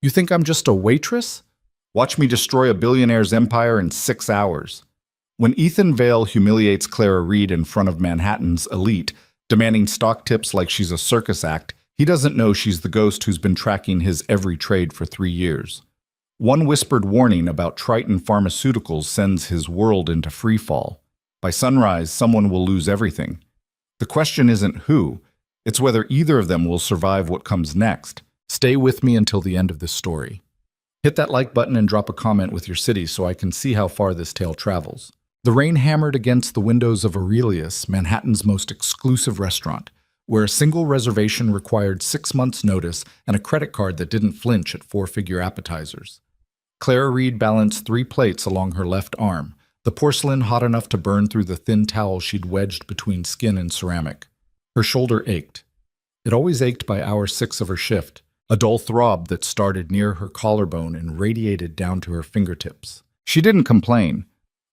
You think I'm just a waitress? Watch me destroy a billionaire's empire in 6 hours. When Ethan Vale humiliates Clara Reed in front of Manhattan's elite, demanding stock tips like she's a circus act, he doesn't know she's the ghost who's been tracking his every trade for 3 years. One whispered warning about Triton Pharmaceuticals sends his world into freefall. By sunrise, someone will lose everything. The question isn't who, it's whether either of them will survive what comes next. Stay with me until the end of this story. Hit that like button and drop a comment with your city so I can see how far this tale travels. The rain hammered against the windows of Aurelius, Manhattan's most exclusive restaurant, where a single reservation required 6 months' notice and a credit card that didn't flinch at 4-figure appetizers. Clara Reed balanced 3 plates along her left arm, the porcelain hot enough to burn through the thin towel she'd wedged between skin and ceramic. Her shoulder ached. It always ached by hour 6 of her shift, a dull throb that started near her collarbone and radiated down to her fingertips. She didn't complain.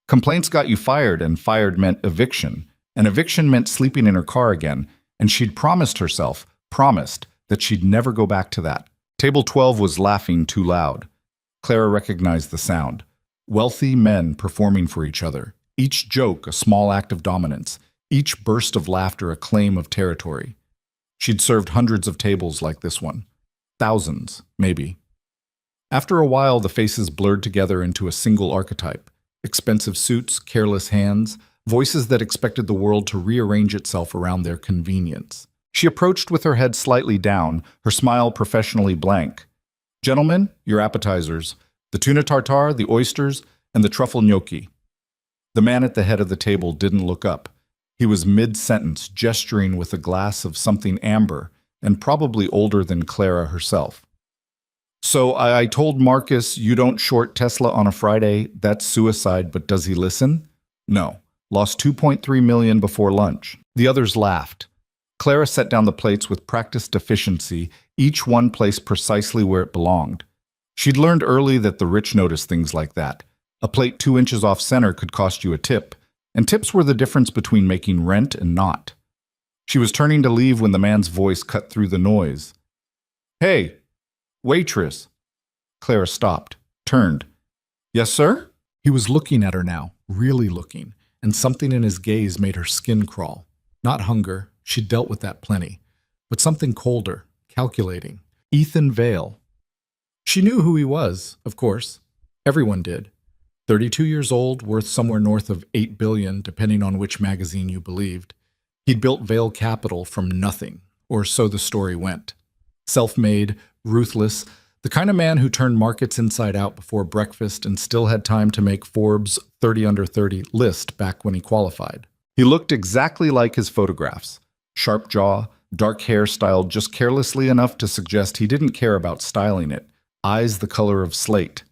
Complaints got you fired, and fired meant eviction. And eviction meant sleeping in her car again, and she'd promised that she'd never go back to that. Table 12 was laughing too loud. Clara recognized the sound. Wealthy men performing for each other. Each joke a small act of dominance. Each burst of laughter a claim of territory. She'd served hundreds of tables like this one. Thousands, maybe. After a while, the faces blurred together into a single archetype. Expensive suits, careless hands, voices that expected the world to rearrange itself around their convenience. She approached with her head slightly down, her smile professionally blank. "Gentlemen, your appetizers. The tuna tartare, the oysters, and the truffle gnocchi." The man at the head of the table didn't look up. He was mid-sentence, gesturing with a glass of something amber, and probably older than Clara herself. "So I told Marcus you don't short Tesla on a Friday. That's suicide, but does he listen?" "No. Lost 2.3 million before lunch." The others laughed. Clara set down the plates with practiced efficiency, each one placed precisely where it belonged. She'd learned early that the rich notice things like that. A plate 2 inches off center could cost you a tip, and tips were the difference between making rent and not. She was turning to leave when the man's voice cut through the noise. "Hey, waitress." Clara stopped, turned. "Yes, sir?" He was looking at her now, really looking, and something in his gaze made her skin crawl. Not hunger, she'd dealt with that plenty, but something colder, calculating. Ethan Vale. She knew who he was, of course. Everyone did. 32 years old, worth somewhere north of $8 billion, depending on which magazine you believed. He'd built Vale Capital from nothing, or so the story went. Self-made, ruthless, the kind of man who turned markets inside out before breakfast and still had time to make Forbes' 30 under 30 list back when he qualified. He looked exactly like his photographs. Sharp jaw, dark hair styled just carelessly enough to suggest he didn't care about styling it. Eyes the color of slate.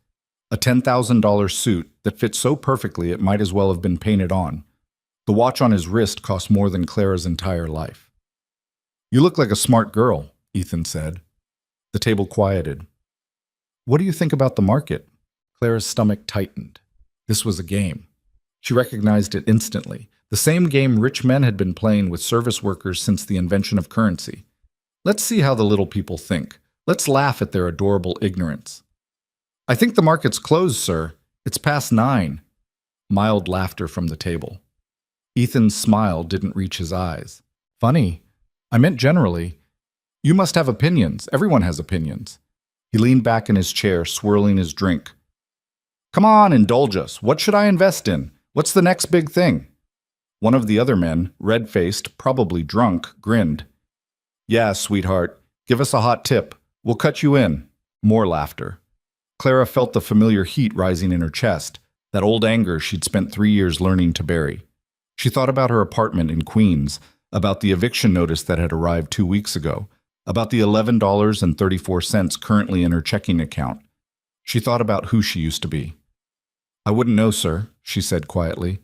A $10,000 suit that fit so perfectly it might as well have been painted on. The watch on his wrist cost more than Clara's entire life. "You look like a smart girl," Ethan said. The table quieted. "What do you think about the market?" Clara's stomach tightened. This was a game. She recognized it instantly. The same game rich men had been playing with service workers since the invention of currency. Let's see how the little people think. Let's laugh at their adorable ignorance. "I think the market's closed, sir. It's past 9. Mild laughter from the table. Ethan's smile didn't reach his eyes. "Funny. I meant generally. You must have opinions. Everyone has opinions." He leaned back in his chair, swirling his drink. "Come on, indulge us. What should I invest in? What's the next big thing?" One of the other men, red-faced, probably drunk, grinned. "Yeah, sweetheart. Give us a hot tip. We'll cut you in." More laughter. Clara felt the familiar heat rising in her chest, that old anger she'd spent 3 years learning to bury. She thought about her apartment in Queens, about the eviction notice that had arrived 2 weeks ago, about the $11.34 currently in her checking account. She thought about who she used to be. "I wouldn't know, sir," she said quietly.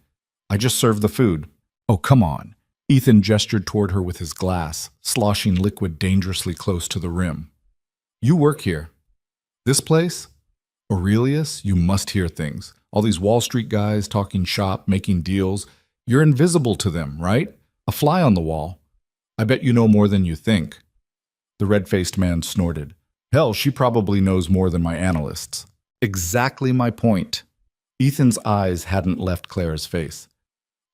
"I just serve the food." "Oh, come on." Ethan gestured toward her with his glass, sloshing liquid dangerously close to the rim. "You work here. This place? Aurelius, you must hear things. All these Wall Street guys talking shop, making deals. You're invisible to them, right? A fly on the wall. I bet you know more than you think." The red-faced man snorted. Hell, she probably knows more than my analysts. Exactly my point. Ethan's eyes hadn't left Clara's face.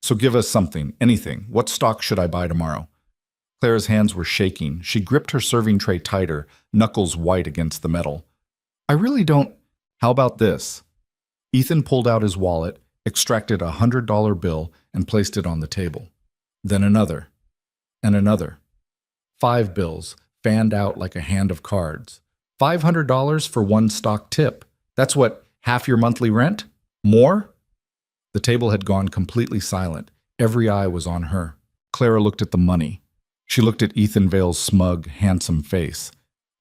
So give us something, anything. What stock should I buy tomorrow? Clara's hands were shaking. She gripped her serving tray tighter, knuckles white against the metal. I really don't. How about this? Ethan pulled out his wallet, extracted a $100 bill, and placed it on the table. Then another. And another. 5 bills, fanned out like a hand of cards. $500 for one stock tip. That's what, half your monthly rent? More? The table had gone completely silent. Every eye was on her. Clara looked at the money. She looked at Ethan Vale's smug, handsome face.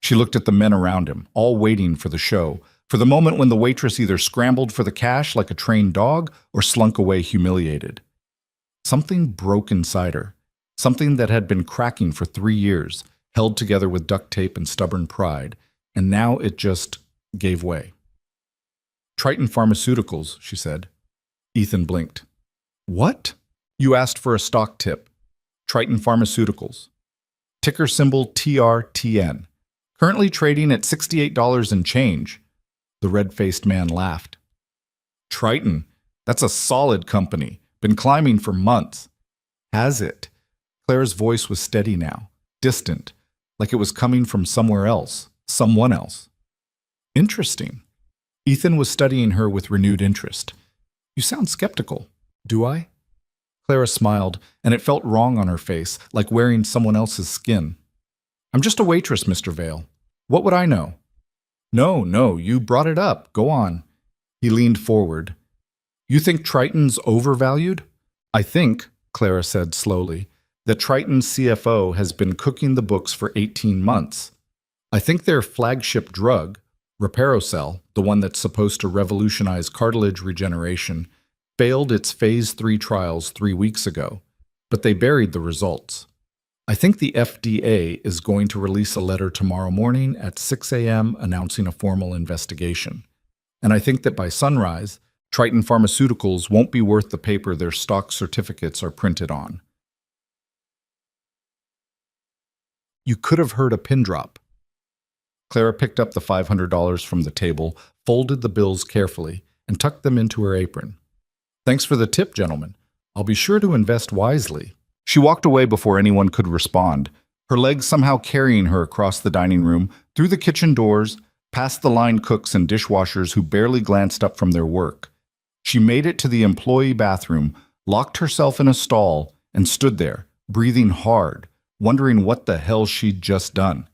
She looked at the men around him, all waiting for the show, for the moment when the waitress either scrambled for the cash like a trained dog or slunk away humiliated. Something broke inside her. Something that had been cracking for 3 years, held together with duct tape and stubborn pride, and now it just gave way. Triton Pharmaceuticals, she said. Ethan blinked. What? You asked for a stock tip. Triton Pharmaceuticals. Ticker symbol TRTN. Currently trading at $68 and change. The red-faced man laughed. Triton, that's a solid company. Been climbing for months. Has it? Clara's voice was steady now, distant, like it was coming from somewhere else, someone else. Interesting. Ethan was studying her with renewed interest. You sound skeptical. Do I? Clara smiled, and it felt wrong on her face, like wearing someone else's skin. I'm just a waitress, Mr. Vale. What would I know? No, you brought it up. Go on. He leaned forward. You think Triton's overvalued? I think, Clara said slowly, that Triton's CFO has been cooking the books for 18 months. I think their flagship drug, Reparocel, the one that's supposed to revolutionize cartilage regeneration, failed its phase 3 trials 3 weeks ago, but they buried the results. I think the FDA is going to release a letter tomorrow morning at 6 a.m. announcing a formal investigation. And I think that by sunrise, Triton Pharmaceuticals won't be worth the paper their stock certificates are printed on. You could have heard a pin drop. Clara picked up the $500 from the table, folded the bills carefully, and tucked them into her apron. Thanks for the tip, gentlemen. I'll be sure to invest wisely. She walked away before anyone could respond, her legs somehow carrying her across the dining room, through the kitchen doors, past the line cooks and dishwashers who barely glanced up from their work. She made it to the employee bathroom, locked herself in a stall, and stood there, breathing hard, wondering what the hell she'd just done.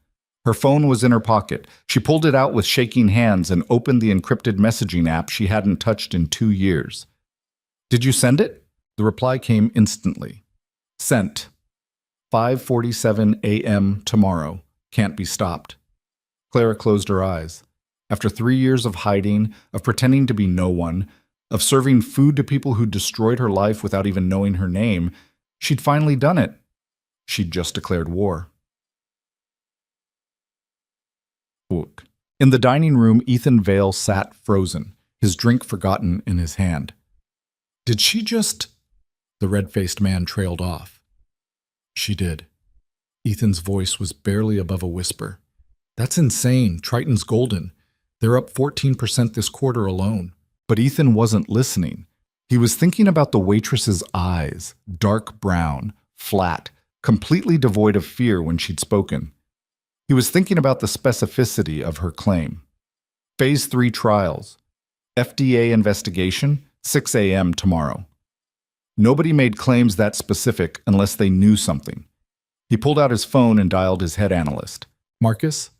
Her phone was in her pocket. She pulled it out with shaking hands and opened the encrypted messaging app she hadn't touched in 2 years. Did you send it? The reply came instantly. Sent. 5:47 a.m. tomorrow. Can't be stopped. Clara closed her eyes. After 3 years of hiding, of pretending to be no one, of serving food to people who destroyed her life without even knowing her name, she'd finally done it. She'd just declared war. In the dining room, Ethan Vale sat frozen, his drink forgotten in his hand. Did she just... The red-faced man trailed off. She did. Ethan's voice was barely above a whisper. That's insane. Triton's golden. They're up 14% this quarter alone. But Ethan wasn't listening. He was thinking about the waitress's eyes, dark brown, flat, completely devoid of fear when she'd spoken. He was thinking about the specificity of her claim. Phase 3 trials. FDA investigation, 6 a.m. tomorrow. Nobody made claims that specific unless they knew something. He pulled out his phone and dialed his head analyst. Marcus?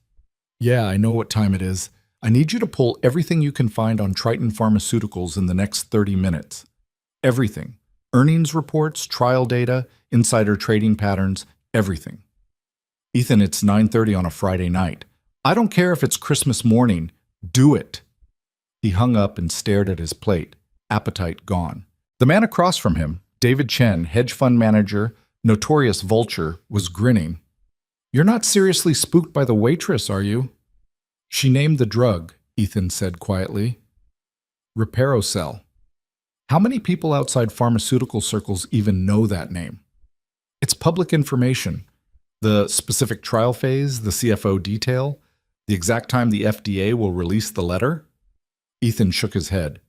Yeah, I know what time it is. I need you to pull everything you can find on Triton Pharmaceuticals in the next 30 minutes. Everything. Earnings reports, trial data, insider trading patterns, everything. Ethan, it's 9:30 on a Friday night. I don't care if it's Christmas morning. Do it. He hung up and stared at his plate, appetite gone. The man across from him, David Chen, hedge fund manager, notorious vulture, was grinning. You're not seriously spooked by the waitress, are you? She named the drug, Ethan said quietly. Reparocel. How many people outside pharmaceutical circles even know that name? It's public information. The specific trial phase, the CFO detail, The exact time the FDA will release the letter? Ethan shook his head.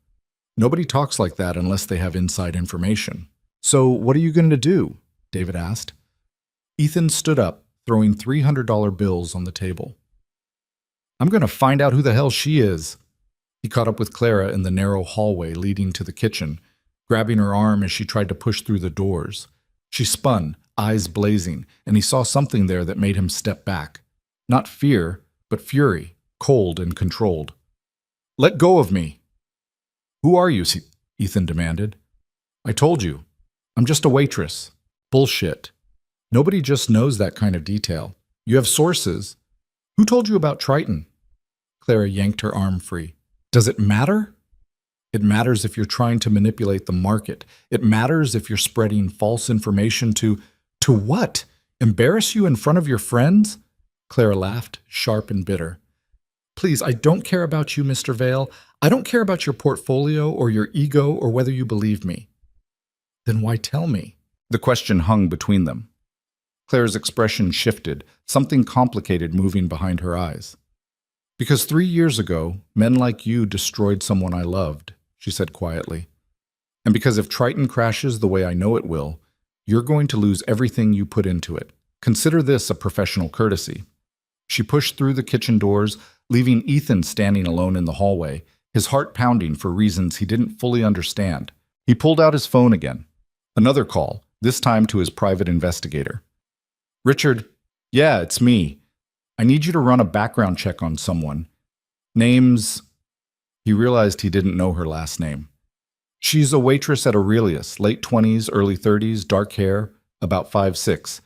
Nobody talks like that unless they have inside information. So what are you going to do? David asked. Ethan stood up, throwing $300 bills on the table. I'm going to find out who the hell she is. He caught up with Clara in the narrow hallway leading to the kitchen, grabbing her arm as she tried to push through the doors. She spun, eyes blazing, and he saw something there that made him step back. Not fear, but fury, cold and controlled. Let go of me. Who are you? Ethan demanded. I told you. I'm just a waitress. Bullshit. Nobody just knows that kind of detail. You have sources. Who told you about Triton? Clara yanked her arm free. Does it matter? It matters if you're trying to manipulate the market. It matters if you're spreading false information to what? Embarrass you in front of your friends? Clara laughed, sharp and bitter. Please, I don't care about you, Mr. Vale. I don't care about your portfolio or your ego or whether you believe me. Then why tell me? The question hung between them. Claire's expression shifted, something complicated moving behind her eyes. Because 3 years ago, men like you destroyed someone I loved, she said quietly. And because if Triton crashes the way I know it will, you're going to lose everything you put into it. Consider this a professional courtesy. She pushed through the kitchen doors, leaving Ethan standing alone in the hallway, his heart pounding for reasons he didn't fully understand. He pulled out his phone again. Another call, this time to his private investigator. Richard, yeah, it's me. I need you to run a background check on someone. Name's... He realized he didn't know her last name. She's a waitress at Aurelius, late 20s, early 30s, dark hair, about 5'6".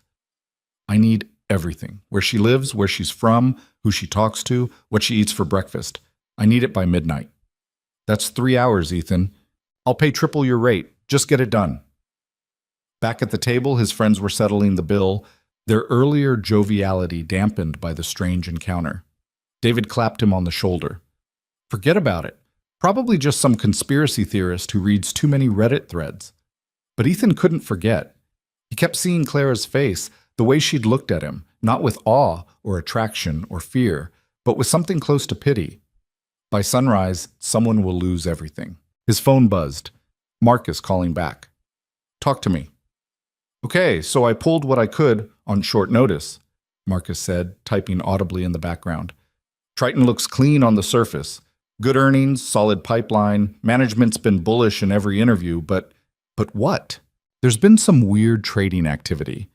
I need everything. Where she lives, where she's from, who she talks to, what she eats for breakfast. I need it by midnight. That's 3 hours, Ethan. I'll pay triple your rate. Just get it done. Back at the table, his friends were settling the bill, their earlier joviality dampened by the strange encounter. David clapped him on the shoulder. Forget about it. Probably just some conspiracy theorist who reads too many Reddit threads. But Ethan couldn't forget. He kept seeing Clara's face, the way she'd looked at him, not with awe or attraction or fear, but with something close to pity. By sunrise, someone will lose everything. His phone buzzed. Marcus calling back. Talk to me. Okay, so I pulled what I could on short notice, Marcus said, typing audibly in the background. Triton looks clean on the surface. Good earnings, solid pipeline, management's been bullish in every interview, but what? There's been some weird trading activity.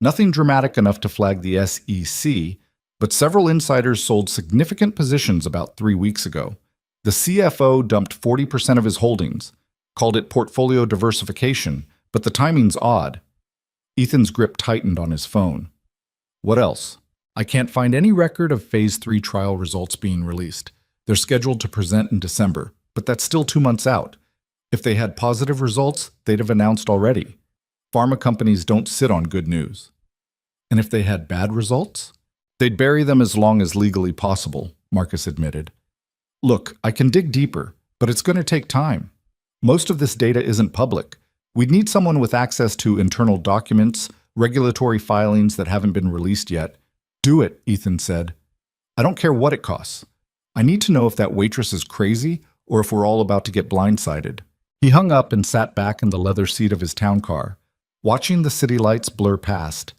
Nothing dramatic enough to flag the SEC, but several insiders sold significant positions about 3 weeks ago. The CFO dumped 40% of his holdings, called it portfolio diversification, but the timing's odd. Ethan's grip tightened on his phone. What else? I can't find any record of Phase 3 trial results being released. They're scheduled to present in December, but that's still 2 months out. If they had positive results, they'd have announced already. Pharma companies don't sit on good news. And if they had bad results? They'd bury them as long as legally possible, Marcus admitted. Look, I can dig deeper, but it's going to take time. Most of this data isn't public. We'd need someone with access to internal documents, regulatory filings that haven't been released yet. Do it, Ethan said. I don't care what it costs. I need to know if that waitress is crazy or if we're all about to get blindsided. He hung up and sat back in the leather seat of his town car, watching the city lights blur past.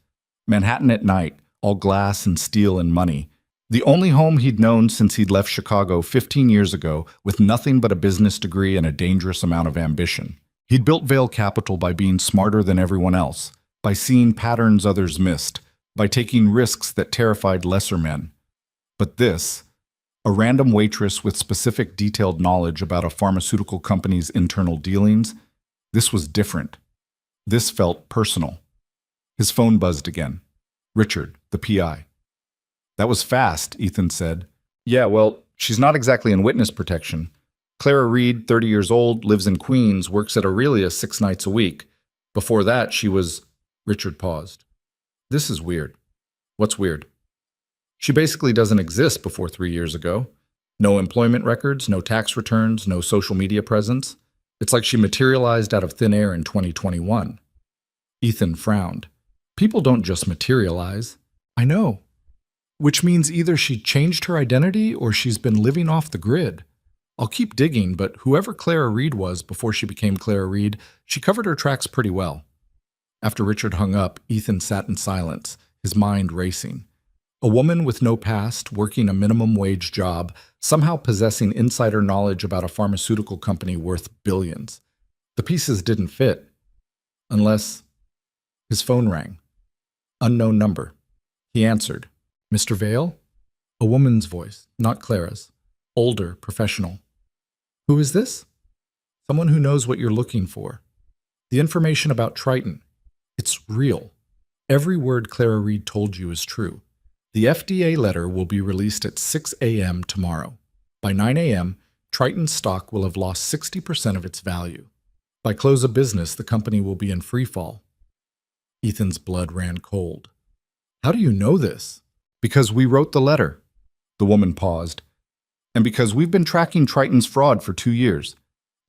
Manhattan at night, all glass and steel and money. The only home he'd known since he'd left Chicago 15 years ago with nothing but a business degree and a dangerous amount of ambition. He'd built Vale Capital by being smarter than everyone else, by seeing patterns others missed, by taking risks that terrified lesser men. But this, a random waitress with specific detailed knowledge about a pharmaceutical company's internal dealings, this was different. This felt personal. His phone buzzed again. Richard, the PI. That was fast, Ethan said. Yeah, well, she's not exactly in witness protection. Clara Reed, 30 years old, lives in Queens, works at Aurelius 6 nights a week. Before that, she was... Richard paused. This is weird. What's weird? She basically doesn't exist before 3 years ago. No employment records, no tax returns, no social media presence. It's like she materialized out of thin air in 2021. Ethan frowned. People don't just materialize. I know. Which means either she changed her identity or she's been living off the grid. I'll keep digging, but whoever Clara Reed was before she became Clara Reed, she covered her tracks pretty well. After Richard hung up, Ethan sat in silence, his mind racing. A woman with no past, working a minimum wage job, somehow possessing insider knowledge about a pharmaceutical company worth billions. The pieces didn't fit. Unless his phone rang. Unknown number. He answered. Mr. Vale? A woman's voice, not Clara's. Older, professional. Who is this? Someone who knows what you're looking for. The information about Triton. It's real. Every word Clara Reed told you is true. The FDA letter will be released at 6 a.m. tomorrow. By 9 a.m., Triton's stock will have lost 60% of its value. By close of business, the company will be in free fall. Ethan's blood ran cold. How do you know this? Because we wrote the letter. The woman paused. And because we've been tracking Triton's fraud for 2 years.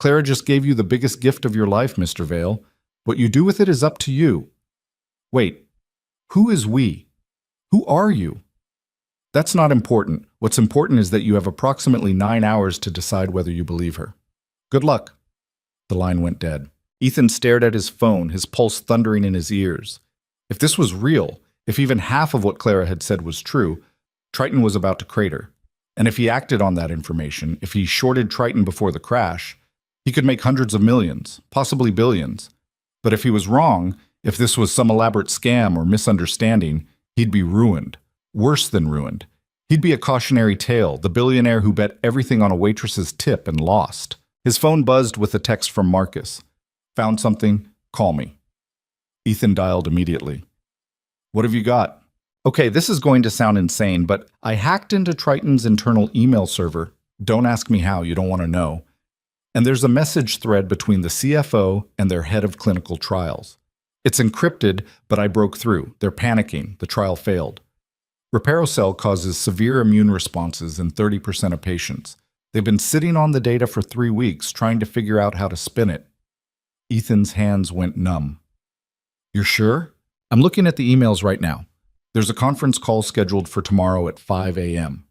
Clara just gave you the biggest gift of your life, Mr. Vale. What you do with it is up to you. Wait, who is we? Who are you? That's not important. What's important is that you have approximately 9 hours to decide whether you believe her. Good luck. The line went dead. Ethan stared at his phone, his pulse thundering in his ears. If this was real, if even half of what Clara had said was true, Triton was about to crater. And if he acted on that information, if he shorted Triton before the crash, he could make hundreds of millions, possibly billions. But if he was wrong, if this was some elaborate scam or misunderstanding, he'd be ruined. Worse than ruined. He'd be a cautionary tale, the billionaire who bet everything on a waitress's tip and lost. His phone buzzed with a text from Marcus. Found something? Call me. Ethan dialed immediately. What have you got? Okay, this is going to sound insane, but I hacked into Triton's internal email server. Don't ask me how, you don't want to know. And there's a message thread between the CFO and their head of clinical trials. It's encrypted, but I broke through. They're panicking. The trial failed. Reparocell causes severe immune responses in 30% of patients. They've been sitting on the data for 3 weeks, trying to figure out how to spin it. Ethan's hands went numb. You're sure? I'm looking at the emails right now. There's a conference call scheduled for tomorrow at 5 a.m.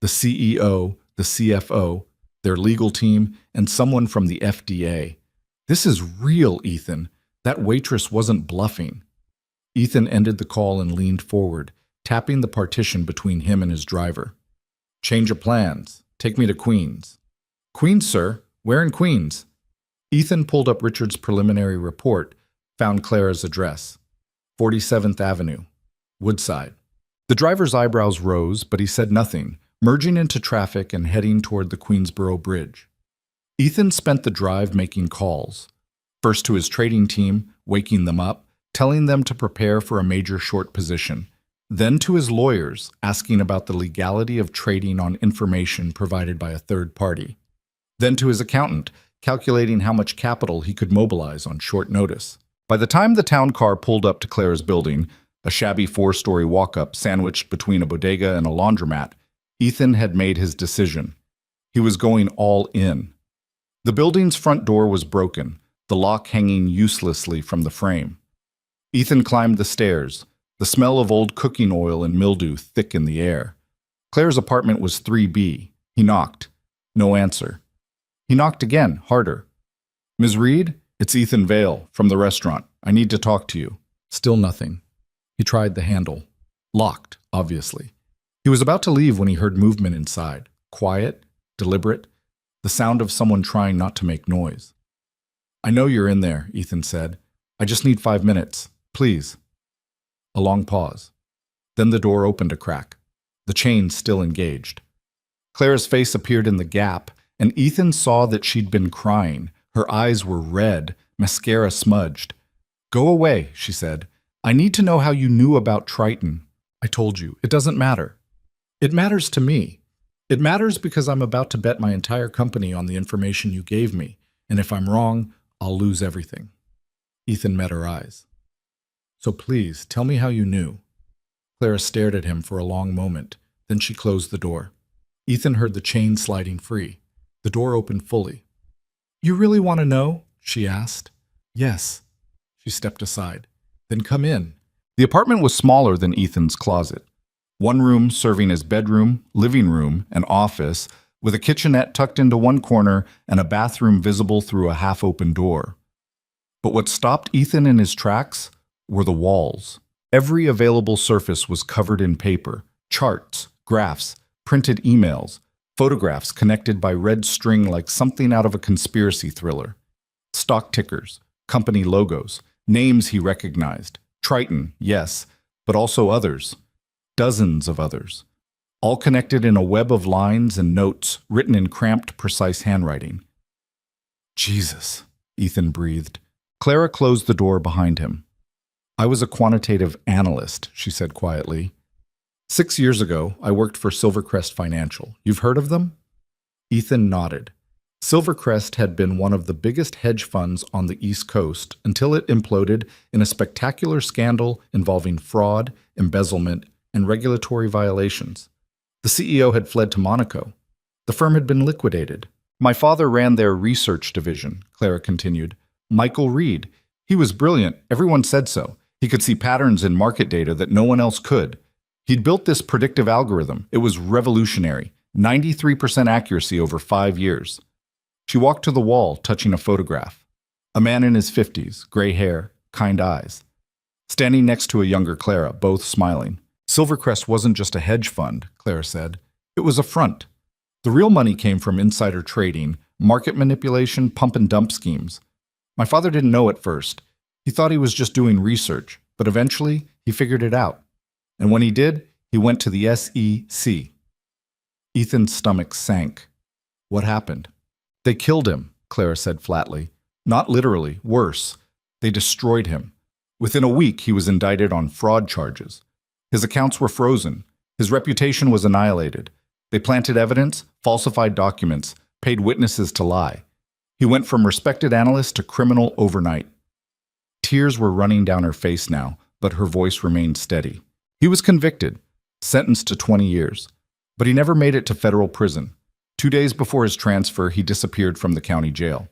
The CEO, the CFO, their legal team, and someone from the FDA. This is real, Ethan. That waitress wasn't bluffing. Ethan ended the call and leaned forward, tapping the partition between him and his driver. Change of plans. Take me to Queens. Queens, sir? Where in Queens? Ethan pulled up Richard's preliminary report, found Clara's address. 47th Avenue, Woodside. The driver's eyebrows rose, but he said nothing, merging into traffic and heading toward the Queensboro Bridge. Ethan spent the drive making calls. First to his trading team, waking them up, telling them to prepare for a major short position. Then to his lawyers, asking about the legality of trading on information provided by a third party. Then to his accountant, calculating how much capital he could mobilize on short notice. By the time the town car pulled up to Clara's building, a shabby 4-story walk-up sandwiched between a bodega and a laundromat, Ethan had made his decision. He was going all in. The building's front door was broken, the lock hanging uselessly from the frame. Ethan climbed the stairs, the smell of old cooking oil and mildew thick in the air. Clara's apartment was 3B. He knocked. No answer. He knocked again, harder. Ms. Reed? It's Ethan Vale, from the restaurant. I need to talk to you. Still nothing. He tried the handle. Locked, obviously. He was about to leave when he heard movement inside. Quiet, deliberate, the sound of someone trying not to make noise. I know you're in there, Ethan said. I just need 5 minutes. Please. A long pause. Then the door opened a crack. The chain still engaged. Clara's face appeared in the gap, and Ethan saw that she'd been crying. Her eyes were red, mascara smudged. Go away, she said. I need to know how you knew about Triton. I told you, it doesn't matter. It matters to me. It matters because I'm about to bet my entire company on the information you gave me, and if I'm wrong, I'll lose everything. Ethan met her eyes. So please, tell me how you knew. Clara stared at him for a long moment, then she closed the door. Ethan heard the chain sliding free. The door opened fully. You really want to know? She asked. Yes. She stepped aside. Then come in. The apartment was smaller than Ethan's closet. One room serving as bedroom, living room, and office, with a kitchenette tucked into one corner and a bathroom visible through a half-open door. But what stopped Ethan in his tracks were the walls. Every available surface was covered in paper, charts, graphs, printed emails, photographs connected by red string like something out of a conspiracy thriller. Stock tickers, company logos, names he recognized. Triton, yes, but also others. Dozens of others. All connected in a web of lines and notes written in cramped, precise handwriting. Jesus, Ethan breathed. Clara closed the door behind him. I was a quantitative analyst, she said quietly. 6 years ago, I worked for Silvercrest Financial. You've heard of them? Ethan nodded. Silvercrest had been one of the biggest hedge funds on the East Coast until it imploded in a spectacular scandal involving fraud, embezzlement, and regulatory violations. The CEO had fled to Monaco. The firm had been liquidated. My father ran their research division, Clara continued. Michael Reed. He was brilliant. Everyone said so. He could see patterns in market data that no one else could. He'd built this predictive algorithm. It was revolutionary. 93% accuracy over 5 years. She walked to the wall, touching a photograph. A man in his 50s, gray hair, kind eyes. Standing next to a younger Clara, both smiling. Silvercrest wasn't just a hedge fund, Clara said. It was a front. The real money came from insider trading, market manipulation, pump and dump schemes. My father didn't know at first. He thought he was just doing research, but eventually he figured it out. And when he did, he went to the SEC. Ethan's stomach sank. What happened? They killed him, Clara said flatly. Not literally, worse. They destroyed him. Within a week, he was indicted on fraud charges. His accounts were frozen. His reputation was annihilated. They planted evidence, falsified documents, paid witnesses to lie. He went from respected analyst to criminal overnight. Tears were running down her face now, but her voice remained steady. He was convicted, sentenced to 20 years. But he never made it to federal prison. 2 days before his transfer, he disappeared from the county jail.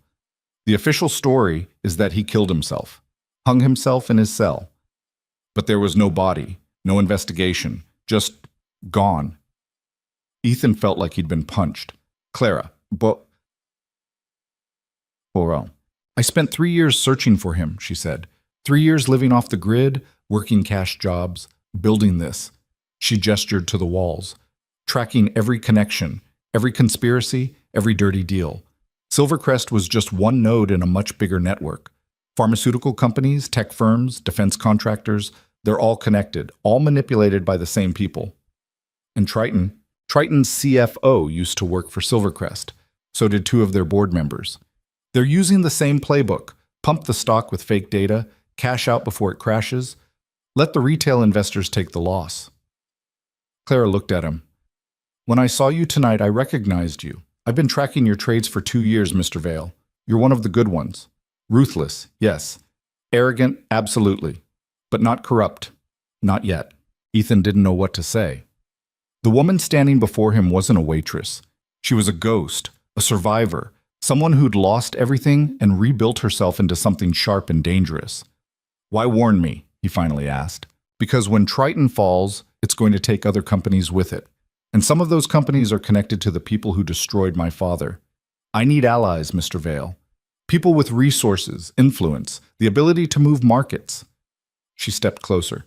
The official story is that he killed himself, hung himself in his cell. But there was no body, no investigation, just gone. Ethan felt like he'd been punched. Clara, but... Well, I spent 3 years searching for him, she said. 3 years living off the grid, working cash jobs, building this. She gestured to the walls, tracking every connection, every conspiracy, every dirty deal. Silvercrest was just one node in a much bigger network. Pharmaceutical companies, tech firms, defense contractors, they're all connected, all manipulated by the same people. And Triton's CFO used to work for Silvercrest. So did 2 of their board members. They're using the same playbook. Pump the stock with fake data, cash out before it crashes. Let the retail investors take the loss. Clara looked at him. When I saw you tonight, I recognized you. I've been tracking your trades for 2 years, Mr. Vale. You're one of the good ones. Ruthless, yes. Arrogant, absolutely. But not corrupt. Not yet. Ethan didn't know what to say. The woman standing before him wasn't a waitress. She was a ghost, a survivor, someone who'd lost everything and rebuilt herself into something sharp and dangerous. Why warn me? He finally asked. Because when Triton falls, it's going to take other companies with it. And some of those companies are connected to the people who destroyed my father. I need allies, Mr. Vale. People with resources, influence, the ability to move markets. She stepped closer.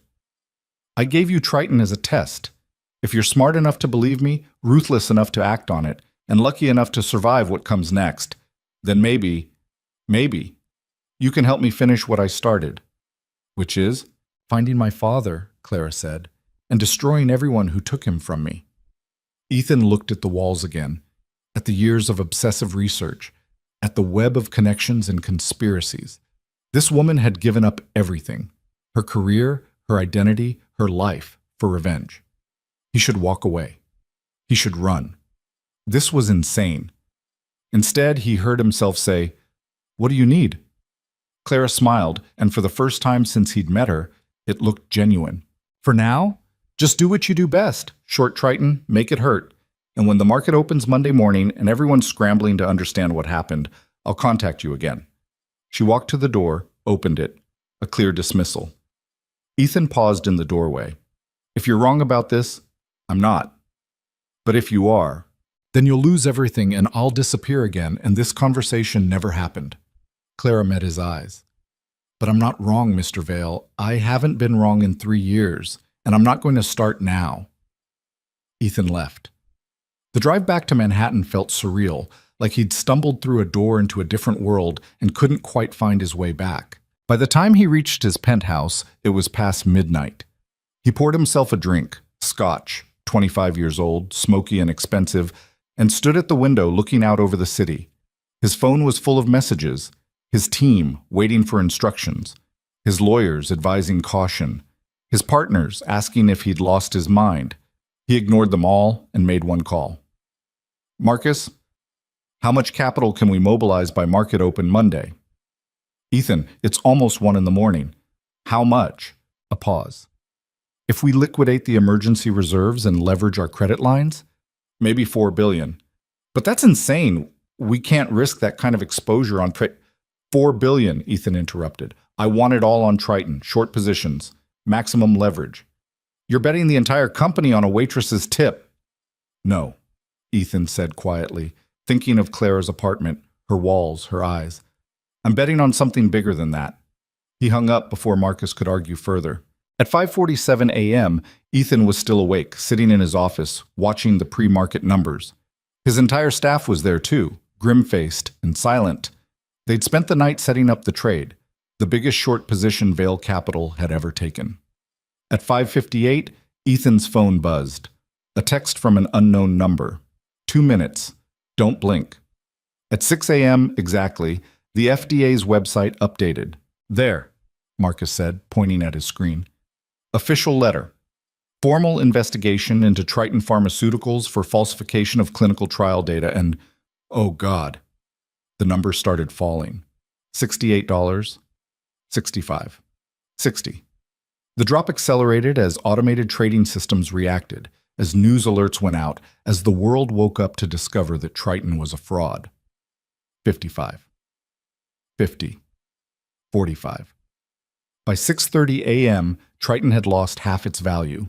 I gave you Triton as a test. If you're smart enough to believe me, ruthless enough to act on it, and lucky enough to survive what comes next, then maybe, you can help me finish what I started. Which is finding my father, Clara said, and destroying everyone who took him from me. Ethan looked at the walls again, at the years of obsessive research, at the web of connections and conspiracies. This woman had given up everything, her career, her identity, her life, for revenge. He should walk away. He should run. This was insane. Instead, he heard himself say, "What do you need?" Clara smiled, and for the first time since he'd met her, it looked genuine. For now, just do what you do best. Short Triton, make it hurt. And when the market opens Monday morning and everyone's scrambling to understand what happened, I'll contact you again. She walked to the door, opened it. A clear dismissal. Ethan paused in the doorway. If you're wrong about this, I'm not. But if you are, then you'll lose everything and I'll disappear again, and this conversation never happened. Clara met his eyes. But I'm not wrong, Mr. Vale. I haven't been wrong in 3 years, and I'm not going to start now. Ethan left. The drive back to Manhattan felt surreal, like he'd stumbled through a door into a different world and couldn't quite find his way back. By the time he reached his penthouse, it was past midnight. He poured himself a drink, scotch, 25 years old, smoky and expensive, and stood at the window looking out over the city. His phone was full of messages, his team waiting for instructions, his lawyers advising caution, his partners asking if he'd lost his mind. He ignored them all and made one call. Marcus, how much capital can we mobilize by market open Monday? Ethan, it's almost 1 a.m. How much? A pause. If we liquidate the emergency reserves and leverage our credit lines? Maybe $4 billion. But that's insane. We can't risk that kind of exposure on trade. $4 billion, Ethan interrupted. I want it all on Triton, short positions, maximum leverage. You're betting the entire company on a waitress's tip. No, Ethan said quietly, thinking of Clara's apartment, her walls, her eyes. I'm betting on something bigger than that. He hung up before Marcus could argue further. At 5:47 a.m., Ethan was still awake, sitting in his office, watching the pre-market numbers. His entire staff was there too, grim-faced and silent. They'd spent the night setting up the trade, the biggest short position Vale Capital had ever taken. At 5:58, Ethan's phone buzzed. A text from an unknown number. 2 minutes. Don't blink. At 6 a.m. exactly, the FDA's website updated. There, Marcus said, pointing at his screen. Official letter. Formal investigation into Triton Pharmaceuticals for falsification of clinical trial data and, oh God, the number started falling. $68, 65, 60. The drop accelerated as automated trading systems reacted, as news alerts went out, as the world woke up to discover that Triton was a fraud. 55, 50, 45. By 6:30 a.m., Triton had lost half its value.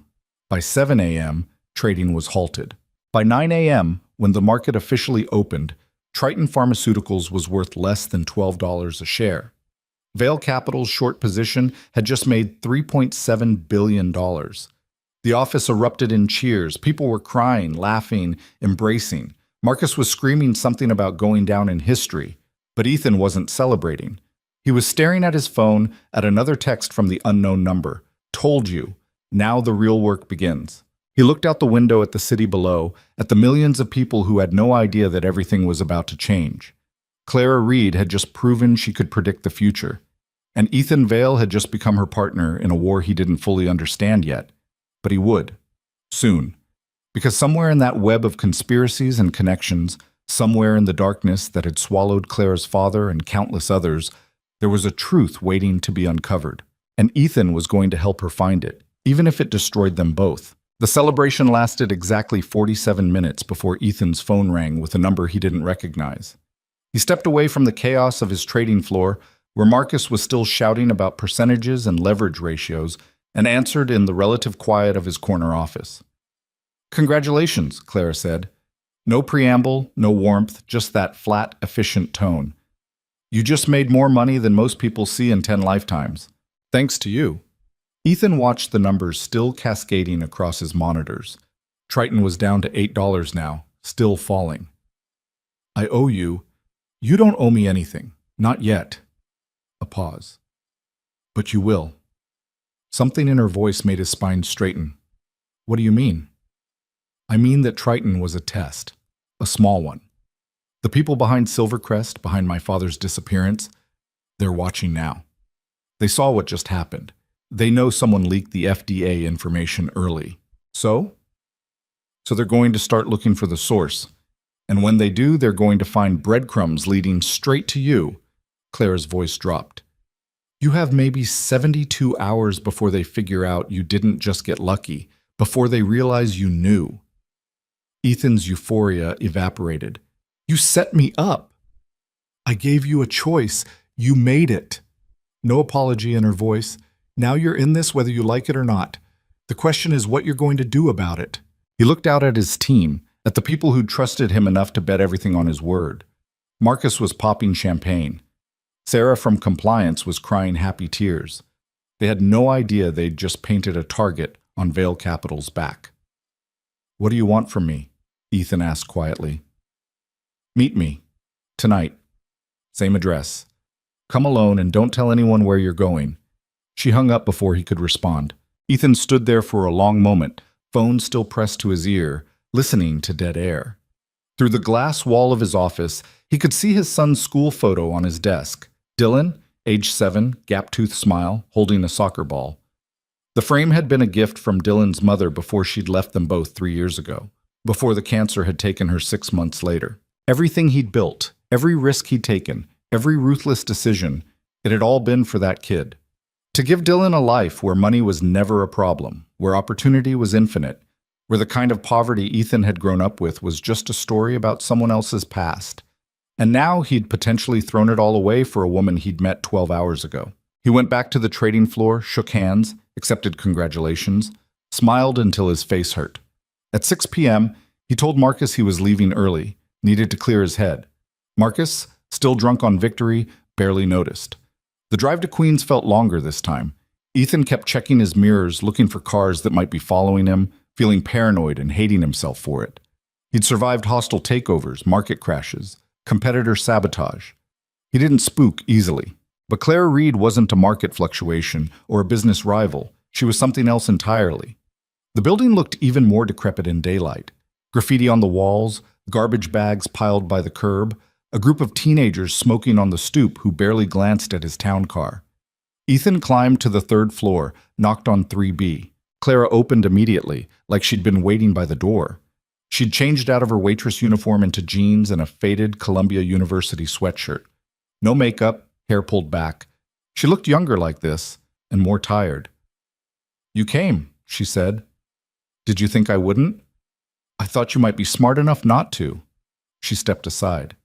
By 7 a.m., trading was halted. By 9 a.m., when the market officially opened, Triton Pharmaceuticals was worth less than $12 a share. Vale Capital's short position had just made $3.7 billion. The office erupted in cheers. People were crying, laughing, embracing. Marcus was screaming something about going down in history, but Ethan wasn't celebrating. He was staring at his phone at another text from the unknown number. Told you. Now the real work begins. He looked out the window at the city below, at the millions of people who had no idea that everything was about to change. Clara Reed had just proven she could predict the future, and Ethan Vale had just become her partner in a war he didn't fully understand yet. But he would. Soon. Because somewhere in that web of conspiracies and connections, somewhere in the darkness that had swallowed Clara's father and countless others, there was a truth waiting to be uncovered. And Ethan was going to help her find it, even if it destroyed them both. The celebration lasted exactly 47 minutes before Ethan's phone rang with a number he didn't recognize. He stepped away from the chaos of his trading floor, where Marcus was still shouting about percentages and leverage ratios, and answered in the relative quiet of his corner office. Congratulations, Clara said. No preamble, no warmth, just that flat, efficient tone. You just made more money than most people see in 10 lifetimes. Thanks to you. Ethan watched the numbers still cascading across his monitors. Triton was down to $8 now, still falling. I owe you. You don't owe me anything. Not yet. A pause. But you will. Something in her voice made his spine straighten. What do you mean? I mean that Triton was a test. A small one. The people behind Silvercrest, behind my father's disappearance, they're watching now. They saw what just happened. They know someone leaked the FDA information early. So they're going to start looking for the source. And when they do, they're going to find breadcrumbs leading straight to you. Clara's voice dropped. You have maybe 72 hours before they figure out you didn't just get lucky, before they realize you knew. Ethan's euphoria evaporated. You set me up. I gave you a choice. You made it. No apology in her voice. Now you're in this whether you like it or not. The question is what you're going to do about it. He looked out at his team, at the people who'd trusted him enough to bet everything on his word. Marcus was popping champagne. Sarah from compliance was crying happy tears. They had no idea they'd just painted a target on Vale Capital's back. "What do you want from me?" Ethan asked quietly. "Meet me. Tonight. Same address. Come alone and don't tell anyone where you're going." She hung up before he could respond. Ethan stood there for a long moment, phone still pressed to his ear, listening to dead air. Through the glass wall of his office, he could see his son's school photo on his desk. Dylan, age 7, gap-toothed smile, holding a soccer ball. The frame had been a gift from Dylan's mother before she'd left them both 3 years ago, before the cancer had taken her 6 months later. Everything he'd built, every risk he'd taken, every ruthless decision, it had all been for that kid. To give Dylan a life where money was never a problem, where opportunity was infinite, where the kind of poverty Ethan had grown up with was just a story about someone else's past. And now he'd potentially thrown it all away for a woman he'd met 12 hours ago. He went back to the trading floor, shook hands, accepted congratulations, smiled until his face hurt. At 6 p.m., he told Marcus he was leaving early, needed to clear his head. Marcus, still drunk on victory, barely noticed. The drive to Queens felt longer this time. Ethan kept checking his mirrors, looking for cars that might be following him, feeling paranoid and hating himself for it. He'd survived hostile takeovers, market crashes, competitor sabotage. He didn't spook easily. But Clara Reed wasn't a market fluctuation or a business rival. She was something else entirely. The building looked even more decrepit in daylight. Graffiti on the walls, garbage bags piled by the curb, a group of teenagers smoking on the stoop who barely glanced at his town car. Ethan climbed to the 3rd floor, knocked on 3B. Clara opened immediately, like she'd been waiting by the door. She'd changed out of her waitress uniform into jeans and a faded Columbia University sweatshirt. No makeup, hair pulled back. She looked younger like this, and more tired. "You came," she said. "Did you think I wouldn't?" "I thought you might be smart enough not to." She stepped aside.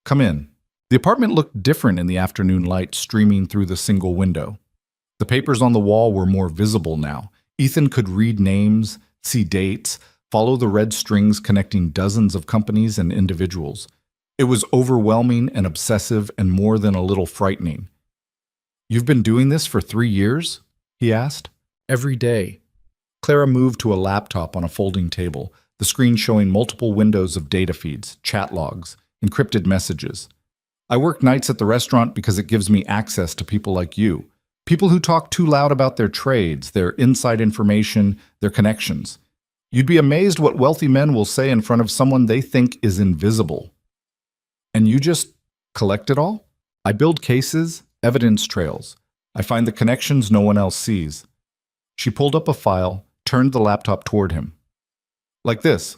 "Come in." The apartment looked different in the afternoon light streaming through the single window. The papers on the wall were more visible now. Ethan could read names, see dates, follow the red strings connecting dozens of companies and individuals. It was overwhelming and obsessive and more than a little frightening. "You've been doing this for 3 years?" he asked. "Every day." Clara moved to a laptop on a folding table, the screen showing multiple windows of data feeds, chat logs, encrypted messages. "I work nights at the restaurant because it gives me access to people like you. People who talk too loud about their trades, their inside information, their connections. You'd be amazed what wealthy men will say in front of someone they think is invisible. And you just collect it all? I build cases, evidence trails. I find the connections no one else sees." She pulled up a file, turned the laptop toward him. "Like this.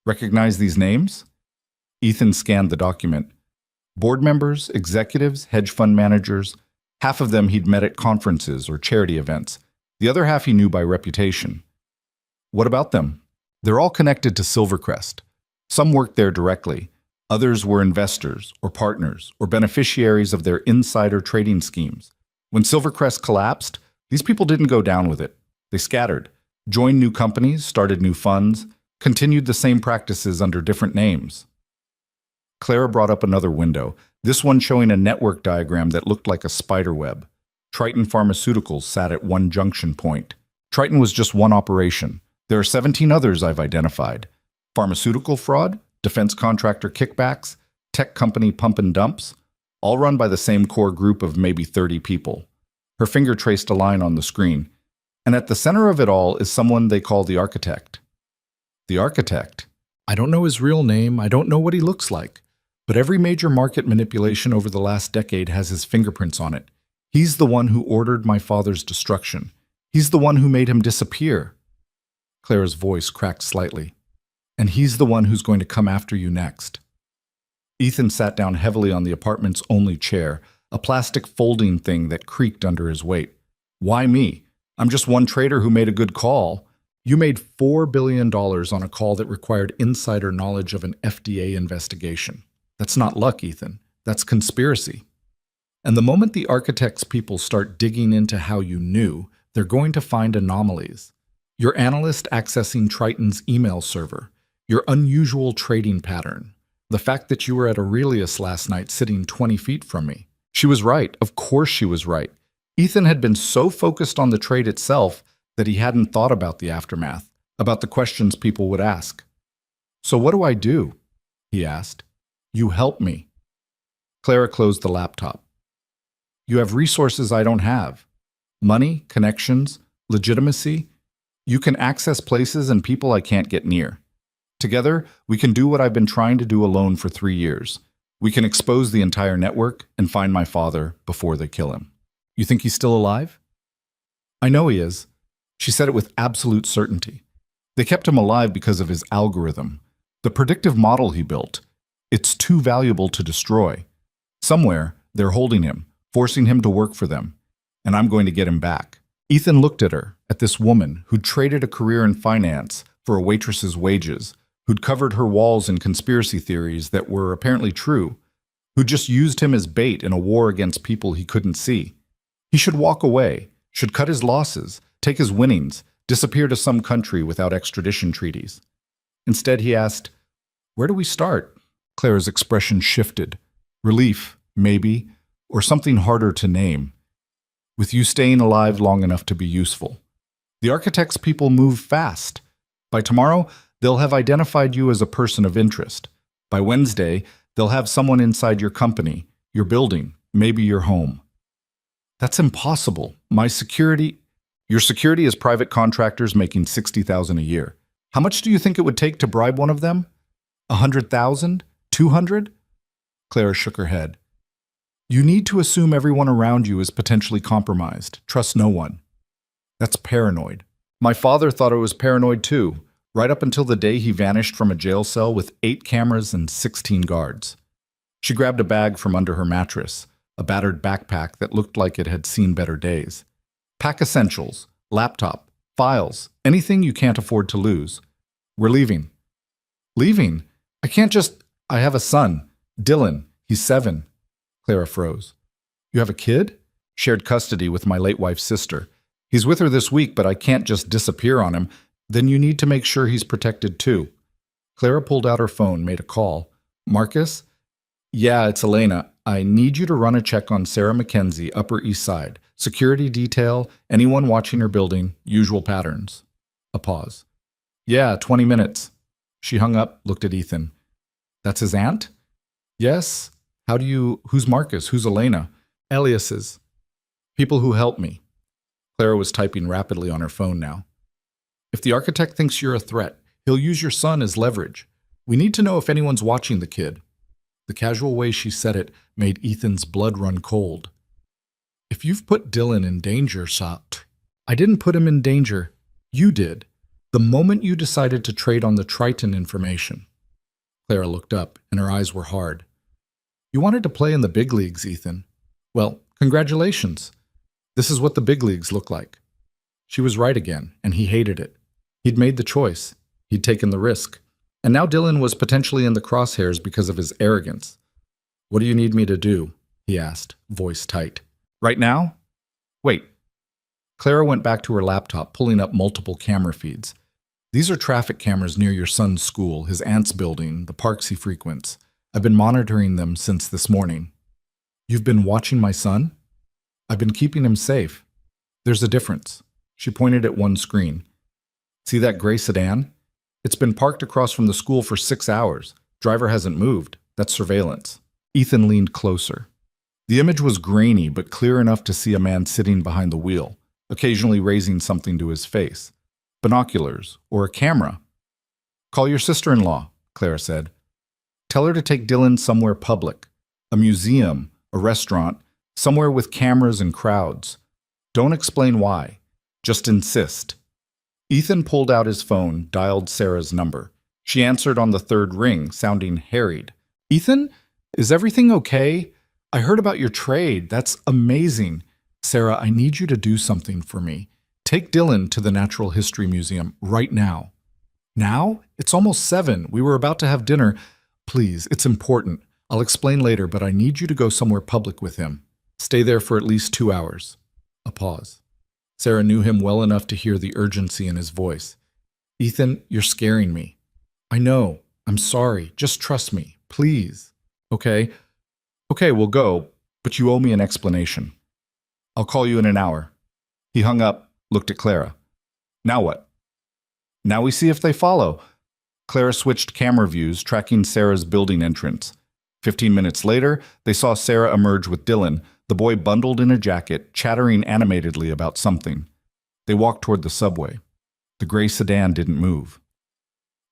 Recognize these names?" Ethan scanned the document. Board members, executives, hedge fund managers. Half of them he'd met at conferences or charity events. The other half he knew by reputation. "What about them?" "They're all connected to Silvercrest. Some worked there directly. Others were investors or partners or beneficiaries of their insider trading schemes. When Silvercrest collapsed, these people didn't go down with it. They scattered, joined new companies, started new funds, continued the same practices under different names." Clara brought up another window, this one showing a network diagram that looked like a spider web. Triton Pharmaceuticals sat at one junction point. Triton was just one operation. There are 17 others I've identified. Pharmaceutical fraud, defense contractor kickbacks, tech company pump and dumps, all run by the same core group of maybe 30 people. Her finger traced a line on the screen. And at the center of it all is someone they call the architect. The architect. I don't know his real name, I don't know what he looks like. But every major market manipulation over the last decade has his fingerprints on it. He's the one who ordered my father's destruction. He's the one who made him disappear. Clara's voice cracked slightly. And he's the one who's going to come after you next. Ethan sat down heavily on the apartment's only chair, a plastic folding thing that creaked under his weight. Why me? I'm just one trader who made a good call. You made $4 billion on a call that required insider knowledge of an FDA investigation. That's not luck, Ethan. That's conspiracy. And the moment the architect's people start digging into how you knew, they're going to find anomalies. Your analyst accessing Triton's email server. Your unusual trading pattern. The fact that you were at Aurelius last night sitting 20 feet from me. She was right. Of course she was right. Ethan had been so focused on the trade itself that he hadn't thought about the aftermath, about the questions people would ask. "So what do I do?" he asked. "You help me." Clara closed the laptop. "You have resources I don't have. Money, connections, legitimacy. You can access places and people I can't get near. Together, we can do what I've been trying to do alone for 3 years. We can expose the entire network and find my father before they kill him." "You think he's still alive?" "I know he is." She said it with absolute certainty. They kept him alive because of his algorithm, the predictive model he built. It's too valuable to destroy. Somewhere, they're holding him, forcing him to work for them, and I'm going to get him back. Ethan looked at her, at this woman who'd traded a career in finance for a waitress's wages, who'd covered her walls in conspiracy theories that were apparently true, who just used him as bait in a war against people he couldn't see. He should walk away, should cut his losses, take his winnings, disappear to some country without extradition treaties. Instead, he asked, "Where do we start?" Clara's expression shifted. Relief, maybe, or something harder to name. "With you staying alive long enough to be useful. The architect's people move fast. By tomorrow, they'll have identified you as a person of interest. By Wednesday, they'll have someone inside your company, your building, maybe your home." "That's impossible. Your security is private contractors making $60,000 a year. How much do you think it would take to bribe one of them? 100,000? 200? Clara shook her head. "You need to assume everyone around you is potentially compromised. Trust no one." "That's paranoid." "My father thought it was paranoid too, right up until the day he vanished from a jail cell with 8 cameras and 16 guards. She grabbed a bag from under her mattress, a battered backpack that looked like it had seen better days. "Pack essentials, laptop, files, anything you can't afford to lose. We're leaving." "Leaving? I have a son, Dylan. He's 7. Clara froze. "You have a kid?" "Shared custody with my late wife's sister. He's with her this week, but I can't just disappear on him. Then you need to make sure he's protected too." Clara pulled out her phone, made a call. "Marcus?" "Yeah, it's Elena. I need you to run a check on Sarah Mackenzie, Upper East Side. Security detail, anyone watching her building, usual patterns." A pause. "Yeah, 20 minutes. She hung up, looked at Ethan. "That's his aunt?" "Yes. Who's Marcus? Who's Elena?" "Aliases. People who help me." Clara was typing rapidly on her phone now. "If the architect thinks you're a threat, he'll use your son as leverage. We need to know if anyone's watching the kid." The casual way she said it made Ethan's blood run cold. "If you've put Dylan in danger, Sat." "I didn't put him in danger. You did. The moment you decided to trade on the Triton information." Clara looked up, and her eyes were hard. "You wanted to play in the big leagues, Ethan. Well, congratulations. This is what the big leagues look like." She was right again, and he hated it. He'd made the choice. He'd taken the risk. And now Dylan was potentially in the crosshairs because of his arrogance. "What do you need me to do?" he asked, voice tight. "Right now?" "Wait." Clara went back to her laptop, pulling up multiple camera feeds. "These are traffic cameras near your son's school, his aunt's building, the parks he frequents. I've been monitoring them since this morning." "You've been watching my son?" "I've been keeping him safe. There's a difference." She pointed at one screen. "See that gray sedan? It's been parked across from the school for 6 hours. Driver hasn't moved. That's surveillance." Ethan leaned closer. The image was grainy but clear enough to see a man sitting behind the wheel, occasionally raising something to his face. Binoculars or a camera. "Call your sister-in-law," Clara said. "Tell her to take Dylan somewhere public, a museum, a restaurant, somewhere with cameras and crowds. Don't explain why. Just insist." Ethan pulled out his phone, dialed Sarah's number. She answered on the 3rd ring, sounding harried. "Ethan, is everything okay? I heard about your trade. That's amazing. Sarah, I need you to do something for me. Take Dylan to the Natural History Museum right now." "Now? It's almost 7. We were about to have dinner. Please, it's important. I'll explain later, but I need you to go somewhere public with him. Stay there for at least 2 hours." A pause. Sarah knew him well enough to hear the urgency in his voice. Ethan, you're scaring me. I know. I'm sorry. Just trust me. Please. Okay? Okay, we'll go, but you owe me an explanation. I'll call you in an hour. He hung up, looked at Clara. Now what? Now we see if they follow. Clara switched camera views, tracking Sarah's building entrance. 15 minutes later, they saw Sarah emerge with Dylan, the boy bundled in a jacket, chattering animatedly about something. They walked toward the subway. The gray sedan didn't move.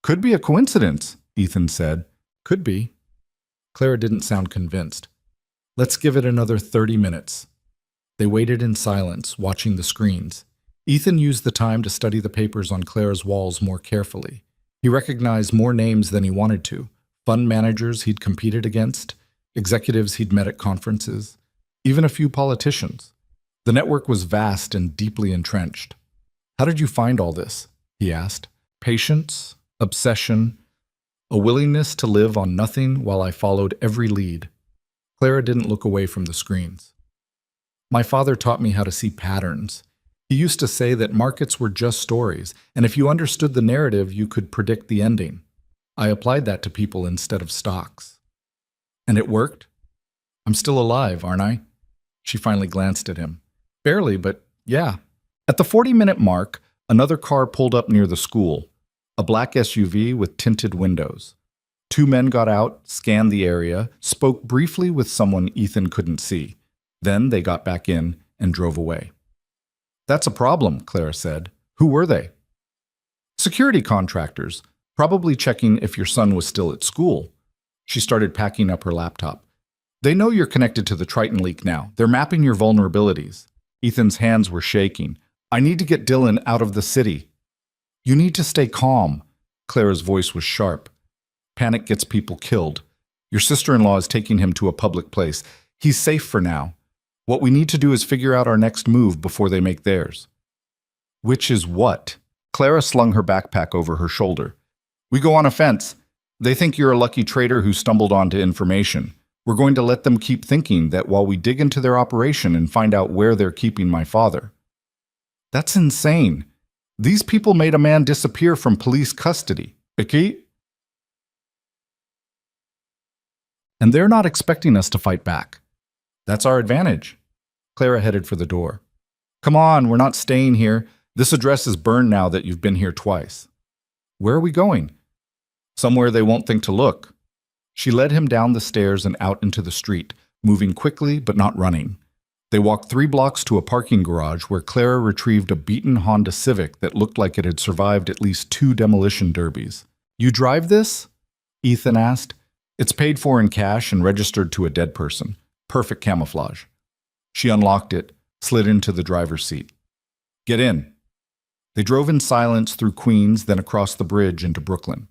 Could be a coincidence, Ethan said. Could be. Clara didn't sound convinced. Let's give it another 30 minutes. They waited in silence, watching the screens. Ethan used the time to study the papers on Clara's walls more carefully. He recognized more names than he wanted to. Fund managers he'd competed against, executives he'd met at conferences, even a few politicians. The network was vast and deeply entrenched. How did you find all this? He asked. Patience, obsession, a willingness to live on nothing while I followed every lead. Clara didn't look away from the screens. My father taught me how to see patterns. He used to say that markets were just stories, and if you understood the narrative, you could predict the ending. I applied that to people instead of stocks. And it worked? I'm still alive, aren't I? She finally glanced at him. Barely, but yeah. At the 40-minute mark, another car pulled up near the school, a black SUV with tinted windows. Two men got out, scanned the area, spoke briefly with someone Ethan couldn't see. Then they got back in and drove away. That's a problem, Clara said. Who were they? Security contractors, probably checking if your son was still at school. She started packing up her laptop. They know you're connected to the Triton leak now. They're mapping your vulnerabilities. Ethan's hands were shaking. I need to get Dylan out of the city. You need to stay calm. Clara's voice was sharp. Panic gets people killed. Your sister-in-law is taking him to a public place. He's safe for now. What we need to do is figure out our next move before they make theirs. Which is what? Clara slung her backpack over her shoulder. We go on a fence. They think you're a lucky trader who stumbled onto information. We're going to let them keep thinking that while we dig into their operation and find out where they're keeping my father. That's insane. These people made a man disappear from police custody. Okay? And they're not expecting us to fight back. That's our advantage. Clara headed for the door. Come on, we're not staying here. This address is burned now that you've been here twice. Where are we going? Somewhere they won't think to look. She led him down the stairs and out into the street, moving quickly but not running. They walked 3 blocks to a parking garage where Clara retrieved a beaten Honda Civic that looked like it had survived at least 2 demolition derbies. You drive this? Ethan asked. It's paid for in cash and registered to a dead person. Perfect camouflage. She unlocked it, slid into the driver's seat. Get in. They drove in silence through Queens, then across the bridge into Brooklyn.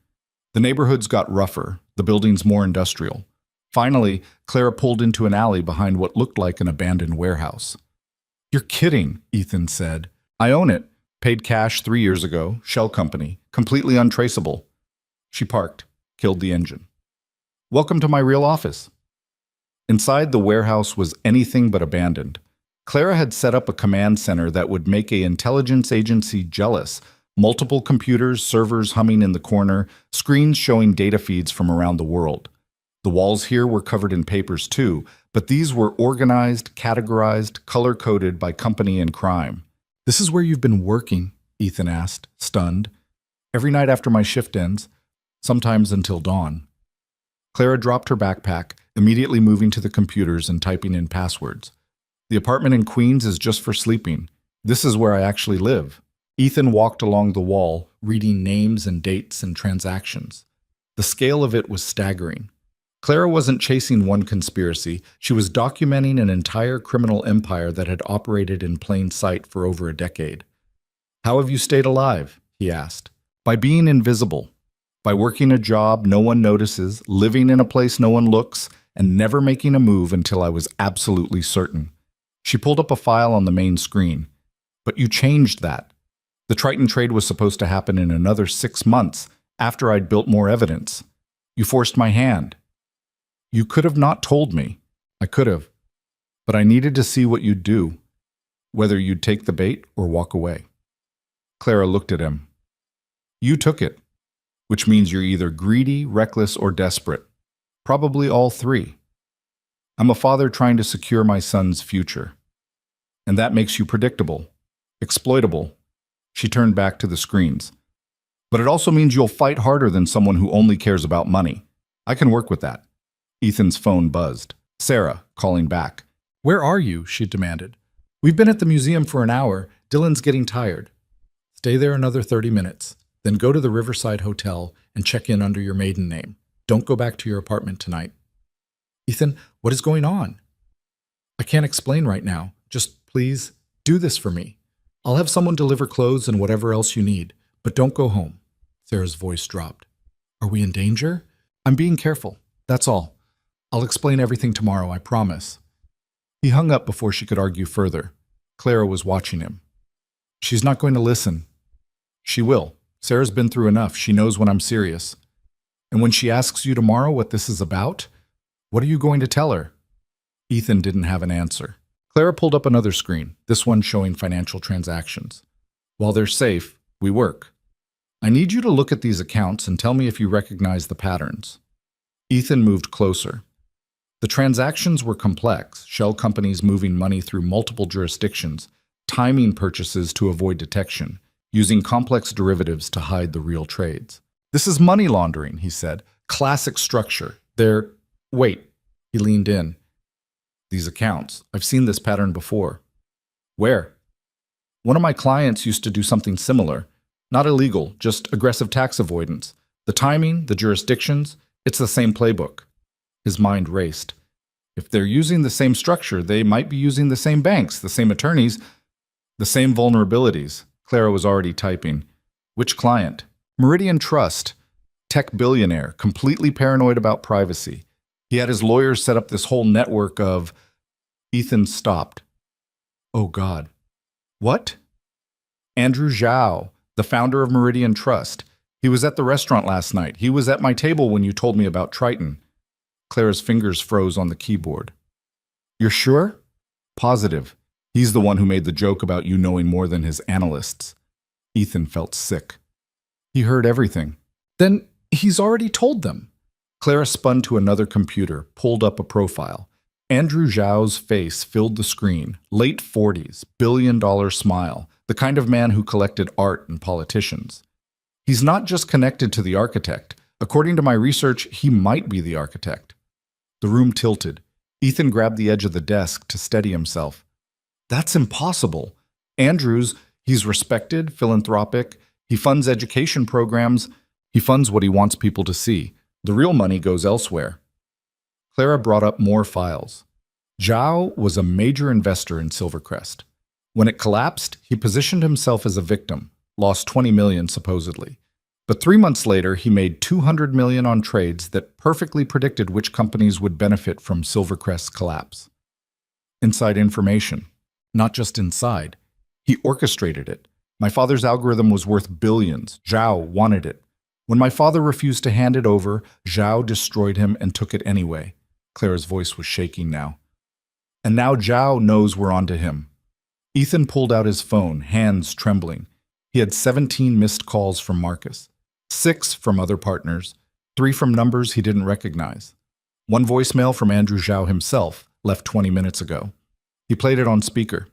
The neighborhoods got rougher, the buildings more industrial. Finally, Clara pulled into an alley behind what looked like an abandoned warehouse. You're kidding, Ethan said. I own it. Paid cash 3 years ago, shell company, completely untraceable. She parked, killed the engine. Welcome to my real office. Inside the warehouse was anything but abandoned. Clara had set up a command center that would make an intelligence agency jealous. Multiple computers, servers humming in the corner, screens showing data feeds from around the world. The walls here were covered in papers too, but these were organized, categorized, color-coded by company and crime. This is where you've been working, Ethan asked, stunned. Every night after my shift ends, sometimes until dawn. Clara dropped her backpack, immediately moving to the computers and typing in passwords. The apartment in Queens is just for sleeping. This is where I actually live. Ethan walked along the wall, reading names and dates and transactions. The scale of it was staggering. Clara wasn't chasing one conspiracy. She was documenting an entire criminal empire that had operated in plain sight for over a decade. How have you stayed alive? He asked. By being invisible. By working a job no one notices, living in a place no one looks, and never making a move until I was absolutely certain. She pulled up a file on the main screen. But you changed that. The Triton trade was supposed to happen in another 6 months, after I'd built more evidence. You forced my hand. You could have not told me. I could have. But I needed to see what you'd do. whether you'd take the bait or walk away. Clara looked at him. You took it, which means you're either greedy, reckless, or desperate. Probably all three. I'm a father trying to secure my son's future. And that makes you predictable, exploitable. She turned back to the screens. But it also means you'll fight harder than someone who only cares about money. I can work with that. Ethan's phone buzzed. Sarah, calling back. Where are you? She demanded. We've been at the museum for an hour. Dylan's getting tired. Stay there another 30 minutes. Then go to the Riverside Hotel and check in under your maiden name. Don't go back to your apartment tonight. Ethan, what is going on? I can't explain right now. Just please do this for me. I'll have someone deliver clothes and whatever else you need, but don't go home. Sarah's voice dropped. Are we in danger? I'm being careful. That's all. I'll explain everything tomorrow, I promise. He hung up before she could argue further. Clara was watching him. She's not going to listen. She will. Sarah's been through enough. She knows when I'm serious. And when she asks you tomorrow what this is about, what are you going to tell her? Ethan didn't have an answer. Clara pulled up another screen, this one showing financial transactions. While they're safe, we work. I need you to look at these accounts and tell me if you recognize the patterns. Ethan moved closer. The transactions were complex, shell companies moving money through multiple jurisdictions, timing purchases to avoid detection, using complex derivatives to hide the real trades. This is money laundering, he said. Classic structure. Wait, he leaned in. These accounts. I've seen this pattern before. Where? One of my clients used to do something similar. Not illegal, just aggressive tax avoidance. The timing, the jurisdictions, it's the same playbook. His mind raced. If they're using the same structure, they might be using the same banks, the same attorneys, the same vulnerabilities. Clara was already typing. Which client? Meridian Trust. Tech billionaire, completely paranoid about privacy. He had his lawyers set up this whole network of... Ethan stopped. Oh, God. What? Andrew Zhao, the founder of Meridian Trust. He was at the restaurant last night. He was at my table when you told me about Triton. Clara's fingers froze on the keyboard. You're sure? Positive. He's the one who made the joke about you knowing more than his analysts. Ethan felt sick. He heard everything. Then he's already told them. Clara spun to another computer, pulled up a profile. Andrew Zhao's face filled the screen. Late 40s, billion-dollar smile, the kind of man who collected art and politicians. He's not just connected to the architect. According to my research, he might be the architect. The room tilted. Ethan grabbed the edge of the desk to steady himself. That's impossible. He's respected, philanthropic. He funds education programs. He funds what he wants people to see. The real money goes elsewhere. Clara brought up more files. Zhao was a major investor in Silvercrest. When it collapsed, he positioned himself as a victim, lost $20 million supposedly. But 3 months later, he made $200 million on trades that perfectly predicted which companies would benefit from Silvercrest's collapse. Inside information. Not just inside. He orchestrated it. My father's algorithm was worth billions. Zhao wanted it. When my father refused to hand it over, Zhao destroyed him and took it anyway. Clara's voice was shaking now. And now Zhao knows we're onto him. Ethan pulled out his phone, hands trembling. He had 17 missed calls from Marcus, 6 from other partners, 3 from numbers he didn't recognize. 1 voicemail from Andrew Zhao himself, left 20 minutes ago. He played it on speaker.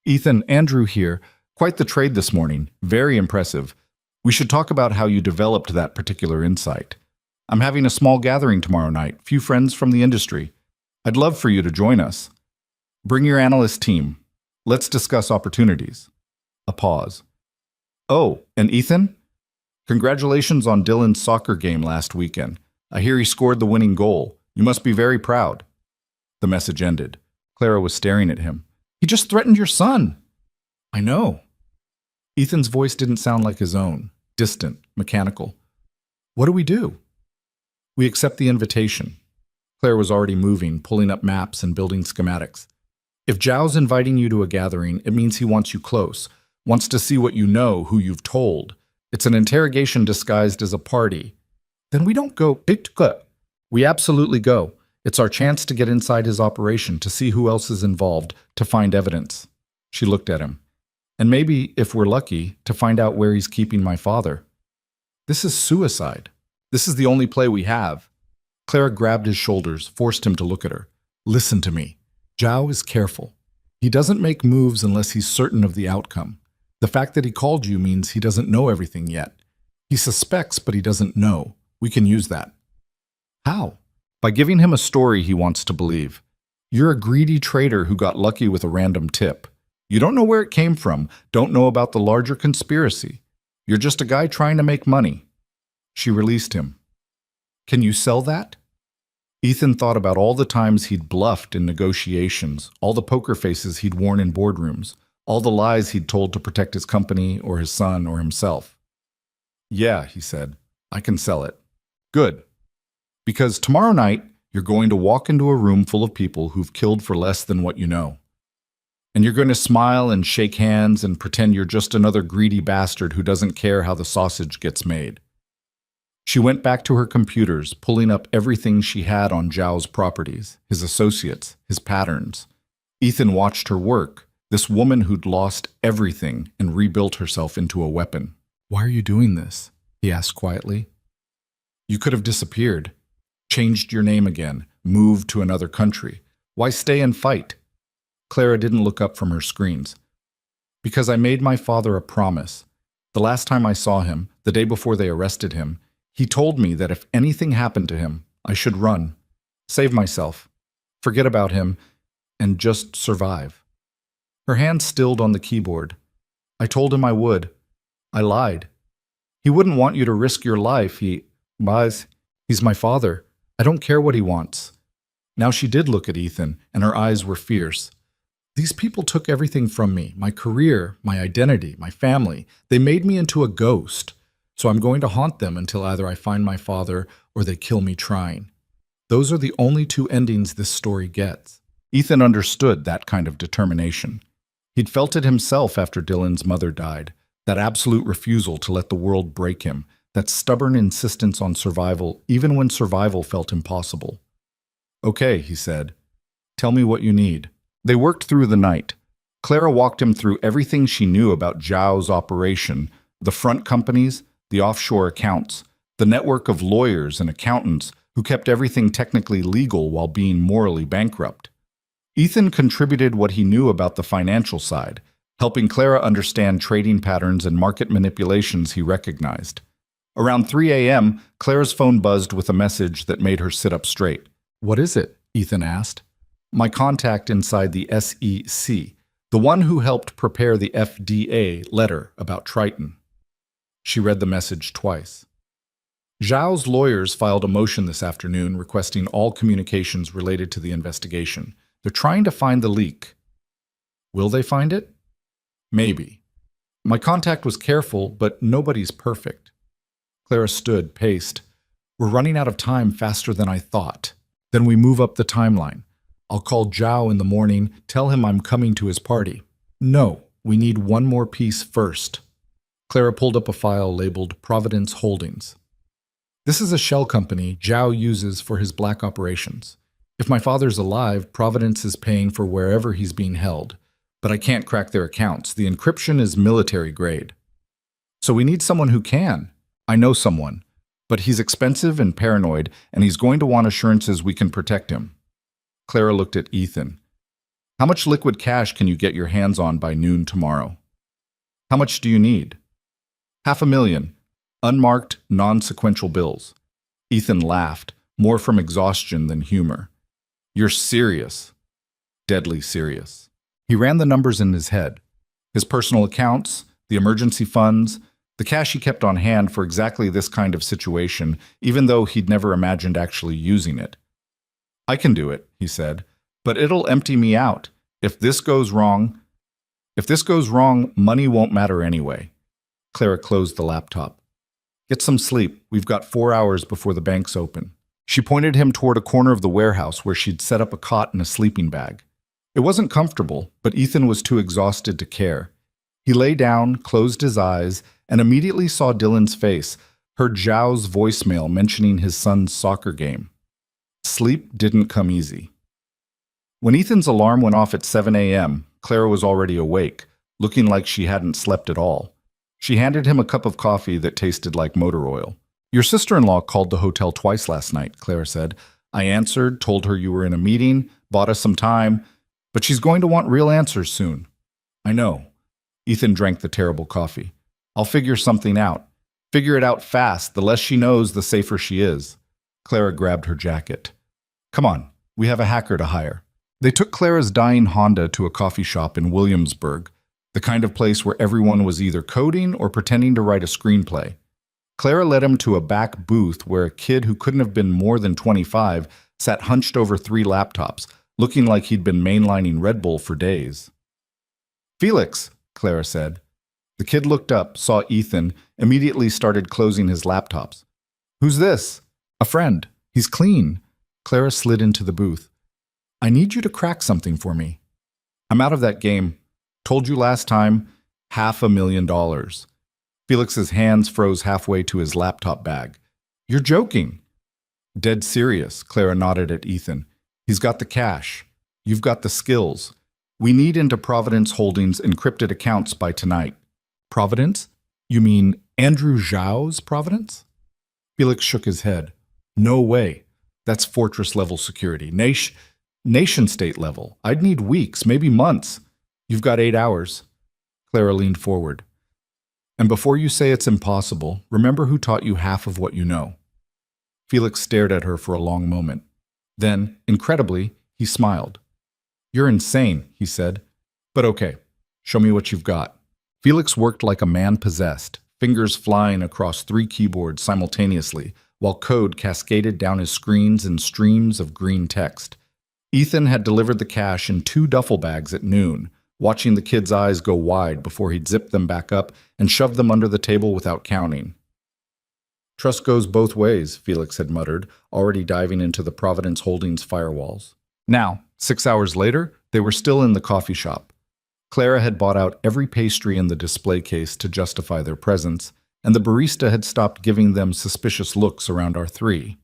Ethan, Andrew here. Quite the trade this morning. Very impressive. We should talk about how you developed that particular insight. I'm having a small gathering tomorrow night, few friends from the industry. I'd love for you to join us. Bring your analyst team. Let's discuss opportunities. A pause. Oh, and Ethan? Congratulations on Dylan's soccer game last weekend. I hear he scored the winning goal. You must be very proud. The message ended. Clara was staring at him. He just threatened your son. I know. Ethan's voice didn't sound like his own, distant, mechanical. What do we do? We accept the invitation. Claire was already moving, pulling up maps and building schematics. If Zhao's inviting you to a gathering, it means he wants you close, wants to see what you know, who you've told. It's an interrogation disguised as a party. Then we don't go. We absolutely go. It's our chance to get inside his operation, to see who else is involved, to find evidence. She looked at him. And maybe, if we're lucky, to find out where he's keeping my father. This is suicide. This is the only play we have. Clara grabbed his shoulders, forced him to look at her. Listen to me. Zhao is careful. He doesn't make moves unless he's certain of the outcome. The fact that he called you means he doesn't know everything yet. He suspects, but he doesn't know. We can use that. How? By giving him a story he wants to believe. You're a greedy trader who got lucky with a random tip. You don't know where it came from, don't know about the larger conspiracy. You're just a guy trying to make money. She released him. Can you sell that? Ethan thought about all the times he'd bluffed in negotiations, all the poker faces he'd worn in boardrooms, all the lies he'd told to protect his company or his son or himself. Yeah, he said, I can sell it. Good. Because tomorrow night, you're going to walk into a room full of people who've killed for less than what you know. And you're going to smile and shake hands and pretend you're just another greedy bastard who doesn't care how the sausage gets made. She went back to her computers, pulling up everything she had on Zhao's properties, his associates, his patterns. Ethan watched her work, this woman who'd lost everything and rebuilt herself into a weapon. Why are you doing this? He asked quietly. You could have disappeared, changed your name again, moved to another country. Why stay and fight? Clara didn't look up from her screens. Because I made my father a promise. The last time I saw him, the day before they arrested him, he told me that if anything happened to him, I should run, save myself, forget about him, and just survive. Her hand stilled on the keyboard. I told him I would. I lied. He wouldn't want you to risk your life. He's my father. I don't care what he wants. Now she did look at Ethan, and her eyes were fierce. These people took everything from me, my career, my identity, my family. They made me into a ghost. So I'm going to haunt them until either I find my father or they kill me trying. Those are the only two endings this story gets. Ethan understood that kind of determination. He'd felt it himself after Dylan's mother died, that absolute refusal to let the world break him, that stubborn insistence on survival even when survival felt impossible. Okay, he said. Tell me what you need. They worked through the night. Clara walked him through everything she knew about Zhao's operation, the front companies, the offshore accounts, the network of lawyers and accountants who kept everything technically legal while being morally bankrupt. Ethan contributed what he knew about the financial side, helping Clara understand trading patterns and market manipulations he recognized. Around 3 a.m., Clara's phone buzzed with a message that made her sit up straight. What is it? Ethan asked. My contact inside the SEC, the one who helped prepare the FDA letter about Triton. She read the message twice. Zhao's lawyers filed a motion this afternoon requesting all communications related to the investigation. They're trying to find the leak. Will they find it? Maybe. My contact was careful, but nobody's perfect. Clara stood, paced. We're running out of time faster than I thought. Then we move up the timeline. I'll call Zhao in the morning, tell him I'm coming to his party. No, we need one more piece first. Clara pulled up a file labeled Providence Holdings. This is a shell company Zhao uses for his black operations. If my father's alive, Providence is paying for wherever he's being held. But I can't crack their accounts. The encryption is military grade. So we need someone who can. I know someone. But he's expensive and paranoid, and he's going to want assurances we can protect him. Clara looked at Ethan. How much liquid cash can you get your hands on by noon tomorrow? How much do you need? $500,000. Unmarked, non-sequential bills. Ethan laughed, more from exhaustion than humor. You're serious. Deadly serious. He ran the numbers in his head. His personal accounts, the emergency funds, the cash he kept on hand for exactly this kind of situation, even though he'd never imagined actually using it. I can do it, he said, but it'll empty me out. If this goes wrong, money won't matter anyway. Clara closed the laptop. Get some sleep. We've got 4 hours before the banks open. She pointed him toward a corner of the warehouse where she'd set up a cot and a sleeping bag. It wasn't comfortable, but Ethan was too exhausted to care. He lay down, closed his eyes, and immediately saw Dylan's face, heard Zhao's voicemail mentioning his son's soccer game. Sleep didn't come easy. When Ethan's alarm went off at 7 a.m., Clara was already awake, looking like she hadn't slept at all. She handed him a cup of coffee that tasted like motor oil. "Your sister-in-law called the hotel twice last night," Clara said. "I answered, told her you were in a meeting, bought us some time, but she's going to want real answers soon." "I know." Ethan drank the terrible coffee. "I'll figure something out. Figure it out fast. The less she knows, the safer she is." Clara grabbed her jacket. "Come on, we have a hacker to hire." They took Clara's dying Honda to a coffee shop in Williamsburg, the kind of place where everyone was either coding or pretending to write a screenplay. Clara led him to a back booth where a kid who couldn't have been more than 25 sat hunched over 3 laptops, looking like he'd been mainlining Red Bull for days. "Felix," Clara said. The kid looked up, saw Ethan, immediately started closing his laptops. "Who's this?" "A friend. He's clean." Clara slid into the booth. "I need you to crack something for me." "I'm out of that game. Told you last time, $500,000. Felix's hands froze halfway to his laptop bag. "You're joking." "Dead serious," Clara nodded at Ethan. "He's got the cash. You've got the skills. We need into Providence Holdings' encrypted accounts by tonight." "Providence? You mean Andrew Zhao's Providence?" Felix shook his head. "No way. That's fortress-level security. Nation-state level. I'd need weeks, maybe months. You've got 8 hours." Clara leaned forward. "And before you say it's impossible, remember who taught you half of what you know." Felix stared at her for a long moment. Then, incredibly, he smiled. "You're insane," he said. "But okay, show me what you've got." Felix worked like a man possessed, fingers flying across 3 keyboards simultaneously, while code cascaded down his screens in streams of green text. Ethan had delivered the cash in 2 duffel bags at noon, watching the kid's eyes go wide before he'd zipped them back up and shoved them under the table without counting. "Trust goes both ways," Felix had muttered, already diving into the Providence Holdings firewalls. Now, 6 hours later, they were still in the coffee shop. Clara had bought out every pastry in the display case to justify their presence, and the barista had stopped giving them suspicious looks around R3.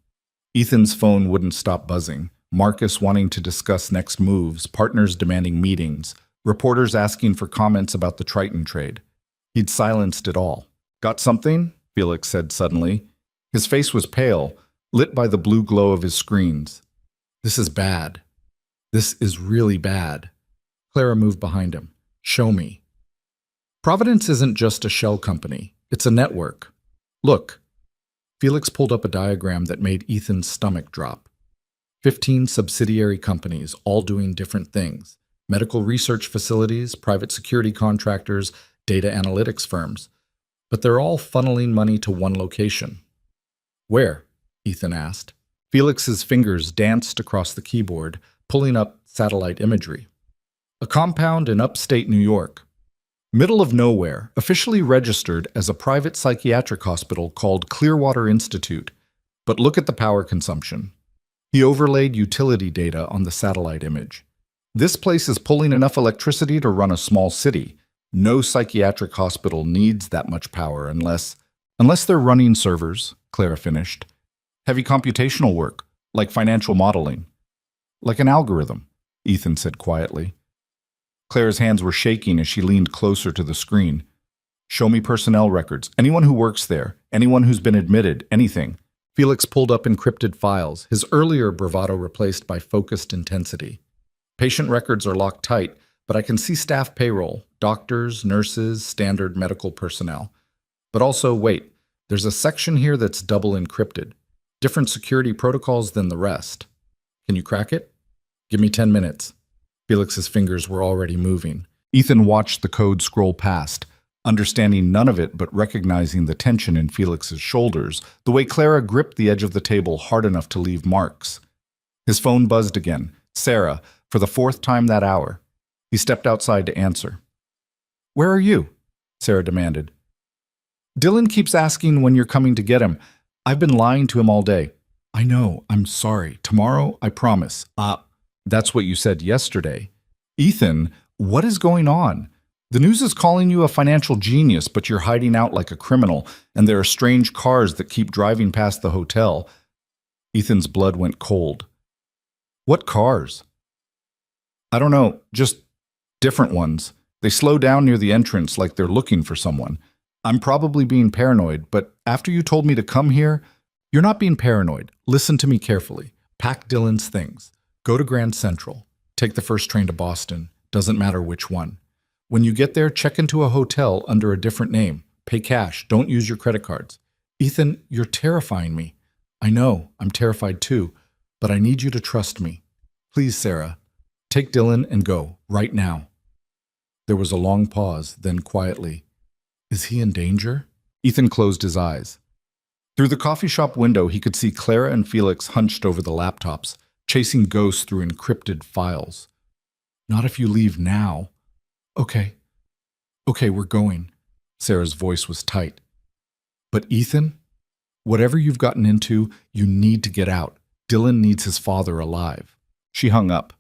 Ethan's phone wouldn't stop buzzing, Marcus wanting to discuss next moves, partners demanding meetings, reporters asking for comments about the Triton trade. He'd silenced it all. "Got something?" Felix said suddenly. His face was pale, lit by the blue glow of his screens. "This is bad. This is really bad." Clara moved behind him. "Show me." "Providence isn't just a shell company. It's a network. Look." Felix pulled up a diagram that made Ethan's stomach drop. 15 subsidiary companies, all doing different things. Medical research facilities, private security contractors, data analytics firms. But they're all funneling money to one location. "Where?" Ethan asked. Felix's fingers danced across the keyboard, pulling up satellite imagery. "A compound in upstate New York. Middle of nowhere, officially registered as a private psychiatric hospital called Clearwater Institute. But look at the power consumption." He overlaid utility data on the satellite image. "This place is pulling enough electricity to run a small city. No psychiatric hospital needs that much power unless they're running servers," Clara finished. "Heavy computational work, like financial modeling." "Like an algorithm," Ethan said quietly. Clara's hands were shaking as she leaned closer to the screen. "Show me personnel records. Anyone who works there. Anyone who's been admitted. Anything." Felix pulled up encrypted files, his earlier bravado replaced by focused intensity. "Patient records are locked tight, but I can see staff payroll, doctors, nurses, standard medical personnel. But also, wait, there's a section here that's double encrypted. Different security protocols than the rest. Can you crack it?" "Give me 10 minutes." Felix's fingers were already moving. Ethan watched the code scroll past, understanding none of it but recognizing the tension in Felix's shoulders, the way Clara gripped the edge of the table hard enough to leave marks. His phone buzzed again. Sarah, for the 4th time that hour. He stepped outside to answer. "Where are you?" Sarah demanded. "Dylan keeps asking when you're coming to get him. I've been lying to him all day." "I know, I'm sorry. Tomorrow, I promise." That's what you said yesterday." "Ethan, what is going on? The news is calling you a financial genius, but you're hiding out like a criminal, and there are strange cars that keep driving past the hotel." Ethan's blood went cold. "What cars?" "I don't know, just Different ones. They slow down near the entrance like they're looking for someone. I'm probably being paranoid, but after you told me to come here, you're not being paranoid. Listen to me carefully. Pack Dylan's things. Go to Grand Central. Take the first train to Boston. Doesn't matter which one. When you get there, check into a hotel under a different name. Pay cash. Don't use your credit cards. Ethan, you're terrifying me. I know, I'm terrified too, but I need you to trust me. Please, Sarah, take Dylan and go, right now. There was a long pause, then quietly, is he in danger? Ethan closed his eyes. Through the coffee shop window, he could see Clara and Felix hunched over the laptops, chasing ghosts through encrypted files. Not if you leave now. Okay, we're going. Sarah's voice was tight. But Ethan, whatever you've gotten into, you need to get out. Dylan needs his father alive. She hung up.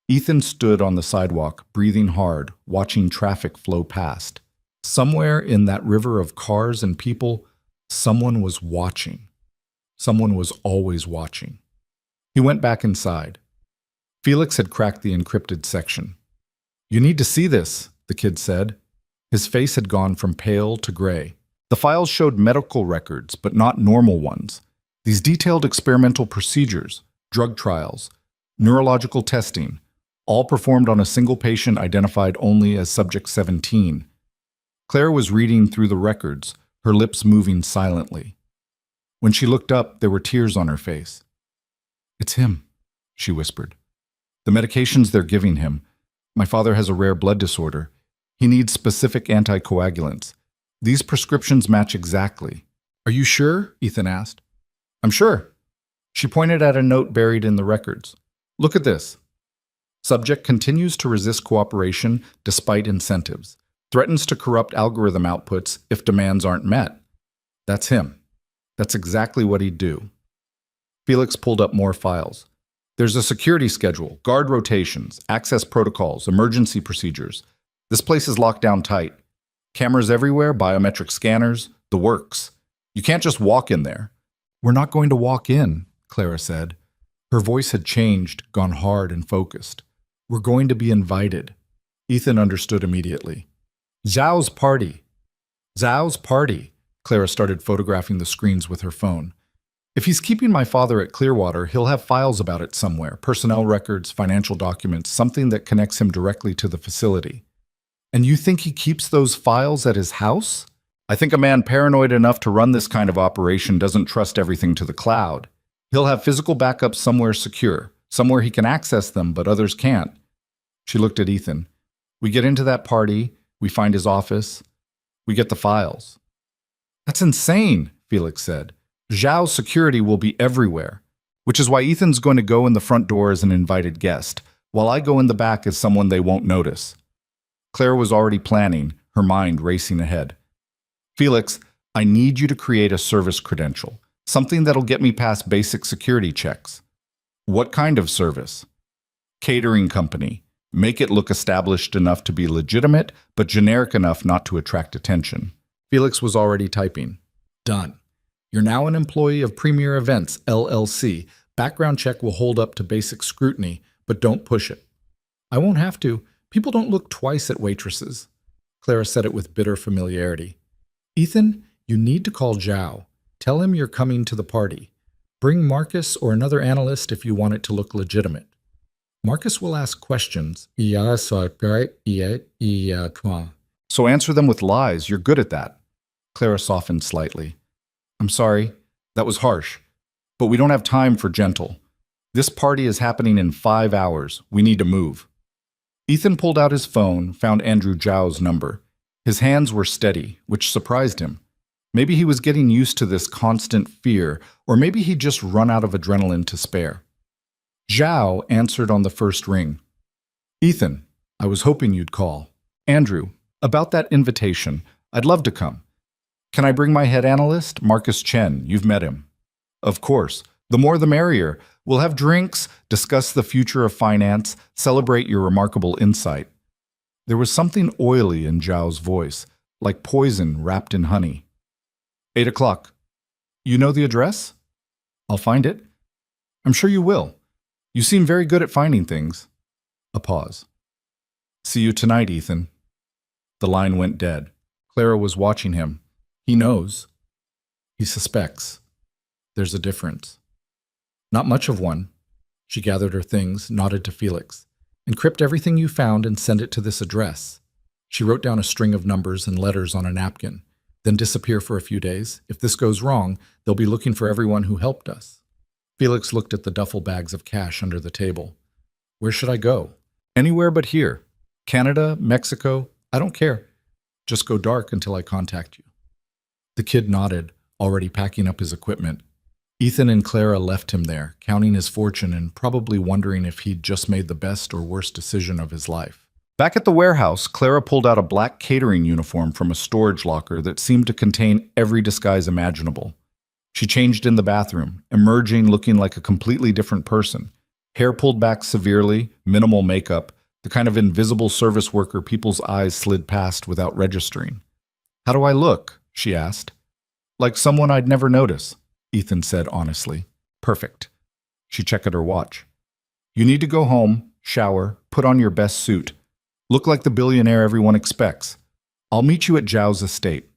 Ethan stood on the sidewalk, breathing hard, watching traffic flow past. Somewhere in that river of cars and people, someone was watching. Someone was always watching. He went back inside. Felix had cracked the encrypted section. You need to see this, the kid said. His face had gone from pale to gray. The files showed medical records, but not normal ones. These detailed experimental procedures, drug trials, neurological testing, all performed on a single patient identified only as Subject 17. Claire was reading through the records, her lips moving silently. When she looked up, there were tears on her face. It's him, she whispered. The medications they're giving him. My father has a rare blood disorder. He needs specific anticoagulants. These prescriptions match exactly. Are you sure? Ethan asked. I'm sure. She pointed at a note buried in the records. Look at this. Subject continues to resist cooperation despite incentives. Threatens to corrupt algorithm outputs if demands aren't met. That's him. That's exactly what he'd do. Felix pulled up more files. There's a security schedule, guard rotations, access protocols, emergency procedures. This place is locked down tight. Cameras everywhere, biometric scanners, the works. You can't just walk in there. We're not going to walk in, Clara said. Her voice had changed, gone hard and focused. We're going to be invited. Ethan understood immediately. Zhao's party. Zhao's party. Clara started photographing the screens with her phone. If he's keeping my father at Clearwater, he'll have files about it somewhere, personnel records, financial documents, something that connects him directly to the facility. And you think he keeps those files at his house? I think a man paranoid enough to run this kind of operation doesn't trust everything to the cloud. He'll have physical backups somewhere secure, somewhere he can access them, but others can't. She looked at Ethan. We get into that party, we find his office, we get the files. That's insane, Felix said. Zhao's security will be everywhere, which is why Ethan's going to go in the front door as an invited guest, while I go in the back as someone they won't notice. Claire was already planning, her mind racing ahead. Felix, I need you to create a service credential, something that'll get me past basic security checks. What kind of service? Catering company. Make it look established enough to be legitimate, but generic enough not to attract attention. Felix was already typing. Done. You're now an employee of Premier Events, LLC. Background check will hold up to basic scrutiny, but don't push it. I won't have to. People don't look twice at waitresses. Clara said it with bitter familiarity. Ethan, you need to call Zhao. Tell him you're coming to the party. Bring Marcus or another analyst if you want it to look legitimate. Marcus will ask questions. So answer them with lies. You're good at that. Clara softened slightly. I'm sorry. That was harsh. But we don't have time for gentle. This party is happening in 5 hours. We need to move. Ethan pulled out his phone, found Andrew Zhao's number. His hands were steady, which surprised him. Maybe he was getting used to this constant fear, or maybe he'd just run out of adrenaline to spare. Zhao answered on the first ring. Ethan, I was hoping you'd call. Andrew, about that invitation, I'd love to come. Can I bring my head analyst, Marcus Chen? You've met him. Of course. The more the merrier. We'll have drinks, discuss the future of finance, celebrate your remarkable insight. There was something oily in Zhao's voice, like poison wrapped in honey. 8 o'clock. You know the address? I'll find it. I'm sure you will. You seem very good at finding things. A pause. See you tonight, Ethan. The line went dead. Clara was watching him. He knows. He suspects. There's a difference. Not much of one. She gathered her things, nodded to Felix. Encrypt everything you found and send it to this address. She wrote down a string of numbers and letters on a napkin. Then disappear for a few days. If this goes wrong, they'll be looking for everyone who helped us. Felix looked at the duffel bags of cash under the table. Where should I go? Anywhere but here. Canada, Mexico, I don't care. Just go dark until I contact you. The kid nodded, already packing up his equipment. Ethan and Clara left him there, counting his fortune and probably wondering if he'd just made the best or worst decision of his life. Back at the warehouse, Clara pulled out a black catering uniform from a storage locker that seemed to contain every disguise imaginable. She changed in the bathroom, emerging looking like a completely different person. Hair pulled back severely, minimal makeup, the kind of invisible service worker people's eyes slid past without registering. How do I look? She asked. Like someone I'd never notice, Ethan said honestly. Perfect. She checked her watch. You need to go home, shower, put on your best suit. Look like the billionaire everyone expects. I'll meet you at Zhao's estate.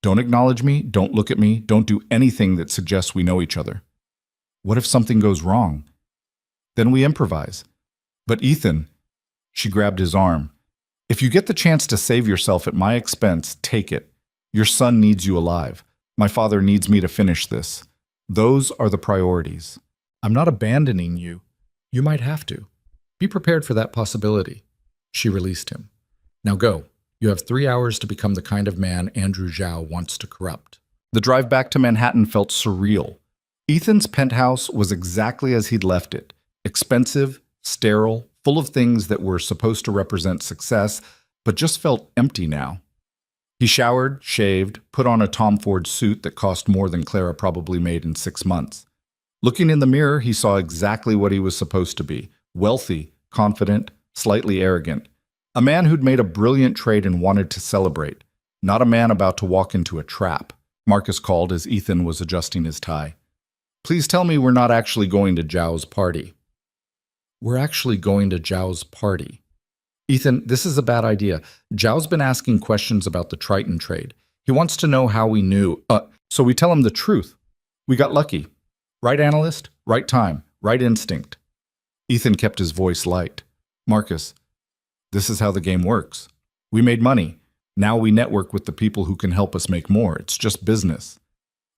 Don't acknowledge me, don't look at me, don't do anything that suggests we know each other. What if something goes wrong? Then we improvise. But Ethan, she grabbed his arm. If you get the chance to save yourself at my expense, take it. Your son needs you alive. My father needs me to finish this. Those are the priorities. I'm not abandoning you. You might have to. Be prepared for that possibility. She released him. Now go. You have 3 hours to become the kind of man Andrew Zhao wants to corrupt. The drive back to Manhattan felt surreal. Ethan's penthouse was exactly as he'd left it. Expensive, sterile, full of things that were supposed to represent success, but just felt empty now. He showered, shaved, put on a Tom Ford suit that cost more than Clara probably made in 6 months. Looking in the mirror, he saw exactly what he was supposed to be. Wealthy, confident, slightly arrogant. A man who'd made a brilliant trade and wanted to celebrate. Not a man about to walk into a trap. Marcus called as Ethan was adjusting his tie. Please tell me we're not actually going to Zhao's party. We're actually going to Zhao's party. Ethan, this is a bad idea. Zhao's been asking questions about the Triton trade. He wants to know how we knew. So we tell him the truth. We got lucky. Right analyst, right time, right instinct. Ethan kept his voice light. Marcus, this is how the game works. We made money. Now we network with the people who can help us make more. It's just business.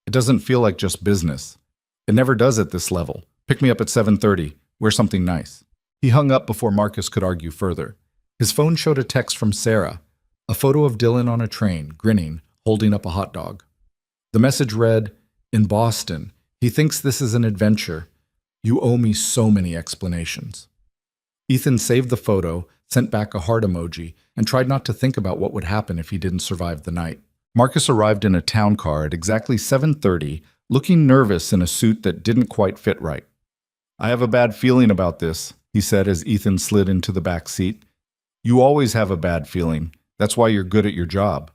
It doesn't feel like just business. It never does at this level. Pick me up at 7:30. Wear something nice. He hung up before Marcus could argue further. His phone showed a text from Sarah, a photo of Dylan on a train, grinning, holding up a hot dog. The message read, in Boston, he thinks this is an adventure. You owe me so many explanations. Ethan saved the photo, sent back a heart emoji, and tried not to think about what would happen if he didn't survive the night. Marcus arrived in a town car at exactly 7:30, looking nervous in a suit that didn't quite fit right. I have a bad feeling about this, he said as Ethan slid into the back seat. You always have a bad feeling. That's why you're good at your job.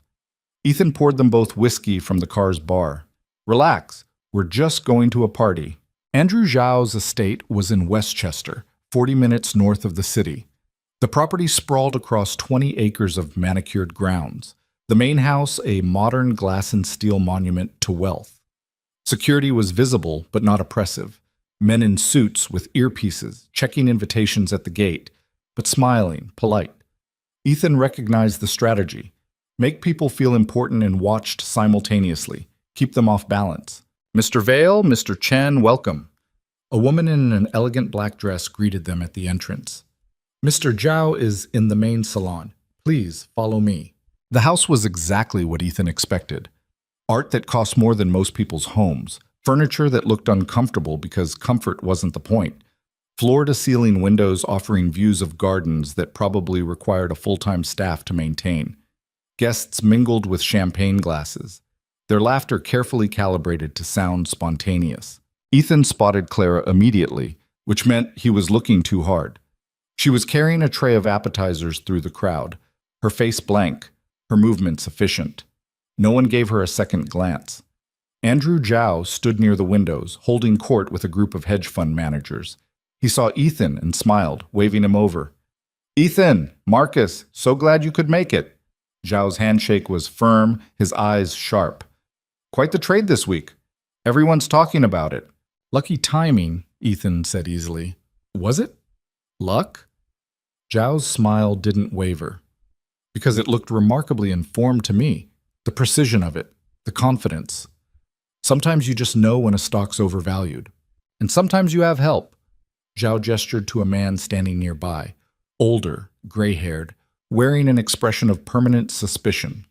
Ethan poured them both whiskey from the car's bar. Relax, we're just going to a party. Andrew Zhao's estate was in Westchester, 40 minutes north of the city. The property sprawled across 20 acres of manicured grounds. The main house, a modern glass and steel monument to wealth. Security was visible, but not oppressive. Men in suits with earpieces, checking invitations at the gate, but smiling, polite. Ethan recognized the strategy. Make people feel important and watched simultaneously. Keep them off balance. Mr. Vale, Mr. Chen, welcome. A woman in an elegant black dress greeted them at the entrance. Mr. Zhao is in the main salon. Please follow me. The house was exactly what Ethan expected. Art that cost more than most people's homes. Furniture that looked uncomfortable because comfort wasn't the point. Floor-to-ceiling windows offering views of gardens that probably required a full-time staff to maintain. Guests mingled with champagne glasses, their laughter carefully calibrated to sound spontaneous. Ethan spotted Clara immediately, which meant he was looking too hard. She was carrying a tray of appetizers through the crowd, her face blank, her movements efficient. No one gave her a second glance. Andrew Zhao stood near the windows, holding court with a group of hedge fund managers. He saw Ethan and smiled, waving him over. Ethan, Marcus, so glad you could make it. Zhao's handshake was firm, his eyes sharp. Quite the trade this week. Everyone's talking about it. Lucky timing, Ethan said easily. Was it? Luck? Zhao's smile didn't waver, because it looked remarkably informed to me. The precision of it, the confidence. Sometimes you just know when a stock's overvalued. And sometimes you have help. Zhao gestured to a man standing nearby, older, gray-haired, wearing an expression of permanent suspicion.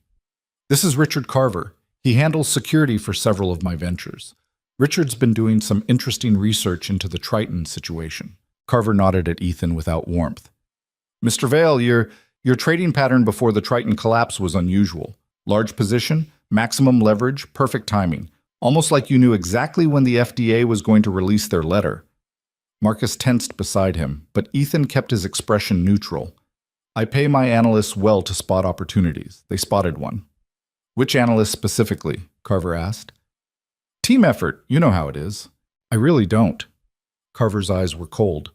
This is Richard Carver. He handles security for several of my ventures. Richard's been doing some interesting research into the Triton situation. Carver nodded at Ethan without warmth. Mr. Vale, your trading pattern before the Triton collapse was unusual. Large position, maximum leverage, perfect timing. Almost like you knew exactly when the FDA was going to release their letter. Marcus tensed beside him, but Ethan kept his expression neutral. I pay my analysts well to spot opportunities. They spotted one. Which analyst specifically? Carver asked. Team effort, you know how it is. I really don't. Carver's eyes were cold.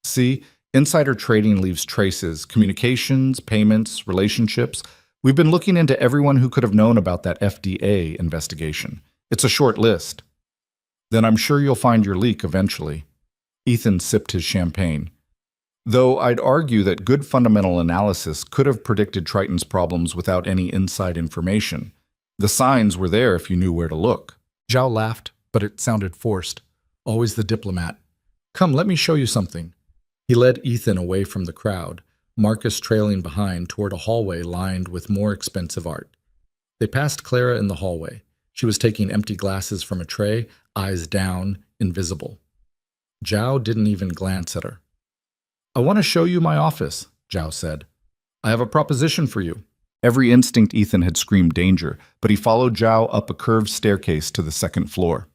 See, insider trading leaves traces, communications, payments, relationships. We've been looking into everyone who could have known about that FDA investigation. It's a short list. Then I'm sure you'll find your leak eventually. Ethan sipped his champagne. Though I'd argue that good fundamental analysis could have predicted Triton's problems without any inside information. The signs were there if you knew where to look. Zhao laughed, but it sounded forced. Always the diplomat. Come, let me show you something. He led Ethan away from the crowd, Marcus trailing behind toward a hallway lined with more expensive art. They passed Clara in the hallway. She was taking empty glasses from a tray, eyes down, invisible. Zhao didn't even glance at her. I want to show you my office, Zhao said. I have a proposition for you. Every instinct Ethan had screamed danger, but he followed Zhao up a curved staircase to the second floor.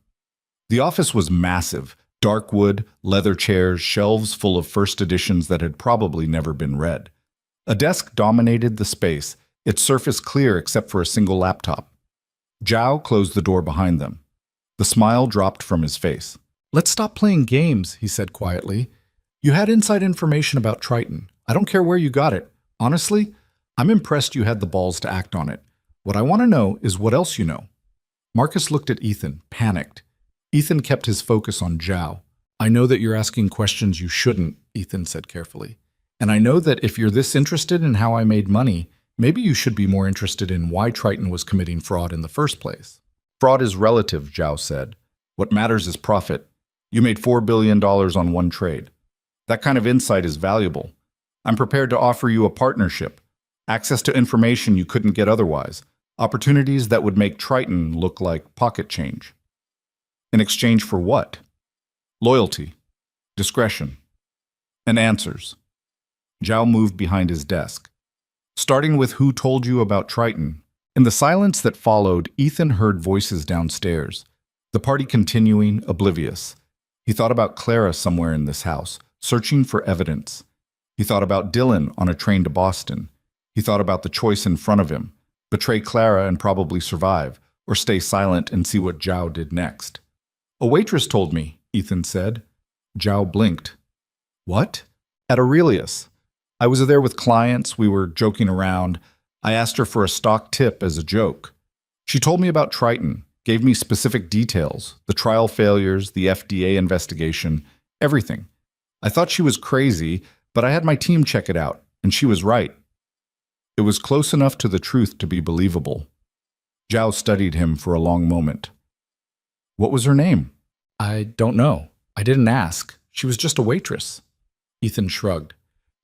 The office was massive, dark wood, leather chairs, shelves full of first editions that had probably never been read. A desk dominated the space, its surface clear except for a single laptop. Zhao closed the door behind them. The smile dropped from his face. Let's stop playing games, he said quietly. You had inside information about Triton. I don't care where you got it. Honestly, I'm impressed you had the balls to act on it. What I want to know is what else you know. Marcus looked at Ethan, panicked. Ethan kept his focus on Zhao. I know that you're asking questions you shouldn't, Ethan said carefully. And I know that if you're this interested in how I made money, maybe you should be more interested in why Triton was committing fraud in the first place. Fraud is relative, Zhao said. What matters is profit. You made $4 billion on one trade. That kind of insight is valuable. I'm prepared to offer you a partnership, access to information you couldn't get otherwise, opportunities that would make Triton look like pocket change. In exchange for what? Loyalty, discretion, and answers. Zhao moved behind his desk. Starting with who told you about Triton. In the silence that followed, Ethan heard voices downstairs. The party continuing, oblivious. He thought about Clara somewhere in this house, searching for evidence. He thought about Dylan on a train to Boston. He thought about the choice in front of him, betray Clara and probably survive, or stay silent and see what Zhao did next. A waitress told me, Ethan said. Zhao blinked. What? At Aurelius. I was there with clients, we were joking around. I asked her for a stock tip as a joke. She told me about Triton, gave me specific details, the trial failures, the FDA investigation, everything. I thought she was crazy, but I had my team check it out, and she was right. It was close enough to the truth to be believable. Zhao studied him for a long moment. What was her name? I don't know. I didn't ask. She was just a waitress. Ethan shrugged.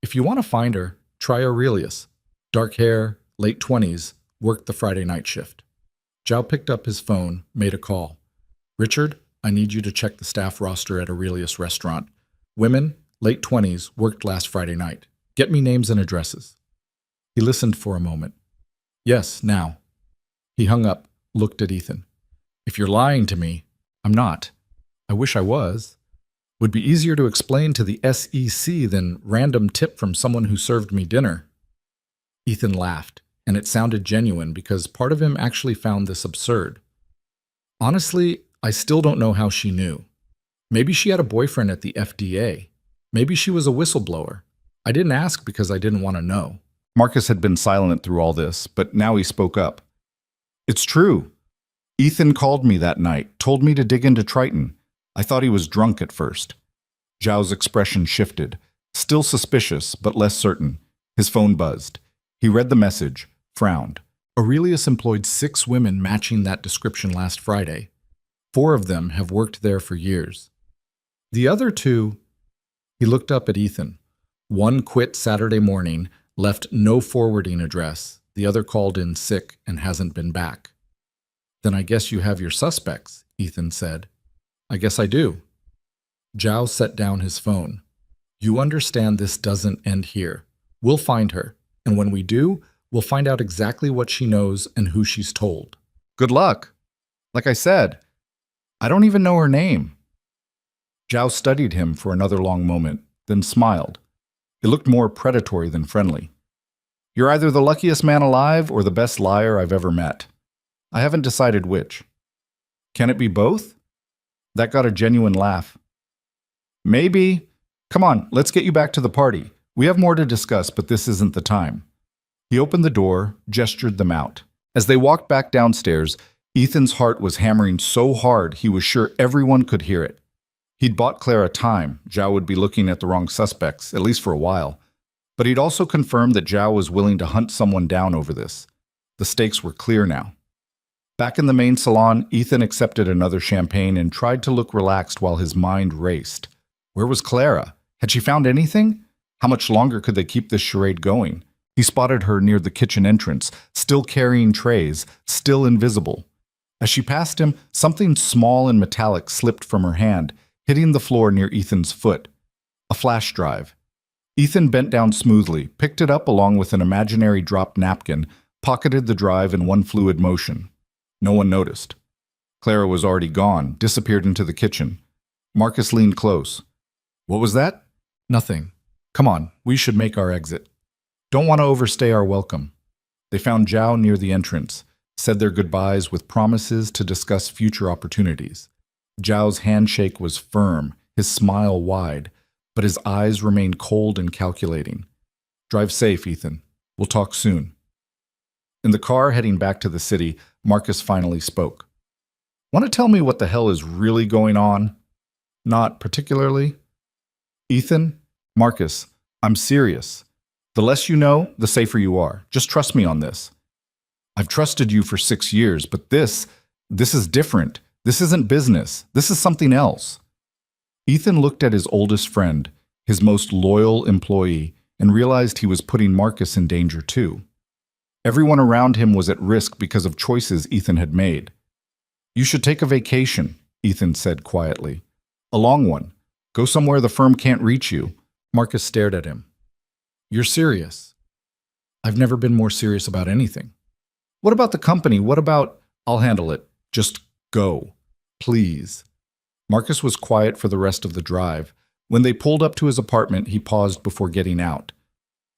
If you want to find her, try Aurelius. Dark hair, late 20s, worked the Friday night shift. Zhao picked up his phone, made a call. Richard, I need you to check the staff roster at Aurelius Restaurant. Women, late 20s, worked last Friday night. Get me names and addresses. He listened for a moment. Yes, now. He hung up, looked at Ethan. If you're lying to me, I'm not. I wish I was. Would be easier to explain to the SEC than random tip from someone who served me dinner. Ethan laughed, and it sounded genuine because part of him actually found this absurd. Honestly, I still don't know how she knew. Maybe she had a boyfriend at the FDA. Maybe she was a whistleblower. I didn't ask because I didn't want to know. Marcus had been silent through all this, but now he spoke up. It's true. Ethan called me that night, told me to dig into Triton. I thought he was drunk at first. Zhao's expression shifted, still suspicious, but less certain. His phone buzzed. He read the message, frowned. Aurelius employed 6 women matching that description last Friday. 4 of them have worked there for years. The other 2, he looked up at Ethan. One quit Saturday morning, left no forwarding address. The other called in sick and hasn't been back. Then I guess you have your suspects, Ethan said. I guess I do. Zhao set down his phone. You understand this doesn't end here. We'll find her, and when we do, we'll find out exactly what she knows and who she's told. Good luck. Like I said, I don't even know her name. Zhao studied him for another long moment, then smiled. It looked more predatory than friendly. You're either the luckiest man alive or the best liar I've ever met. I haven't decided which. Can it be both? That got a genuine laugh. Maybe. Come on, let's get you back to the party. We have more to discuss, but this isn't the time. He opened the door, gestured them out. As they walked back downstairs, Ethan's heart was hammering so hard he was sure everyone could hear it. He'd bought Clara time. Zhao would be looking at the wrong suspects, at least for a while. But he'd also confirmed that Zhao was willing to hunt someone down over this. The stakes were clear now. Back in the main salon, Ethan accepted another champagne and tried to look relaxed while his mind raced. Where was Clara? Had she found anything? How much longer could they keep this charade going? He spotted her near the kitchen entrance, still carrying trays, still invisible. As she passed him, something small and metallic slipped from her hand, hitting the floor near Ethan's foot. A flash drive. Ethan bent down smoothly, picked it up along with an imaginary dropped napkin, pocketed the drive in one fluid motion. No one noticed. Clara was already gone, disappeared into the kitchen. Marcus leaned close. What was that? Nothing. Come on, we should make our exit. Don't want to overstay our welcome. They found Zhao near the entrance, said their goodbyes with promises to discuss future opportunities. Zhao's handshake was firm, his smile wide, but his eyes remained cold and calculating. Drive safe, Ethan. We'll talk soon. In the car heading back to the city, Marcus finally spoke. Want to tell me what the hell is really going on? Not particularly. Ethan, Marcus, I'm serious. The less you know, the safer you are. Just trust me on this. I've trusted you for 6 years, but this is different. This isn't business. This is something else. Ethan looked at his oldest friend, his most loyal employee, and realized he was putting Marcus in danger too. Everyone around him was at risk because of choices Ethan had made. You should take a vacation, Ethan said quietly. A long one. Go somewhere the firm can't reach you. Marcus stared at him. You're serious. I've never been more serious about anything. What about the company? What about... I'll handle it. Just go. Please. Marcus was quiet for the rest of the drive. When they pulled up to his apartment, he paused before getting out.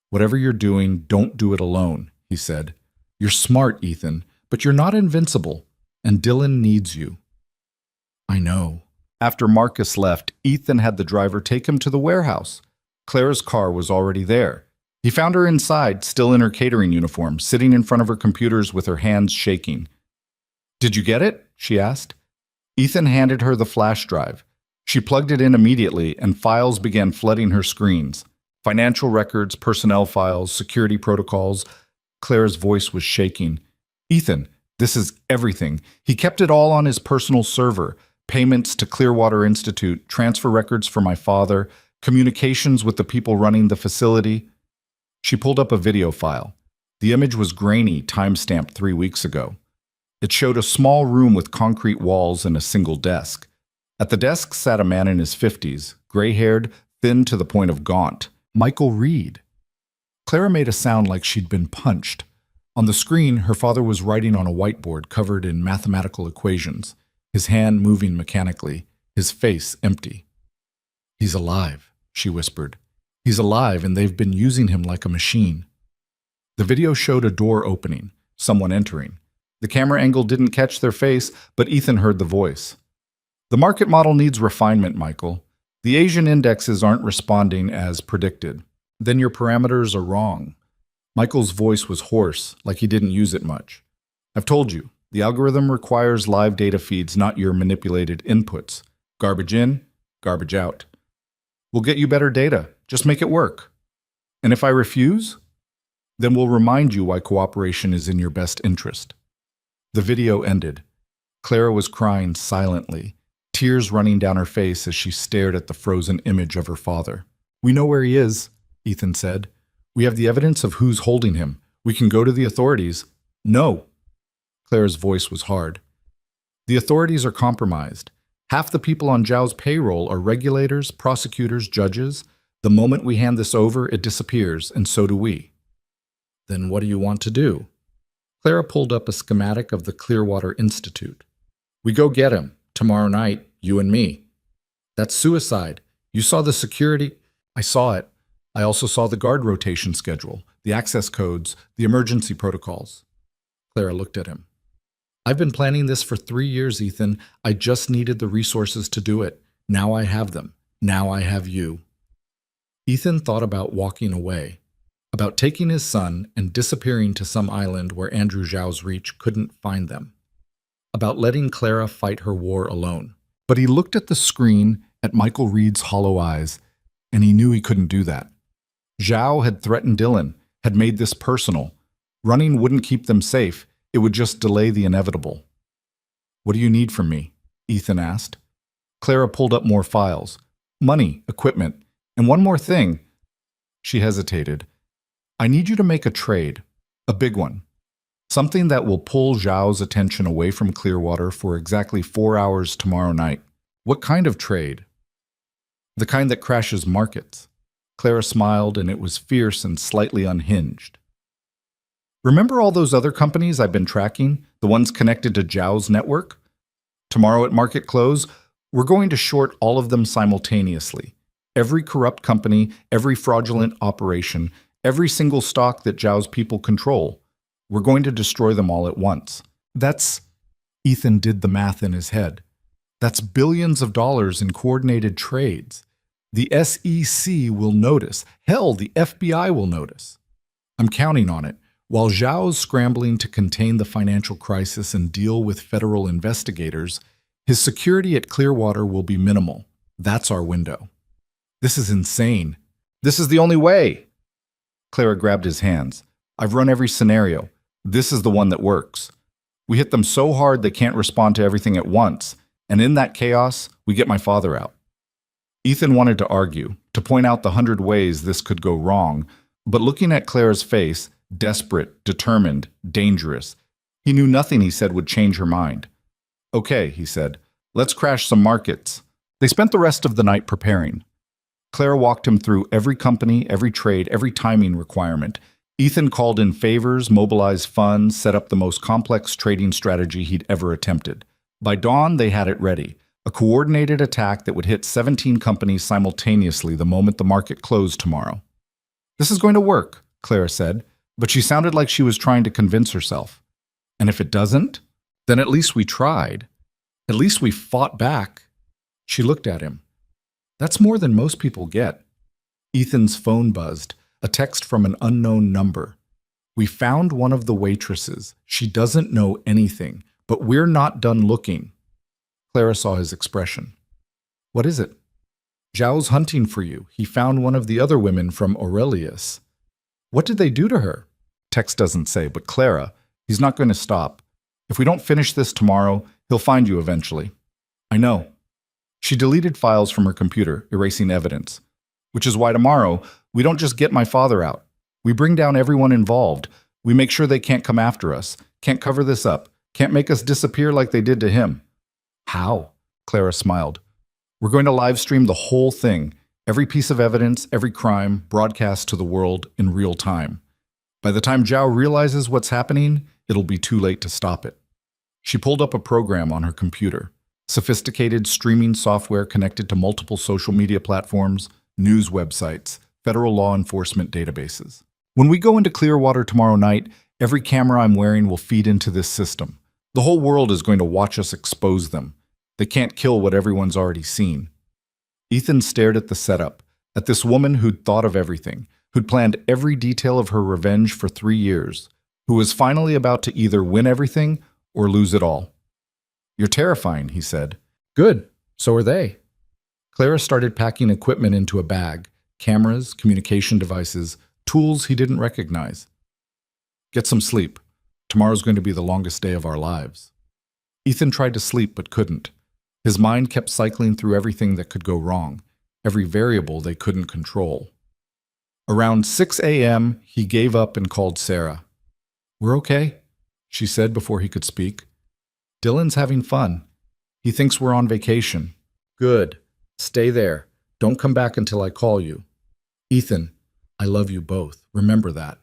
Whatever you're doing, don't do it alone, he said. You're smart, Ethan, but you're not invincible, and Dylan needs you. I know. After Marcus left, Ethan had the driver take him to the warehouse. Clara's car was already there. He found her inside, still in her catering uniform, sitting in front of her computers with her hands shaking. Did you get it? She asked. Ethan handed her the flash drive. She plugged it in immediately, and files began flooding her screens. Financial records, personnel files, security protocols. Clara's voice was shaking. Ethan, this is everything. He kept it all on his personal server. Payments to Clearwater Institute, transfer records for my father, communications with the people running the facility. She pulled up a video file. The image was grainy, time-stamped 3 weeks ago. It showed a small room with concrete walls and a single desk. At the desk sat a man in his 50s, gray-haired, thin to the point of gaunt. Michael Reed. Clara made a sound like she'd been punched. On the screen, her father was writing on a whiteboard covered in mathematical equations, his hand moving mechanically, his face empty. He's alive, she whispered. He's alive, and they've been using him like a machine. The video showed a door opening, someone entering. The camera angle didn't catch their face, but Ethan heard the voice. The market model needs refinement, Michael. The Asian indexes aren't responding as predicted. Then your parameters are wrong. Michael's voice was hoarse, like he didn't use it much. I've told you, the algorithm requires live data feeds, not your manipulated inputs. Garbage in, garbage out. We'll get you better data. Just make it work. And if I refuse, then we'll remind you why cooperation is in your best interest. The video ended. Clara was crying silently, tears running down her face as she stared at the frozen image of her father. We know where he is, Ethan said. We have the evidence of who's holding him. We can go to the authorities. No. Clara's voice was hard. The authorities are compromised. Half the people on Zhao's payroll are regulators, prosecutors, judges. The moment we hand this over, it disappears, and so do we. Then what do you want to do? Clara pulled up a schematic of the Clearwater Institute. We go get him, tomorrow night, you and me. That's suicide. You saw the security? I saw it. I also saw the guard rotation schedule, the access codes, the emergency protocols. Clara looked at him. I've been planning this for 3 years, Ethan. I just needed the resources to do it. Now I have them. Now I have you. Ethan thought about walking away, about taking his son and disappearing to some island where Andrew Zhao's reach couldn't find them, about letting Clara fight her war alone. But he looked at the screen, at Michael Reed's hollow eyes, and he knew he couldn't do that. Zhao had threatened Dylan, had made this personal. Running wouldn't keep them safe. It would just delay the inevitable. What do you need from me? Ethan asked. Clara pulled up more files. Money, equipment, and one more thing. She hesitated. I need you to make a trade, a big one. Something that will pull Zhao's attention away from Clearwater for exactly 4 hours tomorrow night. What kind of trade? The kind that crashes markets. Clara smiled, and it was fierce and slightly unhinged. Remember all those other companies I've been tracking, the ones connected to Zhao's network? Tomorrow at market close, we're going to short all of them simultaneously. Every corrupt company, every fraudulent operation, every single stock that Zhao's people control. We're going to destroy them all at once. Ethan did the math in his head. That's billions of dollars in coordinated trades. The SEC will notice. Hell, the FBI will notice. I'm counting on it. While Zhao's scrambling to contain the financial crisis and deal with federal investigators, his security at Clearwater will be minimal. That's our window. This is insane. This is the only way. Clara grabbed his hands. I've run every scenario. This is the one that works. We hit them so hard they can't respond to everything at once, and in that chaos, we get my father out. Ethan wanted to argue, to point out the 100 ways this could go wrong, but looking at Clara's face, desperate, determined, dangerous, he knew nothing he said would change her mind. Okay, he said, let's crash some markets. They spent the rest of the night preparing. Clara walked him through every company, every trade, every timing requirement. Ethan called in favors, mobilized funds, set up the most complex trading strategy he'd ever attempted. By dawn, they had it ready. A coordinated attack that would hit 17 companies simultaneously the moment the market closed tomorrow. This is going to work, Clara said, but she sounded like she was trying to convince herself. And if it doesn't, then at least we tried. At least we fought back. She looked at him. That's more than most people get. Ethan's phone buzzed, a text from an unknown number. We found one of the waitresses. She doesn't know anything, but we're not done looking. Clara saw his expression. What is it? Zhao's hunting for you. He found one of the other women from Aurelius. What did they do to her? Text doesn't say, but Clara, he's not going to stop. If we don't finish this tomorrow, he'll find you eventually. I know. She deleted files from her computer, erasing evidence. Which is why tomorrow, we don't just get my father out. We bring down everyone involved. We make sure they can't come after us, can't cover this up, can't make us disappear like they did to him. How? Clara smiled. We're going to live stream the whole thing, every piece of evidence, every crime, broadcast to the world in real time. By the time Zhao realizes what's happening, it'll be too late to stop it. She pulled up a program on her computer, sophisticated streaming software connected to multiple social media platforms, news websites, federal law enforcement databases. When we go into Clearwater tomorrow night, every camera I'm wearing will feed into this system. The whole world is going to watch us expose them. They can't kill what everyone's already seen. Ethan stared at the setup, at this woman who'd thought of everything, who'd planned every detail of her revenge for 3 years, who was finally about to either win everything or lose it all. "You're terrifying," he said. "Good. So are they." Clara started packing equipment into a bag, cameras, communication devices, tools he didn't recognize. "Get some sleep. Tomorrow's going to be the longest day of our lives." Ethan tried to sleep but couldn't. His mind kept cycling through everything that could go wrong, every variable they couldn't control. Around 6 a.m., he gave up and called Sarah. "We're okay," she said before he could speak. "Dylan's having fun. He thinks we're on vacation." "Good. Stay there. Don't come back until I call you." "Ethan, I love you both. Remember that."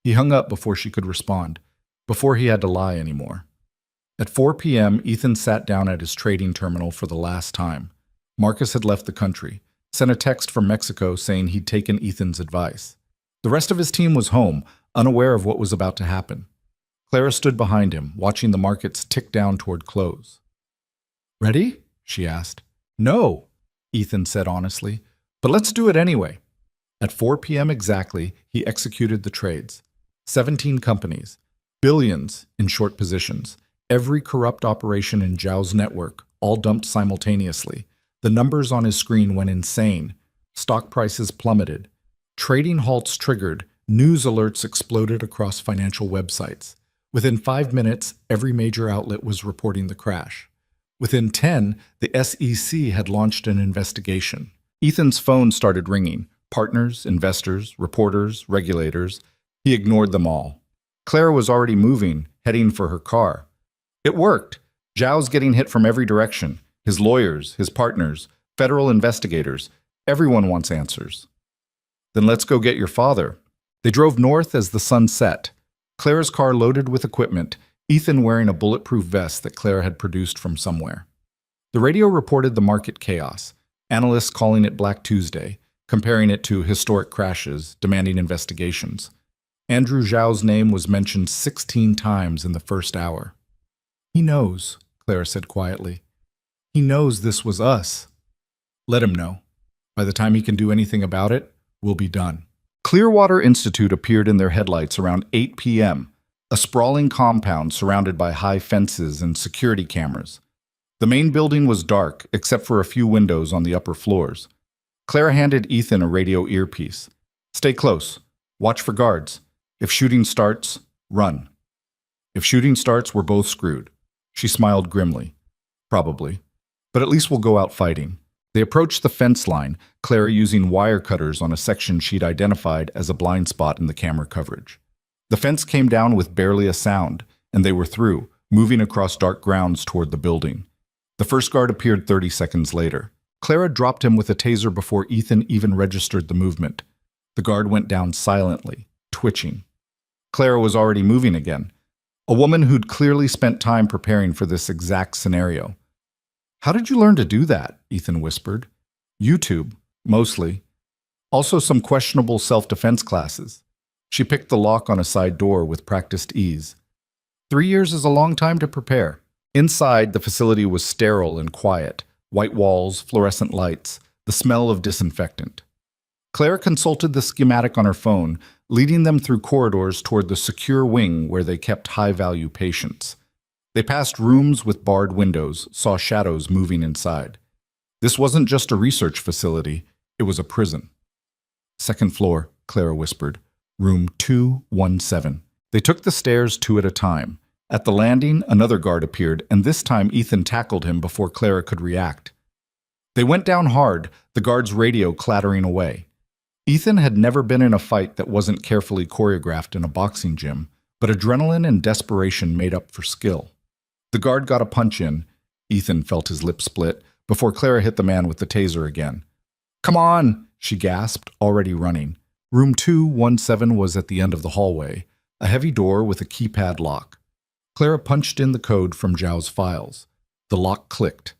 He hung up before she could respond, before he had to lie anymore. At 4 p.m., Ethan sat down at his trading terminal for the last time. Marcus had left the country, sent a text from Mexico saying he'd taken Ethan's advice. The rest of his team was home, unaware of what was about to happen. Clara stood behind him, watching the markets tick down toward close. "Ready?" she asked. "No," Ethan said honestly, "but let's do it anyway." At 4 p.m. exactly, he executed the trades. 17 companies, billions in short positions, every corrupt operation in Zhao's network, all dumped simultaneously. The numbers on his screen went insane. Stock prices plummeted. Trading halts triggered. News alerts exploded across financial websites. Within 5 minutes, every major outlet was reporting the crash. Within 10, the SEC had launched an investigation. Ethan's phone started ringing. Partners, investors, reporters, regulators. He ignored them all. Clara was already moving, heading for her car. It worked. Zhao's getting hit from every direction. His lawyers, his partners, federal investigators. Everyone wants answers. "Then let's go get your father." They drove north as the sun set. Clara's car loaded with equipment, Ethan wearing a bulletproof vest that Clara had produced from somewhere. The radio reported the market chaos, analysts calling it Black Tuesday, comparing it to historic crashes, demanding investigations. Andrew Zhao's name was mentioned 16 times in the first hour. "He knows," Clara said quietly. "He knows this was us." "Let him know. By the time he can do anything about it, we'll be done." Clearwater Institute appeared in their headlights around 8 p.m., a sprawling compound surrounded by high fences and security cameras. The main building was dark, except for a few windows on the upper floors. Clara handed Ethan a radio earpiece. "Stay close. Watch for guards. If shooting starts, run." "If shooting starts, we're both screwed." She smiled grimly. "Probably. But at least we'll go out fighting." They approached the fence line, Clara using wire cutters on a section she'd identified as a blind spot in the camera coverage. The fence came down with barely a sound, and they were through, moving across dark grounds toward the building. The first guard appeared 30 seconds later. Clara dropped him with a taser before Ethan even registered the movement. The guard went down silently, twitching. Clara was already moving again. A woman who'd clearly spent time preparing for this exact scenario. "How did you learn to do that?" Ethan whispered. "YouTube, mostly. Also some questionable self-defense classes." She picked the lock on a side door with practiced ease. 3 years is a long time to prepare. Inside, the facility was sterile and quiet. White walls, fluorescent lights, the smell of disinfectant. Clara consulted the schematic on her phone, leading them through corridors toward the secure wing where they kept high-value patients. They passed rooms with barred windows, saw shadows moving inside. This wasn't just a research facility, it was a prison. "Second floor," Clara whispered. "Room 217. They took the stairs 2 at a time. At the landing, another guard appeared, and this time Ethan tackled him before Clara could react. They went down hard, the guard's radio clattering away. Ethan had never been in a fight that wasn't carefully choreographed in a boxing gym, but adrenaline and desperation made up for skill. The guard got a punch in. Ethan felt his lip split before Clara hit the man with the taser again. "Come on!" she gasped, already running. Room 217 was at the end of the hallway, a heavy door with a keypad lock. Clara punched in the code from Zhao's files. The lock clicked.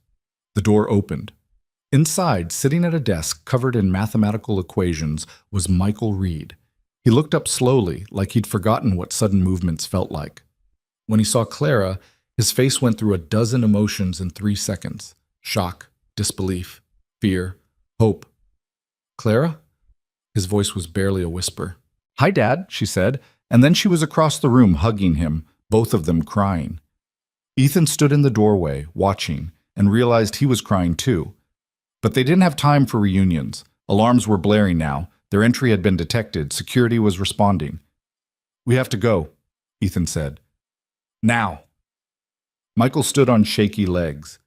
The door opened. Inside, sitting at a desk covered in mathematical equations, was Michael Reed. He looked up slowly, like he'd forgotten what sudden movements felt like. When he saw Clara, his face went through a dozen emotions in 3 seconds. Shock, disbelief, fear, hope. "Clara?" His voice was barely a whisper. "Hi, Dad," she said, and then she was across the room hugging him, both of them crying. Ethan stood in the doorway, watching, and realized he was crying too. But they didn't have time for reunions. Alarms were blaring now. Their entry had been detected. Security was responding. "We have to go," Ethan said. "Now." Michael stood on shaky legs.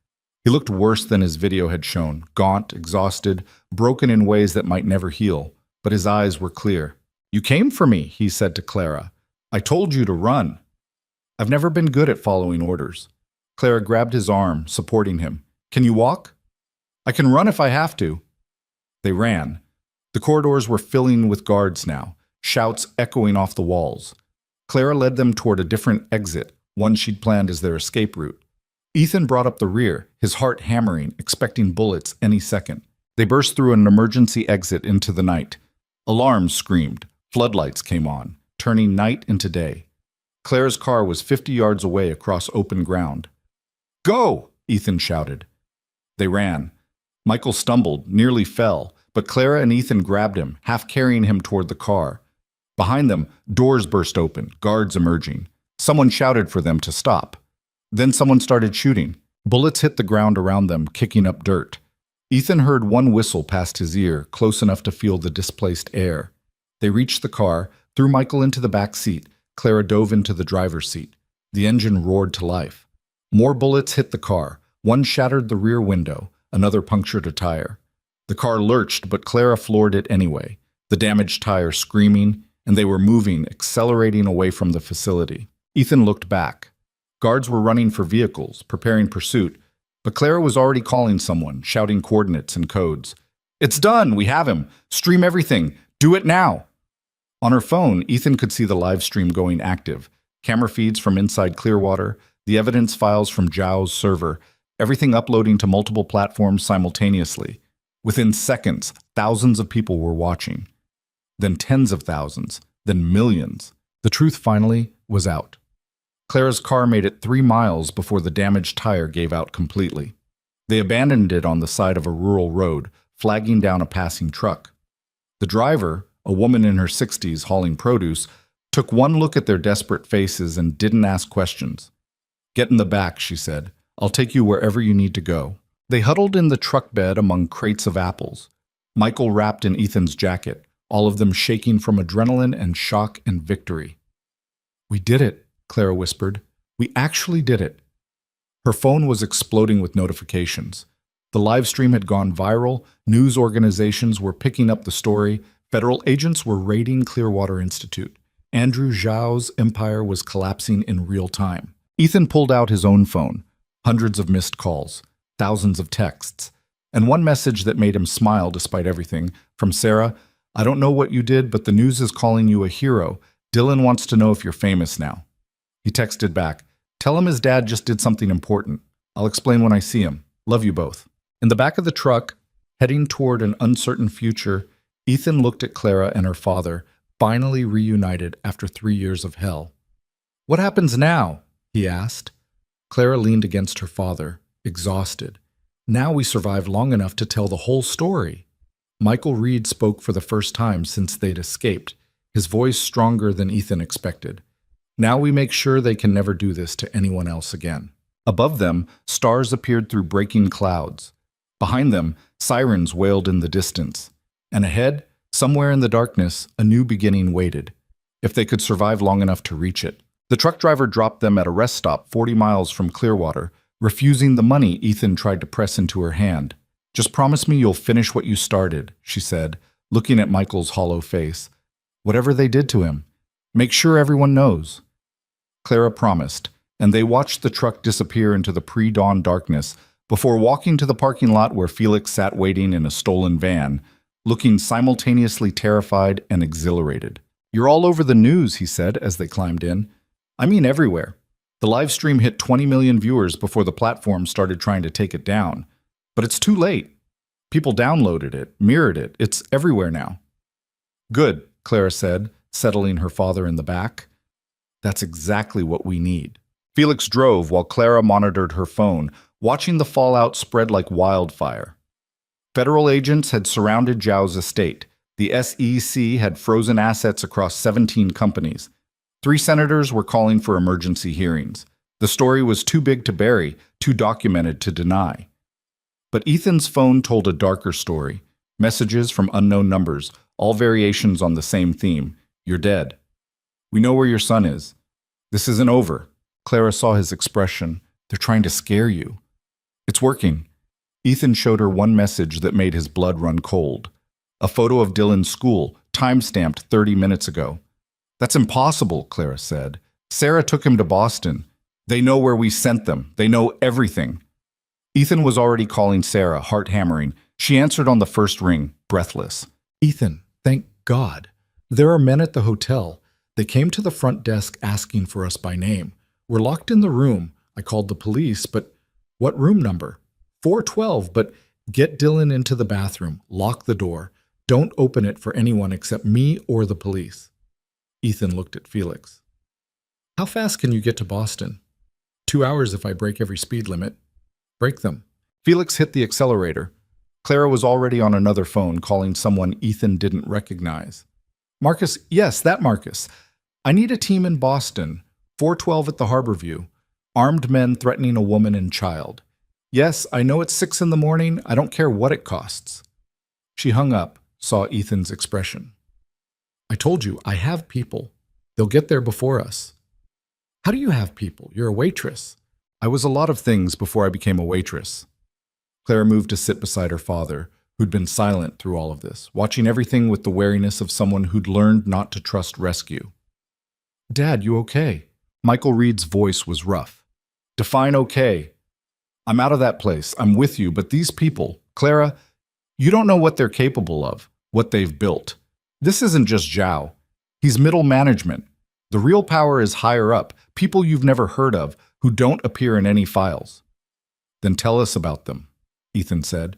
He looked worse than his video had shown, gaunt, exhausted, broken in ways that might never heal, but his eyes were clear. "You came for me," he said to Clara. "I told you to run." "I've never been good at following orders." Clara grabbed his arm, supporting him. "Can you walk?" "I can run if I have to." They ran. The corridors were filling with guards now, shouts echoing off the walls. Clara led them toward a different exit, one she'd planned as their escape route. Ethan brought up the rear, his heart hammering, expecting bullets any second. They burst through an emergency exit into the night. Alarms screamed. Floodlights came on, turning night into day. Clara's car was 50 yards away across open ground. "Go!" Ethan shouted. They ran. Michael stumbled, nearly fell, but Clara and Ethan grabbed him, half carrying him toward the car. Behind them, doors burst open, guards emerging. Someone shouted for them to stop. Then someone started shooting. Bullets hit the ground around them, kicking up dirt. Ethan heard one whistle past his ear, close enough to feel the displaced air. They reached the car, threw Michael into the back seat. Clara dove into the driver's seat. The engine roared to life. More bullets hit the car. One shattered the rear window, another punctured a tire. The car lurched, but Clara floored it anyway, the damaged tire screaming, and they were moving, accelerating away from the facility. Ethan looked back. Guards were running for vehicles, preparing pursuit, but Clara was already calling someone, shouting coordinates and codes. "It's done! We have him! Stream everything! Do it now!" On her phone, Ethan could see the live stream going active. Camera feeds from inside Clearwater, the evidence files from Zhao's server, everything uploading to multiple platforms simultaneously. Within seconds, thousands of people were watching. Then tens of thousands, then millions. The truth finally was out. Clara's car made it 3 miles before the damaged tire gave out completely. They abandoned it on the side of a rural road, flagging down a passing truck. The driver, a woman in her 60s hauling produce, took one look at their desperate faces and didn't ask questions. "Get in the back," she said. "I'll take you wherever you need to go." They huddled in the truck bed among crates of apples. Michael wrapped in Ethan's jacket, all of them shaking from adrenaline and shock and victory. "We did it," Clara whispered. "We actually did it." Her phone was exploding with notifications. The live stream had gone viral, news organizations were picking up the story, federal agents were raiding Clearwater Institute. Andrew Zhao's empire was collapsing in real time. Ethan pulled out his own phone. Hundreds of missed calls, thousands of texts, and one message that made him smile despite everything, from Sarah. "I don't know what you did, but the news is calling you a hero. Dylan wants to know if you're famous now." He texted back, "Tell him his dad just did something important. I'll explain when I see him. Love you both." In the back of the truck, heading toward an uncertain future, Ethan looked at Clara and her father, finally reunited after 3 years of hell. "What happens now?" he asked. Clara leaned against her father, exhausted. "Now we survived long enough to tell the whole story." Michael Reed spoke for the first time since they'd escaped, his voice stronger than Ethan expected. "Now we make sure they can never do this to anyone else again." Above them, stars appeared through breaking clouds. Behind them, sirens wailed in the distance. And ahead, somewhere in the darkness, a new beginning waited, if they could survive long enough to reach it. The truck driver dropped them at a rest stop 40 miles from Clearwater, refusing the money Ethan tried to press into her hand. "Just promise me you'll finish what you started," she said, looking at Michael's hollow face. "Whatever they did to him, make sure everyone knows." Clara promised, and they watched the truck disappear into the pre-dawn darkness before walking to the parking lot where Felix sat waiting in a stolen van, looking simultaneously terrified and exhilarated. "You're all over the news," he said as they climbed in. "I mean everywhere. The live stream hit 20 million viewers before the platform started trying to take it down. But it's too late. People downloaded it, mirrored it. It's everywhere now." "Good," Clara said, settling her father in the back. "That's exactly what we need." Felix drove while Clara monitored her phone, watching the fallout spread like wildfire. Federal agents had surrounded Zhao's estate. The SEC had frozen assets across 17 companies. 3 senators were calling for emergency hearings. The story was too big to bury, too documented to deny. But Ethan's phone told a darker story. Messages from unknown numbers, all variations on the same theme. You're dead. We know where your son is. This isn't over. Clara saw his expression. They're trying to scare you. It's working. Ethan showed her one message that made his blood run cold. A photo of Dylan's school, time-stamped 30 minutes ago. That's impossible, Clara said. Sarah took him to Boston. They know where we sent them. They know everything. Ethan was already calling Sarah, heart hammering. She answered on the first ring, breathless. Ethan, thank God. There are men at the hotel. They came to the front desk asking for us by name. We're locked in the room. I called the police, but what room number? 412, but get Dylan into the bathroom. Lock the door. Don't open it for anyone except me or the police. Ethan looked at Felix. How fast can you get to Boston? 2 hours if I break every speed limit. Break them. Felix hit the accelerator. Clara was already on another phone calling someone Ethan didn't recognize. Marcus, yes, that Marcus. I need a team in Boston. 412 at the Harborview. Armed men threatening a woman and child. Yes, I know it's 6 in the morning. I don't care what it costs. She hung up, saw Ethan's expression. I told you, I have people. They'll get there before us. How do you have people? You're a waitress. I was a lot of things before I became a waitress. Clara moved to sit beside her father, who'd been silent through all of this, watching everything with the wariness of someone who'd learned not to trust rescue. Dad, you okay? Michael Reed's voice was rough. Define okay. I'm out of that place. I'm with you, but these people, Clara, you don't know what they're capable of, what they've built. This isn't just Zhao. He's middle management. The real power is higher up, people you've never heard of, who don't appear in any files. Then tell us about them, Ethan said.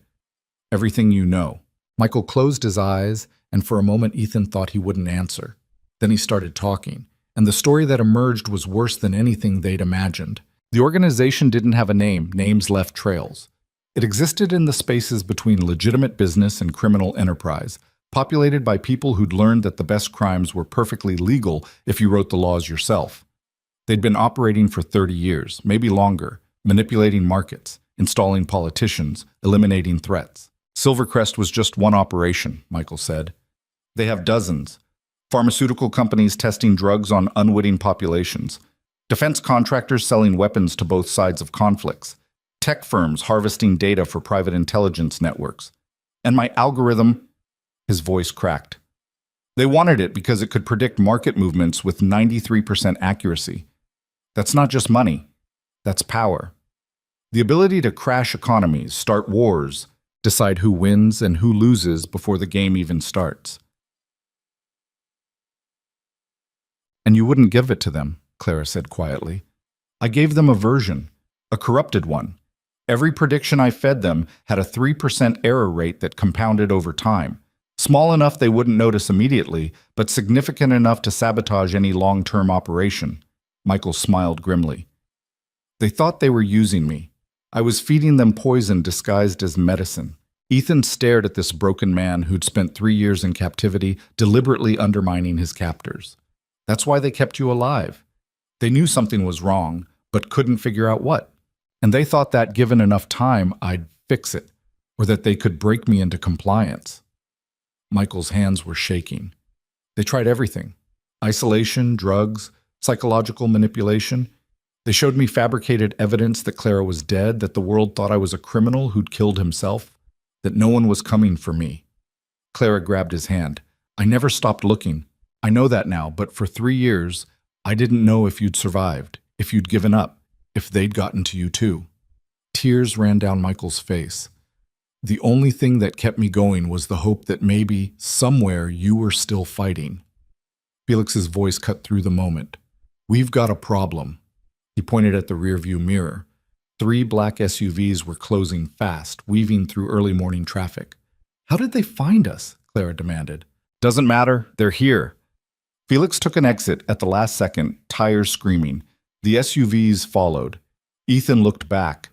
Everything you know. Michael closed his eyes, and for a moment Ethan thought he wouldn't answer. Then he started talking, and the story that emerged was worse than anything they'd imagined. The organization didn't have a name. Names left trails. It existed in the spaces between legitimate business and criminal enterprise, populated by people who'd learned that the best crimes were perfectly legal if you wrote the laws yourself. They'd been operating for 30 years, maybe longer, manipulating markets, installing politicians, eliminating threats. Silvercrest was just one operation, Michael said. They have dozens. Pharmaceutical companies testing drugs on unwitting populations. Defense contractors selling weapons to both sides of conflicts. Tech firms harvesting data for private intelligence networks. And my algorithm... His voice cracked. They wanted it because it could predict market movements with 93% accuracy. That's not just money. That's power. The ability to crash economies, start wars, decide who wins and who loses before the game even starts. And you wouldn't give it to them, Clara said quietly. I gave them a version, a corrupted one. Every prediction I fed them had a 3% error rate that compounded over time. Small enough they wouldn't notice immediately, but significant enough to sabotage any long-term operation. Michael smiled grimly. They thought they were using me. I was feeding them poison disguised as medicine. Ethan stared at this broken man who'd spent 3 years in captivity, deliberately undermining his captors. That's why they kept you alive. They knew something was wrong, but couldn't figure out what. And they thought that given enough time, I'd fix it, or that they could break me into compliance. Michael's hands were shaking. They tried everything. Isolation, drugs, psychological manipulation. They showed me fabricated evidence that Clara was dead, that the world thought I was a criminal who'd killed himself, that no one was coming for me. Clara grabbed his hand. I never stopped looking. I know that now, but for 3 years, I didn't know if you'd survived, if you'd given up, if they'd gotten to you too. Tears ran down Michael's face. The only thing that kept me going was the hope that maybe, somewhere, you were still fighting. Felix's voice cut through the moment. We've got a problem. He pointed at the rearview mirror. 3 black SUVs were closing fast, weaving through early morning traffic. How did they find us? Clara demanded. Doesn't matter. They're here. Felix took an exit at the last second, tires screaming. The SUVs followed. Ethan looked back.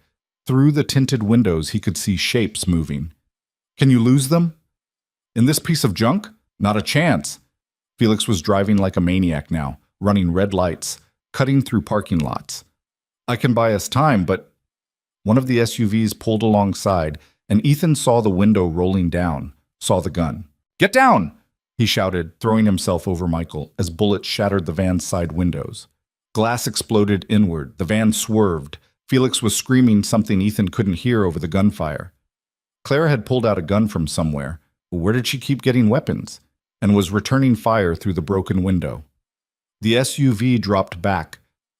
Through the tinted windows, he could see shapes moving. Can you lose them? In this piece of junk? Not a chance. Felix was driving like a maniac now, running red lights, cutting through parking lots. I can buy us time, but one of the SUVs pulled alongside, and Ethan saw the window rolling down, saw the gun. Get down! He shouted, throwing himself over Michael as bullets shattered the van's side windows. Glass exploded inward. The van swerved. Felix was screaming something Ethan couldn't hear over the gunfire. Clara had pulled out a gun from somewhere. Where did she keep getting weapons? And was returning fire through the broken window. The SUV dropped back,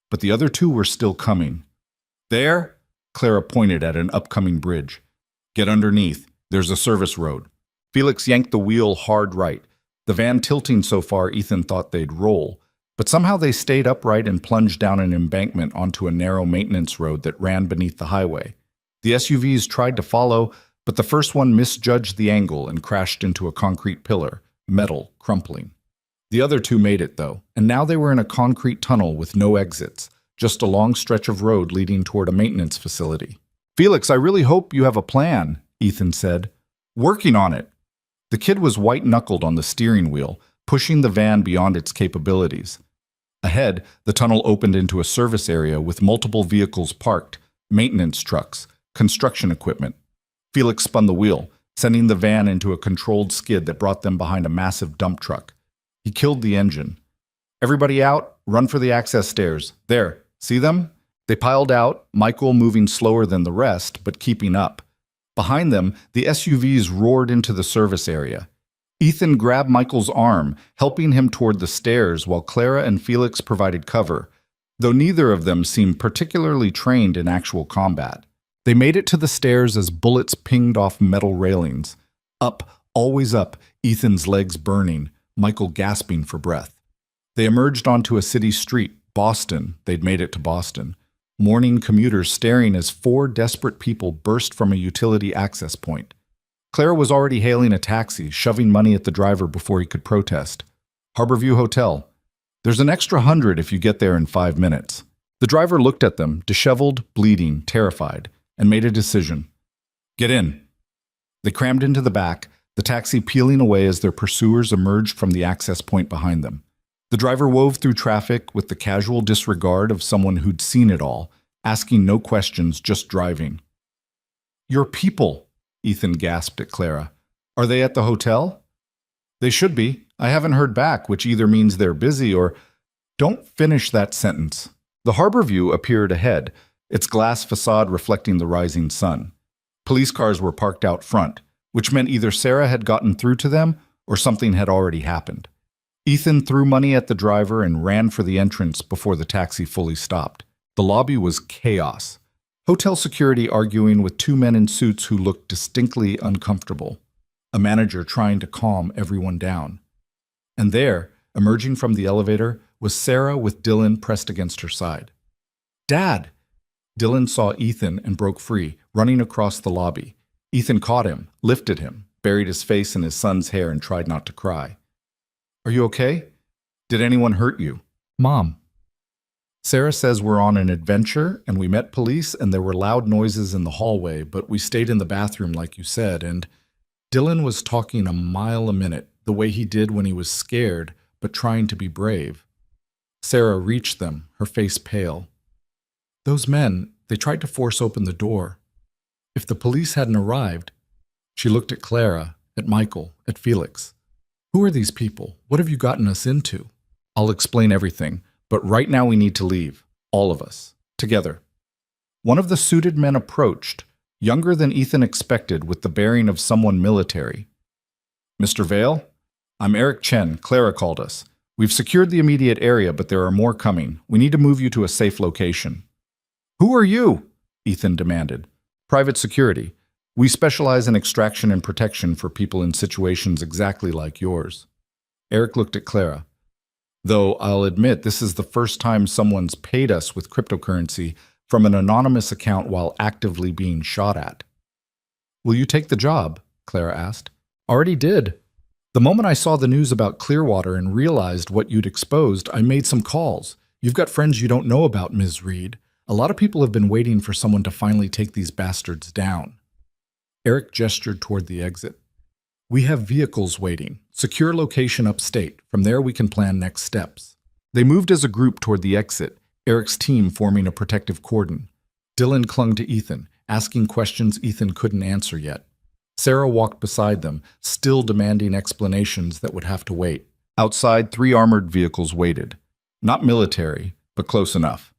but the other two were still coming. There? Clara pointed at an upcoming bridge. Get underneath. There's a service road. Felix yanked the wheel hard right. The van tilting so far Ethan thought they'd roll, but somehow they stayed upright and plunged down an embankment onto a narrow maintenance road that ran beneath the highway. The SUVs tried to follow, but the first one misjudged the angle and crashed into a concrete pillar, metal crumpling. The other two made it, though, and now they were in a concrete tunnel with no exits, just a long stretch of road leading toward a maintenance facility. Felix, I really hope you have a plan, Ethan said. Working on it. The kid was white-knuckled on the steering wheel, pushing the van beyond its capabilities. Ahead, the tunnel opened into a service area with multiple vehicles parked, maintenance trucks, construction equipment. Felix spun the wheel, sending the van into a controlled skid that brought them behind a massive dump truck. He killed the engine. Everybody out, run for the access stairs. There, see them? They piled out, Michael moving slower than the rest, but keeping up. Behind them, the SUVs roared into the service area. Ethan grabbed Michael's arm, helping him toward the stairs while Clara and Felix provided cover, though neither of them seemed particularly trained in actual combat. They made it to the stairs as bullets pinged off metal railings. Up, always up, Ethan's legs burning, Michael gasping for breath. They emerged onto a city street, Boston. They'd made it to Boston. Morning commuters staring as four desperate people burst from a utility access point. Clara was already hailing a taxi, shoving money at the driver before he could protest. Harborview Hotel. There's an extra 100 if you get there in 5 minutes. The driver looked at them, disheveled, bleeding, terrified, and made a decision. Get in. They crammed into the back, the taxi peeling away as their pursuers emerged from the access point behind them. The driver wove through traffic with the casual disregard of someone who'd seen it all, asking no questions, just driving. Your people, Ethan gasped at Clara. Are they at the hotel? They should be. I haven't heard back, which either means they're busy or... Don't finish that sentence. The Harborview appeared ahead, its glass facade reflecting the rising sun. Police cars were parked out front, which meant either Sarah had gotten through to them or something had already happened. Ethan threw money at the driver and ran for the entrance before the taxi fully stopped. The lobby was chaos. Hotel security arguing with two men in suits who looked distinctly uncomfortable. A manager trying to calm everyone down. And there, emerging from the elevator, was Sarah with Dylan pressed against her side. Dad! Dylan saw Ethan and broke free, running across the lobby. Ethan caught him, lifted him, buried his face in his son's hair and tried not to cry. Are you okay? Did anyone hurt you? Mom. Sarah says we're on an adventure and we met police and there were loud noises in the hallway, but we stayed in the bathroom like you said, and Dylan was talking a mile a minute, the way he did when he was scared, but trying to be brave. Sarah reached them, her face pale. Those men, they tried to force open the door. If the police hadn't arrived, she looked at Clara, at Michael, at Felix. Who are these people? What have you gotten us into? I'll explain everything, but right now we need to leave. All of us. Together. One of the suited men approached, younger than Ethan expected with the bearing of someone military. Mr. Vale? I'm Eric Chen. Clara called us. We've secured the immediate area, but there are more coming. We need to move you to a safe location. Who are you? Ethan demanded. Private security. We specialize in extraction and protection for people in situations exactly like yours. Eric looked at Clara. Though I'll admit this is the first time someone's paid us with cryptocurrency from an anonymous account while actively being shot at. Will you take the job? Clara asked. Already did. The moment I saw the news about Clearwater and realized what you'd exposed, I made some calls. You've got friends you don't know about, Ms. Reed. A lot of people have been waiting for someone to finally take these bastards down. Eric gestured toward the exit. We have vehicles waiting. Secure location upstate. From there we can plan next steps. They moved as a group toward the exit, Eric's team forming a protective cordon. Dylan clung to Ethan, asking questions Ethan couldn't answer yet. Sarah walked beside them, still demanding explanations that would have to wait. Outside, 3 armored vehicles waited. Not military, but close enough.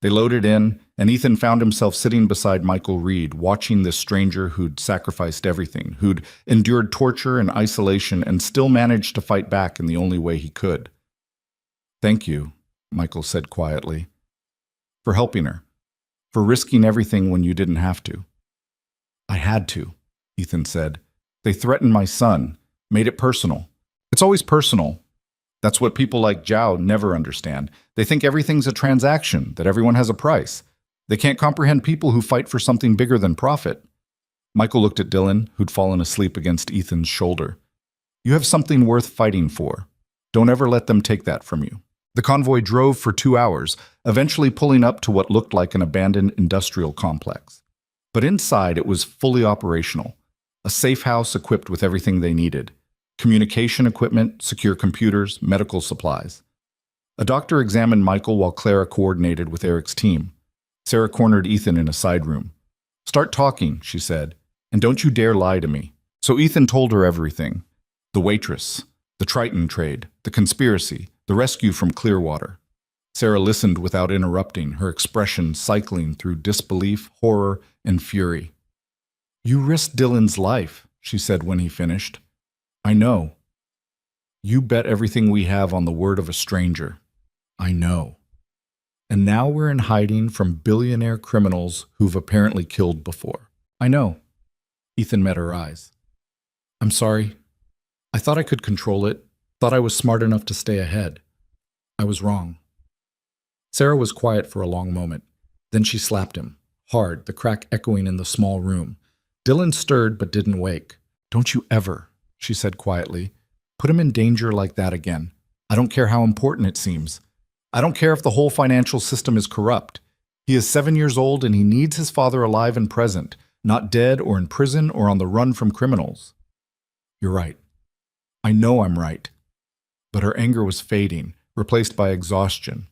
They loaded in, and Ethan found himself sitting beside Michael Reed, watching this stranger who'd sacrificed everything, who'd endured torture and isolation and still managed to fight back in the only way he could. "Thank you," Michael said quietly, "for helping her, for risking everything when you didn't have to." "I had to," Ethan said. "They threatened my son, made it personal. It's always personal. That's what people like Zhao never understand. They think everything's a transaction, that everyone has a price. They can't comprehend people who fight for something bigger than profit." Michael looked at Dylan, who'd fallen asleep against Ethan's shoulder. "You have something worth fighting for. Don't ever let them take that from you." The convoy drove for 2 hours, eventually pulling up to what looked like an abandoned industrial complex. But inside it was fully operational. A safe house equipped with everything they needed. Communication equipment, secure computers, medical supplies. A doctor examined Michael while Clara coordinated with Eric's team. Sarah cornered Ethan in a side room. "Start talking," she said, "and don't you dare lie to me." So Ethan told her everything. The Waitress, the Triton trade, the conspiracy, the rescue from Clearwater. Sarah listened without interrupting, her expression cycling through disbelief, horror, and fury. "You risked Dylan's life," she said when he finished. "I know. You bet everything we have on the word of a stranger. I know. And now we're in hiding from billionaire criminals who've apparently killed before." "I know." Ethan met her eyes. "I'm sorry. I thought I could control it, thought I was smart enough to stay ahead. I was wrong." Sarah was quiet for a long moment. Then she slapped him, hard, the crack echoing in the small room. Dylan stirred but didn't wake. "Don't you ever," she said quietly, "put him in danger like that again. I don't care how important it seems. I don't care if the whole financial system is corrupt. He is 7 years old and he needs his father alive and present, not dead or in prison or on the run from criminals." "You're right. I know I'm right." But her anger was fading, replaced by exhaustion.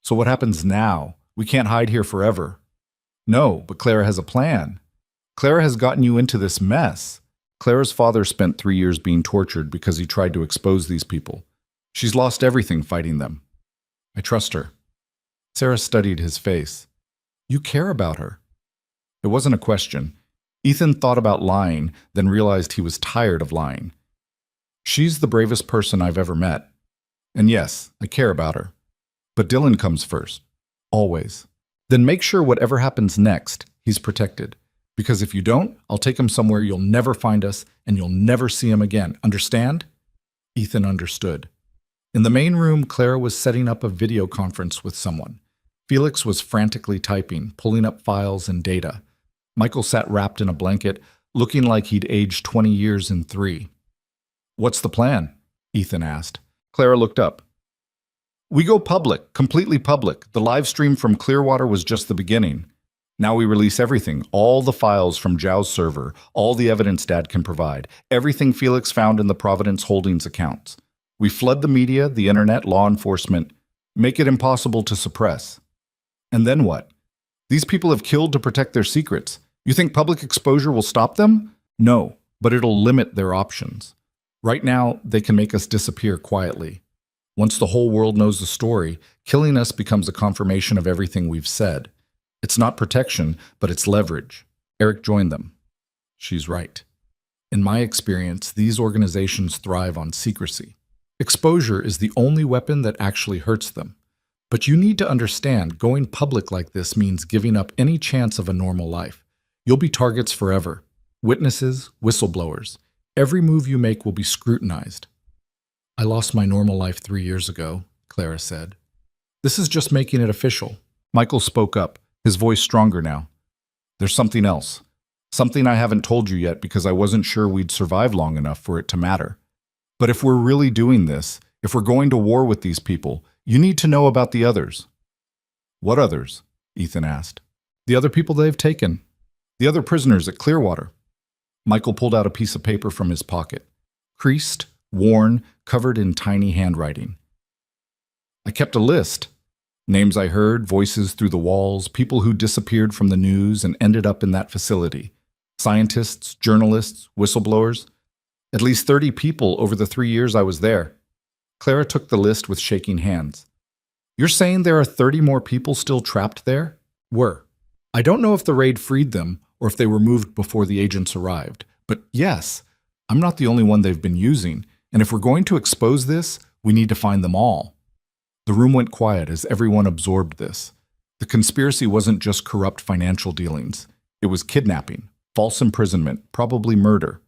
"So what happens now? We can't hide here forever." "No, but Clara has a plan. Clara has gotten you into this mess." Clara's father spent 3 years being tortured because he tried to expose these people. She's lost everything fighting them. I trust her. Sarah studied his face. "You care about her." It wasn't a question. Ethan thought about lying, then realized he was tired of lying. "She's the bravest person I've ever met. And yes, I care about her. But Dylan comes first. Always. Then make sure whatever happens next, he's protected. Because if you don't, I'll take him somewhere you'll never find us and you'll never see him again. Understand?" Ethan understood. In the main room, Clara was setting up a video conference with someone. Felix was frantically typing, pulling up files and data. Michael sat wrapped in a blanket, looking like he'd aged 20 years in 3. "What's the plan?" Ethan asked. Clara looked up. "We go public, completely public. The live stream from Clearwater was just the beginning. Now we release everything, all the files from Zhao's server, all the evidence Dad can provide, everything Felix found in the Providence Holdings accounts. We flood the media, the internet, law enforcement, make it impossible to suppress. And then what? These people have killed to protect their secrets. You think public exposure will stop them? No, but it'll limit their options. Right now, they can make us disappear quietly. Once the whole world knows the story, killing us becomes a confirmation of everything we've said. It's not protection, but it's leverage." Eric joined them. "She's right. In my experience, these organizations thrive on secrecy. Exposure is the only weapon that actually hurts them. But you need to understand, going public like this means giving up any chance of a normal life. You'll be targets forever. Witnesses, whistleblowers. Every move you make will be scrutinized." "I lost my normal life 3 years ago," Clara said. "This is just making it official." Michael spoke up, his voice stronger now. "There's something else. Something I haven't told you yet because I wasn't sure we'd survive long enough for it to matter. But if we're really doing this, if we're going to war with these people, you need to know about the others." "What others?" Ethan asked. "The other people they've taken. The other prisoners at Clearwater." Michael pulled out a piece of paper from his pocket. Creased, worn, covered in tiny handwriting. I kept a list. Names I heard, voices through the walls, people who disappeared from the news and ended up in that facility. Scientists, journalists, whistleblowers. At least 30 people over the 3 years I was there. Clara took the list with shaking hands. You're saying there are 30 more people still trapped there? Were. I don't know if the raid freed them or if they were moved before the agents arrived. But yes, I'm not the only one they've been using, and if we're going to expose this, we need to find them all. The room went quiet as everyone absorbed this. The conspiracy wasn't just corrupt financial dealings. It was kidnapping, false imprisonment, probably murder.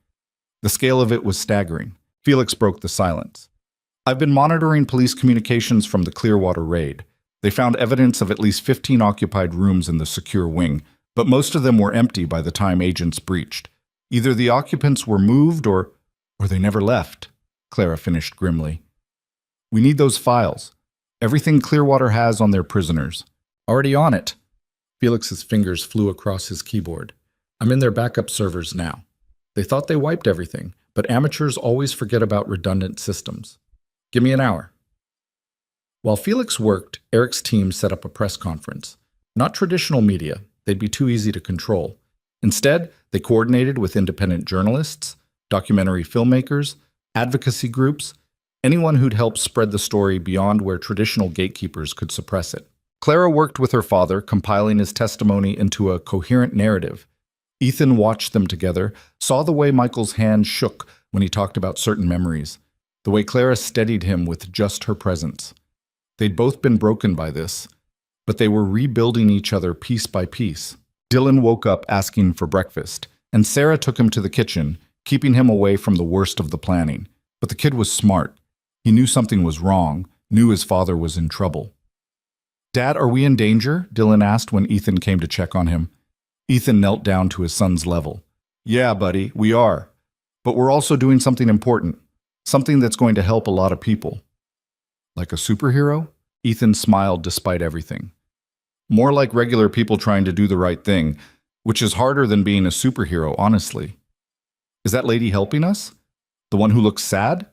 The scale of it was staggering. Felix broke the silence. I've been monitoring police communications from the Clearwater raid. They found evidence of at least 15 occupied rooms in the secure wing, but most of them were empty by the time agents breached. Either the occupants were moved or they never left, Clara finished grimly. We need those files. Everything Clearwater has on their prisoners. Already on it. Felix's fingers flew across his keyboard. I'm in their backup servers now. They thought they wiped everything, but amateurs always forget about redundant systems. Give me an hour. While Felix worked, Eric's team set up a press conference. Not traditional media. They'd be too easy to control. Instead, they coordinated with independent journalists, documentary filmmakers, advocacy groups, anyone who'd help spread the story beyond where traditional gatekeepers could suppress it. Clara worked with her father, compiling his testimony into a coherent narrative. Ethan watched them together, saw the way Michael's hand shook when he talked about certain memories, the way Clara steadied him with just her presence. They'd both been broken by this, but they were rebuilding each other piece by piece. Dylan woke up asking for breakfast, and Sarah took him to the kitchen, keeping him away from the worst of the planning. But the kid was smart. He knew something was wrong, knew his father was in trouble. Dad, are we in danger? Dylan asked when Ethan came to check on him. Ethan knelt down to his son's level. Yeah, buddy, we are. But we're also doing something important, something that's going to help a lot of people. Like a superhero? Ethan smiled despite everything. More like regular people trying to do the right thing, which is harder than being a superhero, honestly. Is that lady helping us? The one who looks sad?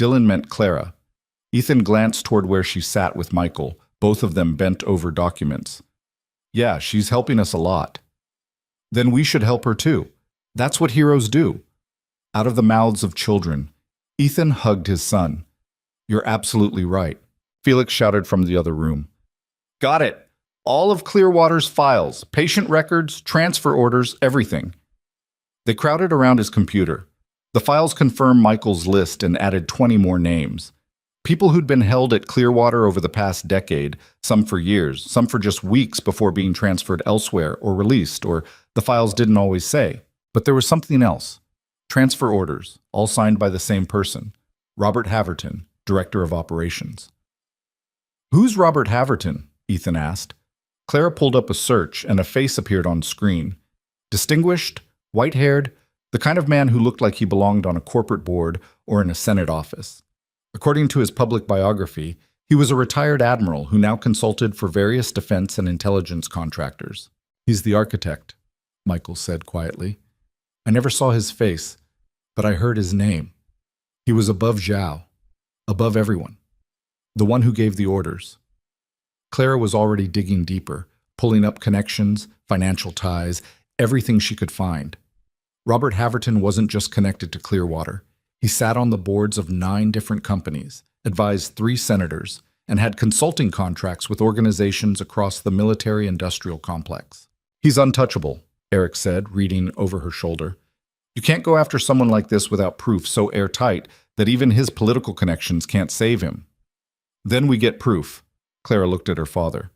Dylan meant Clara. Ethan glanced toward where she sat with Michael, both of them bent over documents. Yeah, she's helping us a lot. Then we should help her too. That's what heroes do. Out of the mouths of children, Ethan hugged his son. You're absolutely right. Felix shouted from the other room. Got it. All of Clearwater's files, patient records, transfer orders, everything. They crowded around his computer. The files confirmed Michael's list and added 20 more names. People who'd been held at Clearwater over the past decade, some for years, some for just weeks before being transferred elsewhere or released, or the files didn't always say. But there was something else. Transfer orders, all signed by the same person. Robert Haverton, Director of Operations. Who's Robert Haverton? Ethan asked. Clara pulled up a search and a face appeared on screen. Distinguished, white-haired, the kind of man who looked like he belonged on a corporate board or in a Senate office. According to his public biography, he was a retired admiral who now consulted for various defense and intelligence contractors. He's the architect, Michael said quietly. I never saw his face, but I heard his name. He was above Zhao, above everyone. The one who gave the orders. Clara was already digging deeper, pulling up connections, financial ties, everything she could find. Robert Haverton wasn't just connected to Clearwater. He sat on the boards of 9 different companies, advised 3 senators, and had consulting contracts with organizations across the military-industrial complex. He's untouchable, Eric said, reading over her shoulder. You can't go after someone like this without proof so airtight that even his political connections can't save him. Then we get proof. Clara looked at her father.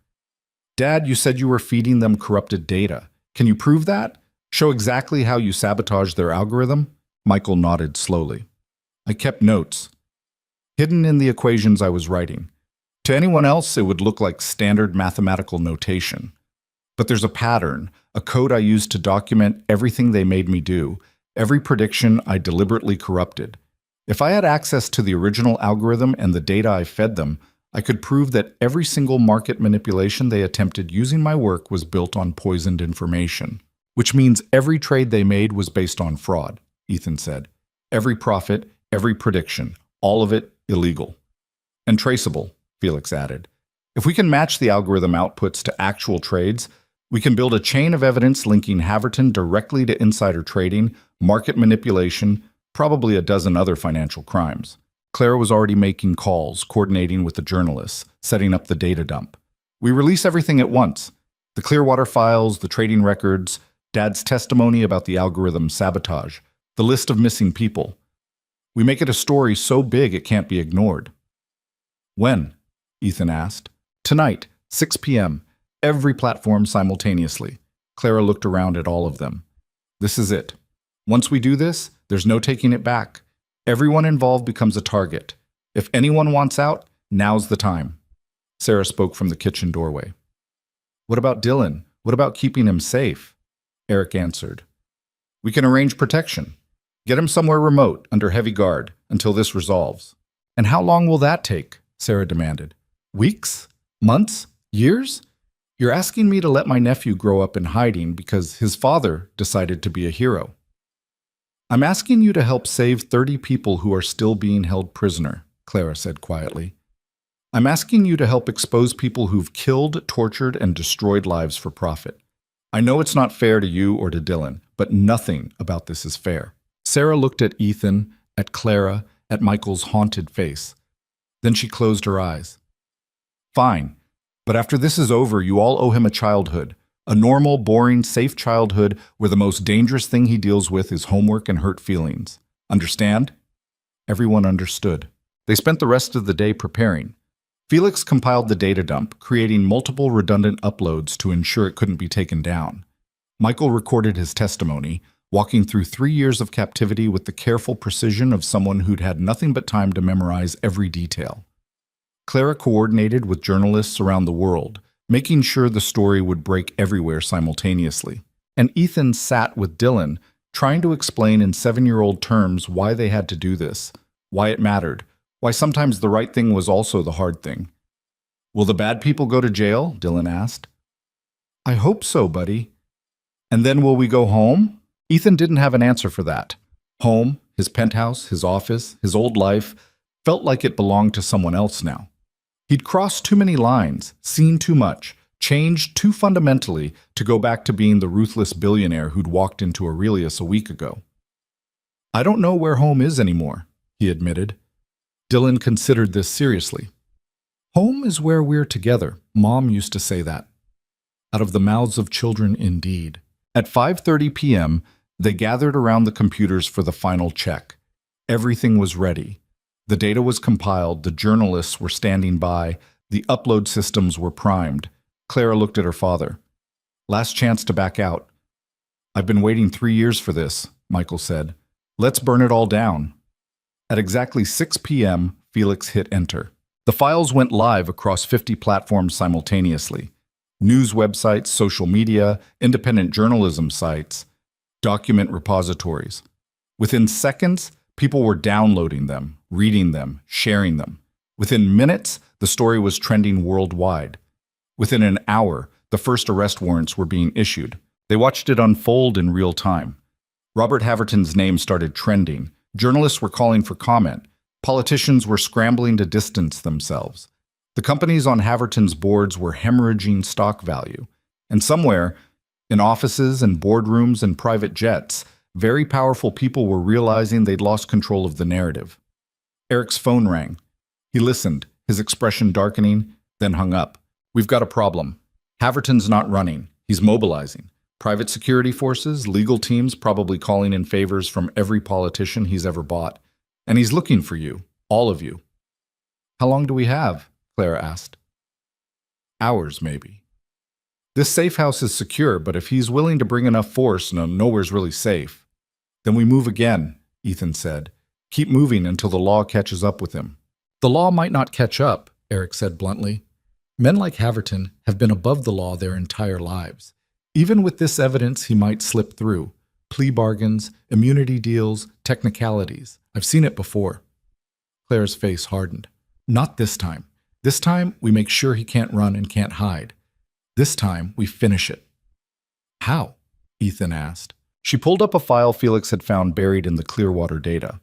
Dad, you said you were feeding them corrupted data. Can you prove that? Show exactly how you sabotaged their algorithm? Michael nodded slowly. I kept notes, hidden in the equations I was writing. To anyone else, it would look like standard mathematical notation. But there's a pattern, a code I used to document everything they made me do, every prediction I deliberately corrupted. If I had access to the original algorithm and the data I fed them, I could prove that every single market manipulation they attempted using my work was built on poisoned information. Which means every trade they made was based on fraud, Ethan said. Every profit, every prediction, all of it illegal. And traceable, Felix added. If we can match the algorithm outputs to actual trades, we can build a chain of evidence linking Haverton directly to insider trading, market manipulation, probably a dozen other financial crimes. Clara was already making calls, coordinating with the journalists, setting up the data dump. We release everything at once. The Clearwater files, the trading records, Dad's testimony about the algorithm sabotage, the list of missing people. We make it a story so big it can't be ignored. When? Ethan asked. Tonight, 6 p.m., every platform simultaneously. Clara looked around at all of them. This is it. Once we do this, there's no taking it back. Everyone involved becomes a target. If anyone wants out, now's the time. Sarah spoke from the kitchen doorway. What about Dylan? What about keeping him safe? Eric answered. We can arrange protection. Get him somewhere remote, under heavy guard, until this resolves. And how long will that take? Sarah demanded. Weeks? Months? Years? You're asking me to let my nephew grow up in hiding because his father decided to be a hero. I'm asking you to help save 30 people who are still being held prisoner, Clara said quietly. I'm asking you to help expose people who've killed, tortured, and destroyed lives for profit. I know it's not fair to you or to Dylan, but nothing about this is fair. Sarah looked at Ethan, at Clara, at Michael's haunted face. Then she closed her eyes. Fine, but after this is over, you all owe him a childhood. A normal, boring, safe childhood where the most dangerous thing he deals with is homework and hurt feelings. Understand? Everyone understood. They spent the rest of the day preparing. Felix compiled the data dump, creating multiple redundant uploads to ensure it couldn't be taken down. Michael recorded his testimony, walking through 3 years of captivity with the careful precision of someone who'd had nothing but time to memorize every detail. Clara coordinated with journalists around the world, making sure the story would break everywhere simultaneously. And Ethan sat with Dylan, trying to explain in 7-year-old terms why they had to do this, why it mattered, why sometimes the right thing was also the hard thing. Will the bad people go to jail? Dylan asked. I hope so, buddy. And then will we go home? Ethan didn't have an answer for that. Home, his penthouse, his office, his old life, felt like it belonged to someone else now. He'd crossed too many lines, seen too much, changed too fundamentally to go back to being the ruthless billionaire who'd walked into Aurelius a week ago. I don't know where home is anymore, he admitted. Dylan considered this seriously. Home is where we're together. Mom used to say that. Out of the mouths of children, indeed. At 5:30 p.m., they gathered around the computers for the final check. Everything was ready. The data was compiled, the journalists were standing by, the upload systems were primed. Clara looked at her father. Last chance to back out. I've been waiting 3 years for this, Michael said. Let's burn it all down. At exactly 6 p.m., Felix hit enter. The files went live across 50 platforms simultaneously. News websites, social media, independent journalism sites, document repositories. Within seconds, people were downloading them, reading them, sharing them. Within minutes, the story was trending worldwide. Within an hour, the first arrest warrants were being issued. They watched it unfold in real time. Robert Haverton's name started trending. Journalists were calling for comment. Politicians were scrambling to distance themselves. The companies on Haverton's boards were hemorrhaging stock value. And somewhere, in offices and boardrooms and private jets, very powerful people were realizing they'd lost control of the narrative. Eric's phone rang. He listened, his expression darkening, then hung up. We've got a problem. Haverton's not running. He's mobilizing. Private security forces, legal teams probably calling in favors from every politician he's ever bought. And he's looking for you, all of you. How long do we have? Clara asked. Hours, maybe. This safe house is secure, but if he's willing to bring enough force, nowhere's really safe. Then we move again, Ethan said. Keep moving until the law catches up with him. The law might not catch up, Eric said bluntly. Men like Haverton have been above the law their entire lives. Even with this evidence, he might slip through. Plea bargains, immunity deals, technicalities. I've seen it before. Claire's face hardened. Not this time. This time, we make sure he can't run and can't hide. This time, we finish it. How? Ethan asked. She pulled up a file Felix had found buried in the Clearwater data.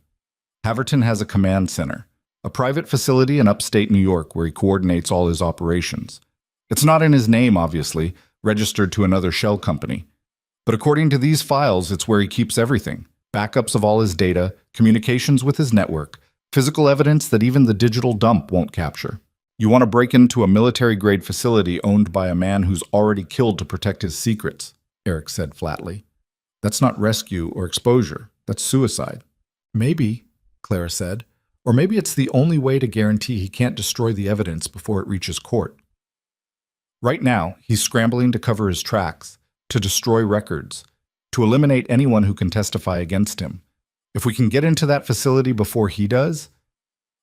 Haverton has a command center, a private facility in upstate New York where he coordinates all his operations. It's not in his name, obviously, registered to another shell company. But according to these files, it's where he keeps everything. Backups of all his data, communications with his network, physical evidence that even the digital dump won't capture. You want to break into a military-grade facility owned by a man who's already killed to protect his secrets, Eric said flatly. That's not rescue or exposure. That's suicide. Maybe, Clara said, or maybe it's the only way to guarantee he can't destroy the evidence before it reaches court. Right now, he's scrambling to cover his tracks, to destroy records, to eliminate anyone who can testify against him. If we can get into that facility before he does,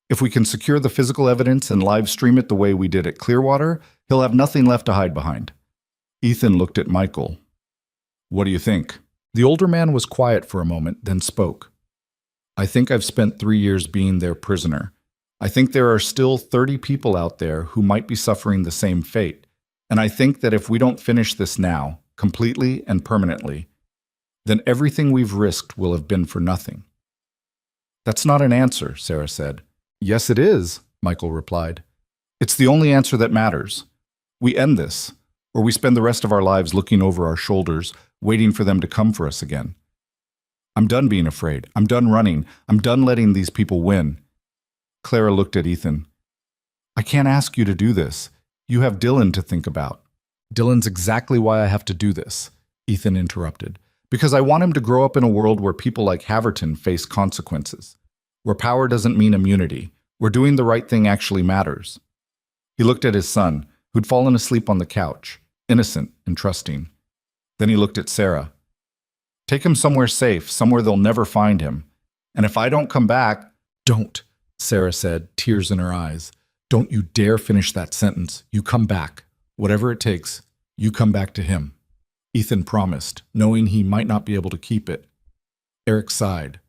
if we can secure the physical evidence and live stream it the way we did at Clearwater, he'll have nothing left to hide behind. Ethan looked at Michael. What do you think? The older man was quiet for a moment, then spoke. I think I've spent 3 years being their prisoner. I think there are still 30 people out there who might be suffering the same fate. And I think that if we don't finish this now, completely and permanently, then everything we've risked will have been for nothing. That's not an answer, Sarah said. Yes, it is, Michael replied. It's the only answer that matters. We end this, or we spend the rest of our lives looking over our shoulders, waiting for them to come for us again. I'm done being afraid. I'm done running. I'm done letting these people win. Clara looked at Ethan. I can't ask you to do this. You have Dylan to think about. Dylan's exactly why I have to do this, Ethan interrupted. Because I want him to grow up in a world where people like Haverton face consequences, where power doesn't mean immunity, where doing the right thing actually matters. He looked at his son, who'd fallen asleep on the couch, innocent and trusting. Then he looked at Sarah. Take him somewhere safe, somewhere they'll never find him. And if I don't come back— Don't, Sarah said, tears in her eyes. Don't you dare finish that sentence. You come back. Whatever it takes, you come back to him. Ethan promised, knowing he might not be able to keep it. Eric sighed.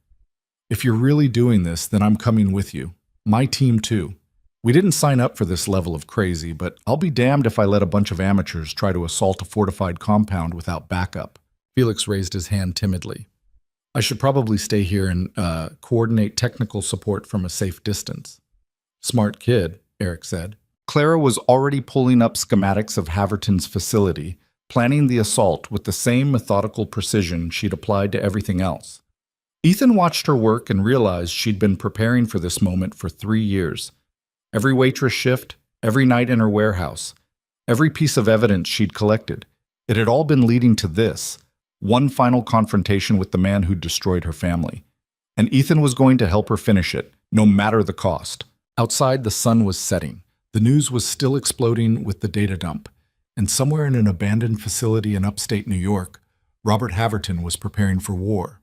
If you're really doing this, then I'm coming with you. My team too. We didn't sign up for this level of crazy, but I'll be damned if I let a bunch of amateurs try to assault a fortified compound without backup. Felix raised his hand timidly. I should probably stay here and coordinate technical support from a safe distance. Smart kid, Eric said. Clara was already pulling up schematics of Haverton's facility, planning the assault with the same methodical precision she'd applied to everything else. Ethan watched her work and realized she'd been preparing for this moment for 3 years. Every waitress shift, every night in her warehouse, every piece of evidence she'd collected, it had all been leading to this, one final confrontation with the man who'd destroyed her family. And Ethan was going to help her finish it, no matter the cost. Outside, the sun was setting. The news was still exploding with the data dump. And somewhere in an abandoned facility in upstate New York, Robert Haverton was preparing for war.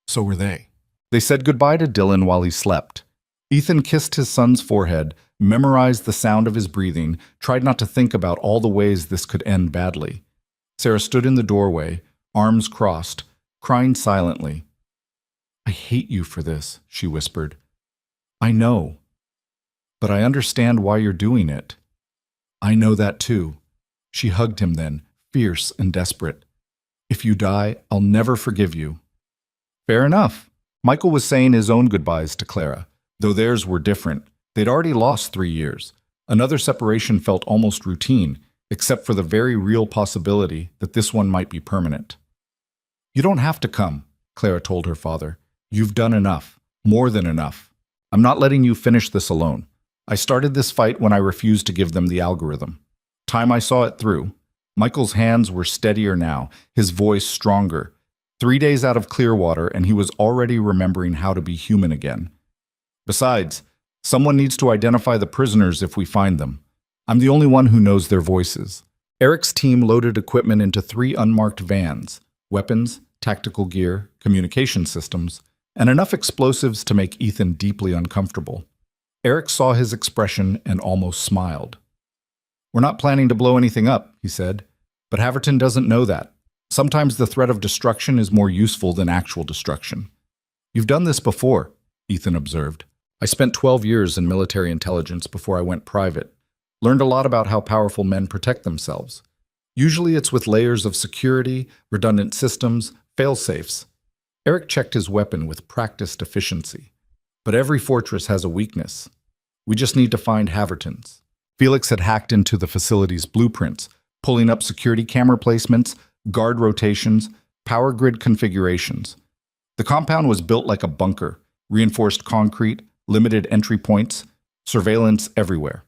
So were they. They said goodbye to Dylan while he slept. Ethan kissed his son's forehead, memorized the sound of his breathing, tried not to think about all the ways this could end badly. Sarah stood in the doorway, arms crossed, crying silently. I hate you for this, she whispered. I know. But I understand why you're doing it. I know that too. She hugged him then, fierce and desperate. If you die, I'll never forgive you. Fair enough. Michael was saying his own goodbyes to Clara, though theirs were different. They'd already lost 3 years. Another separation felt almost routine, except for the very real possibility that this one might be permanent. You don't have to come, Clara told her father. You've done enough, more than enough. I'm not letting you finish this alone. I started this fight when I refused to give them the algorithm. Time I saw it through. Michael's hands were steadier now, his voice stronger. 3 days out of Clearwater, and he was already remembering how to be human again. Besides, someone needs to identify the prisoners if we find them. I'm the only one who knows their voices. Eric's team loaded equipment into 3 unmarked vans, weapons, tactical gear, communication systems, and enough explosives to make Ethan deeply uncomfortable. Eric saw his expression and almost smiled. We're not planning to blow anything up, he said, but Haverton doesn't know that. Sometimes the threat of destruction is more useful than actual destruction. You've done this before, Ethan observed. I spent 12 years in military intelligence before I went private. Learned a lot about how powerful men protect themselves. Usually it's with layers of security, redundant systems, fail-safes. Eric checked his weapon with practiced efficiency. But every fortress has a weakness. We just need to find Haverton's. Felix had hacked into the facility's blueprints, pulling up security camera placements, guard rotations, power grid configurations. The compound was built like a bunker, reinforced concrete, limited entry points, surveillance everywhere.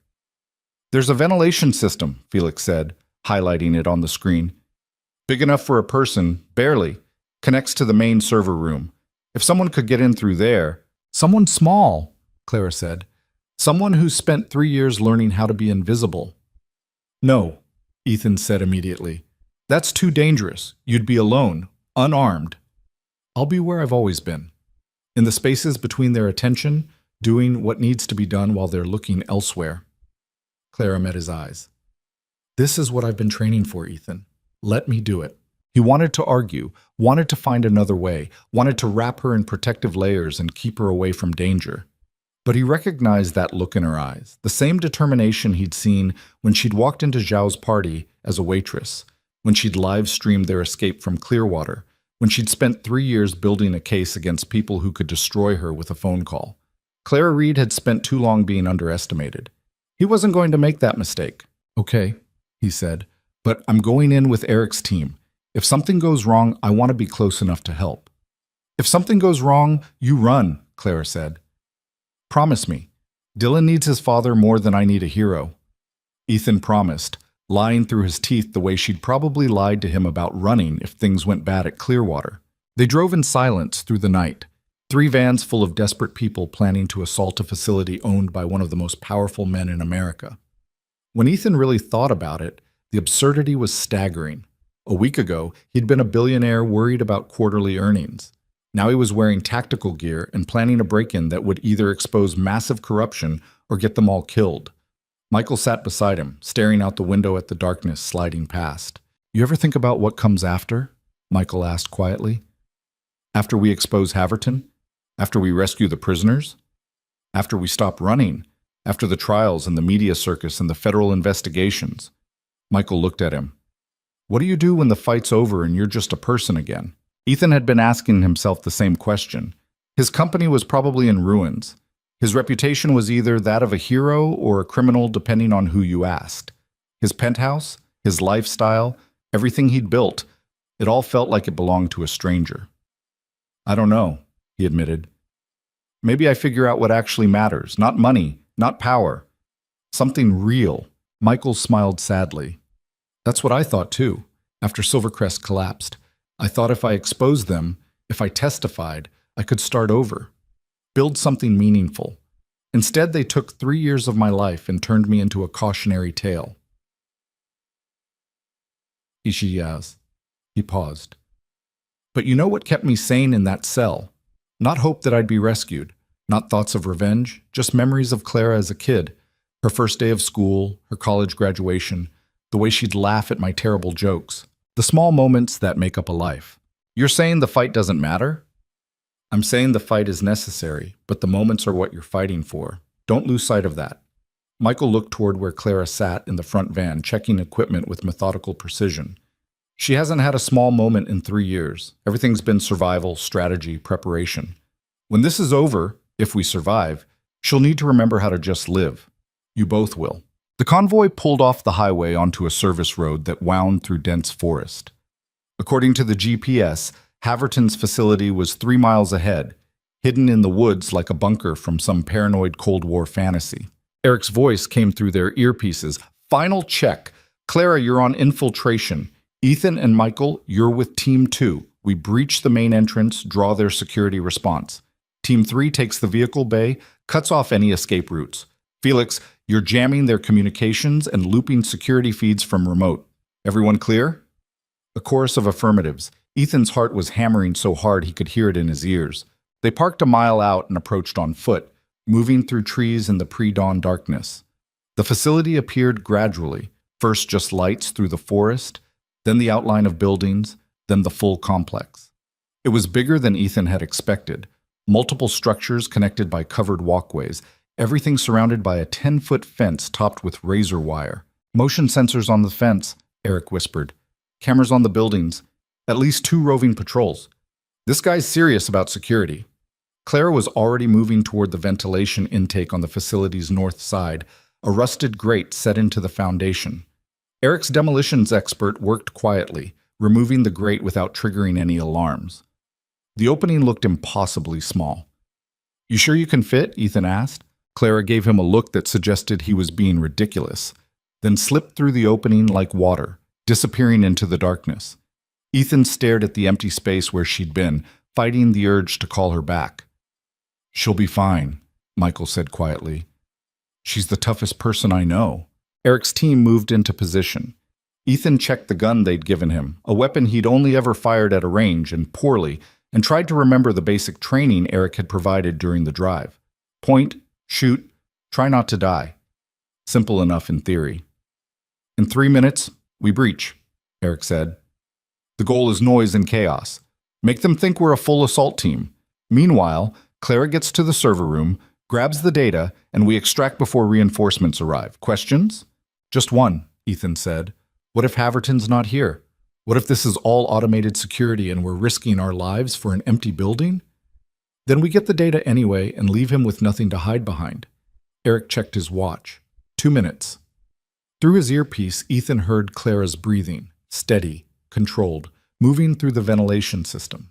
There's a ventilation system, Felix said, highlighting it on the screen. Big enough for a person, barely. Connects to the main server room. If someone could get in through there... Someone small, Clara said. Someone who spent 3 years learning how to be invisible. No, Ethan said immediately. That's too dangerous. You'd be alone, unarmed. I'll be where I've always been. In the spaces between their attention, doing what needs to be done while they're looking elsewhere. Clara met his eyes. This is what I've been training for, Ethan. Let me do it. He wanted to argue, wanted to find another way, wanted to wrap her in protective layers and keep her away from danger. But he recognized that look in her eyes, the same determination he'd seen when she'd walked into Zhao's party as a waitress, when she'd live-streamed their escape from Clearwater, when she'd spent 3 years building a case against people who could destroy her with a phone call. Clara Reed had spent too long being underestimated. He wasn't going to make that mistake. Okay, he said, but I'm going in with Eric's team. If something goes wrong, I want to be close enough to help. If something goes wrong, you run, Clara said. Promise me. Dylan needs his father more than I need a hero. Ethan promised, lying through his teeth the way she'd probably lied to him about running if things went bad at Clearwater. They drove in silence through the night, 3 vans full of desperate people planning to assault a facility owned by one of the most powerful men in America. When Ethan really thought about it, the absurdity was staggering. A week ago, he'd been a billionaire worried about quarterly earnings. Now he was wearing tactical gear and planning a break-in that would either expose massive corruption or get them all killed. Michael sat beside him, staring out the window at the darkness sliding past. You ever think about what comes after? Michael asked quietly. After we expose Haverton? After we rescue the prisoners? After we stop running? After the trials and the media circus and the federal investigations? Michael looked at him. What do you do when the fight's over and you're just a person again? Ethan had been asking himself the same question. His company was probably in ruins. His reputation was either that of a hero or a criminal depending on who you asked. His penthouse, his lifestyle, everything he'd built, it all felt like it belonged to a stranger. I don't know, he admitted. Maybe I figure out what actually matters, not money, not power. Something real. Michael smiled sadly. That's what I thought too, after Silvercrest collapsed. I thought if I exposed them, if I testified, I could start over. Build something meaningful. Instead, they took 3 years of my life and turned me into a cautionary tale. Ishiyaz. He paused. But you know what kept me sane in that cell? Not hope that I'd be rescued, not thoughts of revenge, just memories of Clara as a kid, her first day of school, her college graduation, the way she'd laugh at my terrible jokes, the small moments that make up a life. You're saying the fight doesn't matter? I'm saying the fight is necessary, but the moments are what you're fighting for. Don't lose sight of that. Michael looked toward where Clara sat in the front van, checking equipment with methodical precision. She hasn't had a small moment in 3 years. Everything's been survival, strategy, preparation. When this is over, if we survive, she'll need to remember how to just live. You both will. The convoy pulled off the highway onto a service road that wound through dense forest. According to the GPS, Haverton's facility was 3 miles ahead, hidden in the woods like a bunker from some paranoid Cold War fantasy. Eric's voice came through their earpieces. Final check. Clara, you're on infiltration. Ethan and Michael, you're with Team 2. We breach the main entrance, draw their security response. Team 3 takes the vehicle bay, cuts off any escape routes. Felix, you're jamming their communications and looping security feeds from remote. Everyone clear? A chorus of affirmatives. Ethan's heart was hammering so hard he could hear it in his ears. They parked a mile out and approached on foot, moving through trees in the pre-dawn darkness. The facility appeared gradually, first just lights through the forest, then the outline of buildings, then the full complex. It was bigger than Ethan had expected. Multiple structures connected by covered walkways, everything surrounded by a 10-foot fence topped with razor wire. Motion sensors on the fence, Eric whispered. Cameras on the buildings. At least 2 roving patrols. This guy's serious about security. Clara was already moving toward the ventilation intake on the facility's north side, a rusted grate set into the foundation. Eric's demolitions expert worked quietly, removing the grate without triggering any alarms. The opening looked impossibly small. You sure you can fit? Ethan asked. Clara gave him a look that suggested he was being ridiculous, then slipped through the opening like water, disappearing into the darkness. Ethan stared at the empty space where she'd been, fighting the urge to call her back. She'll be fine, Michael said quietly. She's the toughest person I know. Eric's team moved into position. Ethan checked the gun they'd given him, a weapon he'd only ever fired at a range and poorly, and tried to remember the basic training Eric had provided during the drive. Point, shoot, try not to die. Simple enough in theory. In 3 minutes, we breach, Eric said. The goal is noise and chaos. Make them think we're a full assault team. Meanwhile, Clara gets to the server room, grabs the data, and we extract before reinforcements arrive. Questions? Just one, Ethan said. What if Haverton's not here? What if this is all automated security and we're risking our lives for an empty building? Then we get the data anyway and leave him with nothing to hide behind. Eric checked his watch. 2 minutes. Through his earpiece, Ethan heard Clara's breathing, steady, controlled, moving through the ventilation system.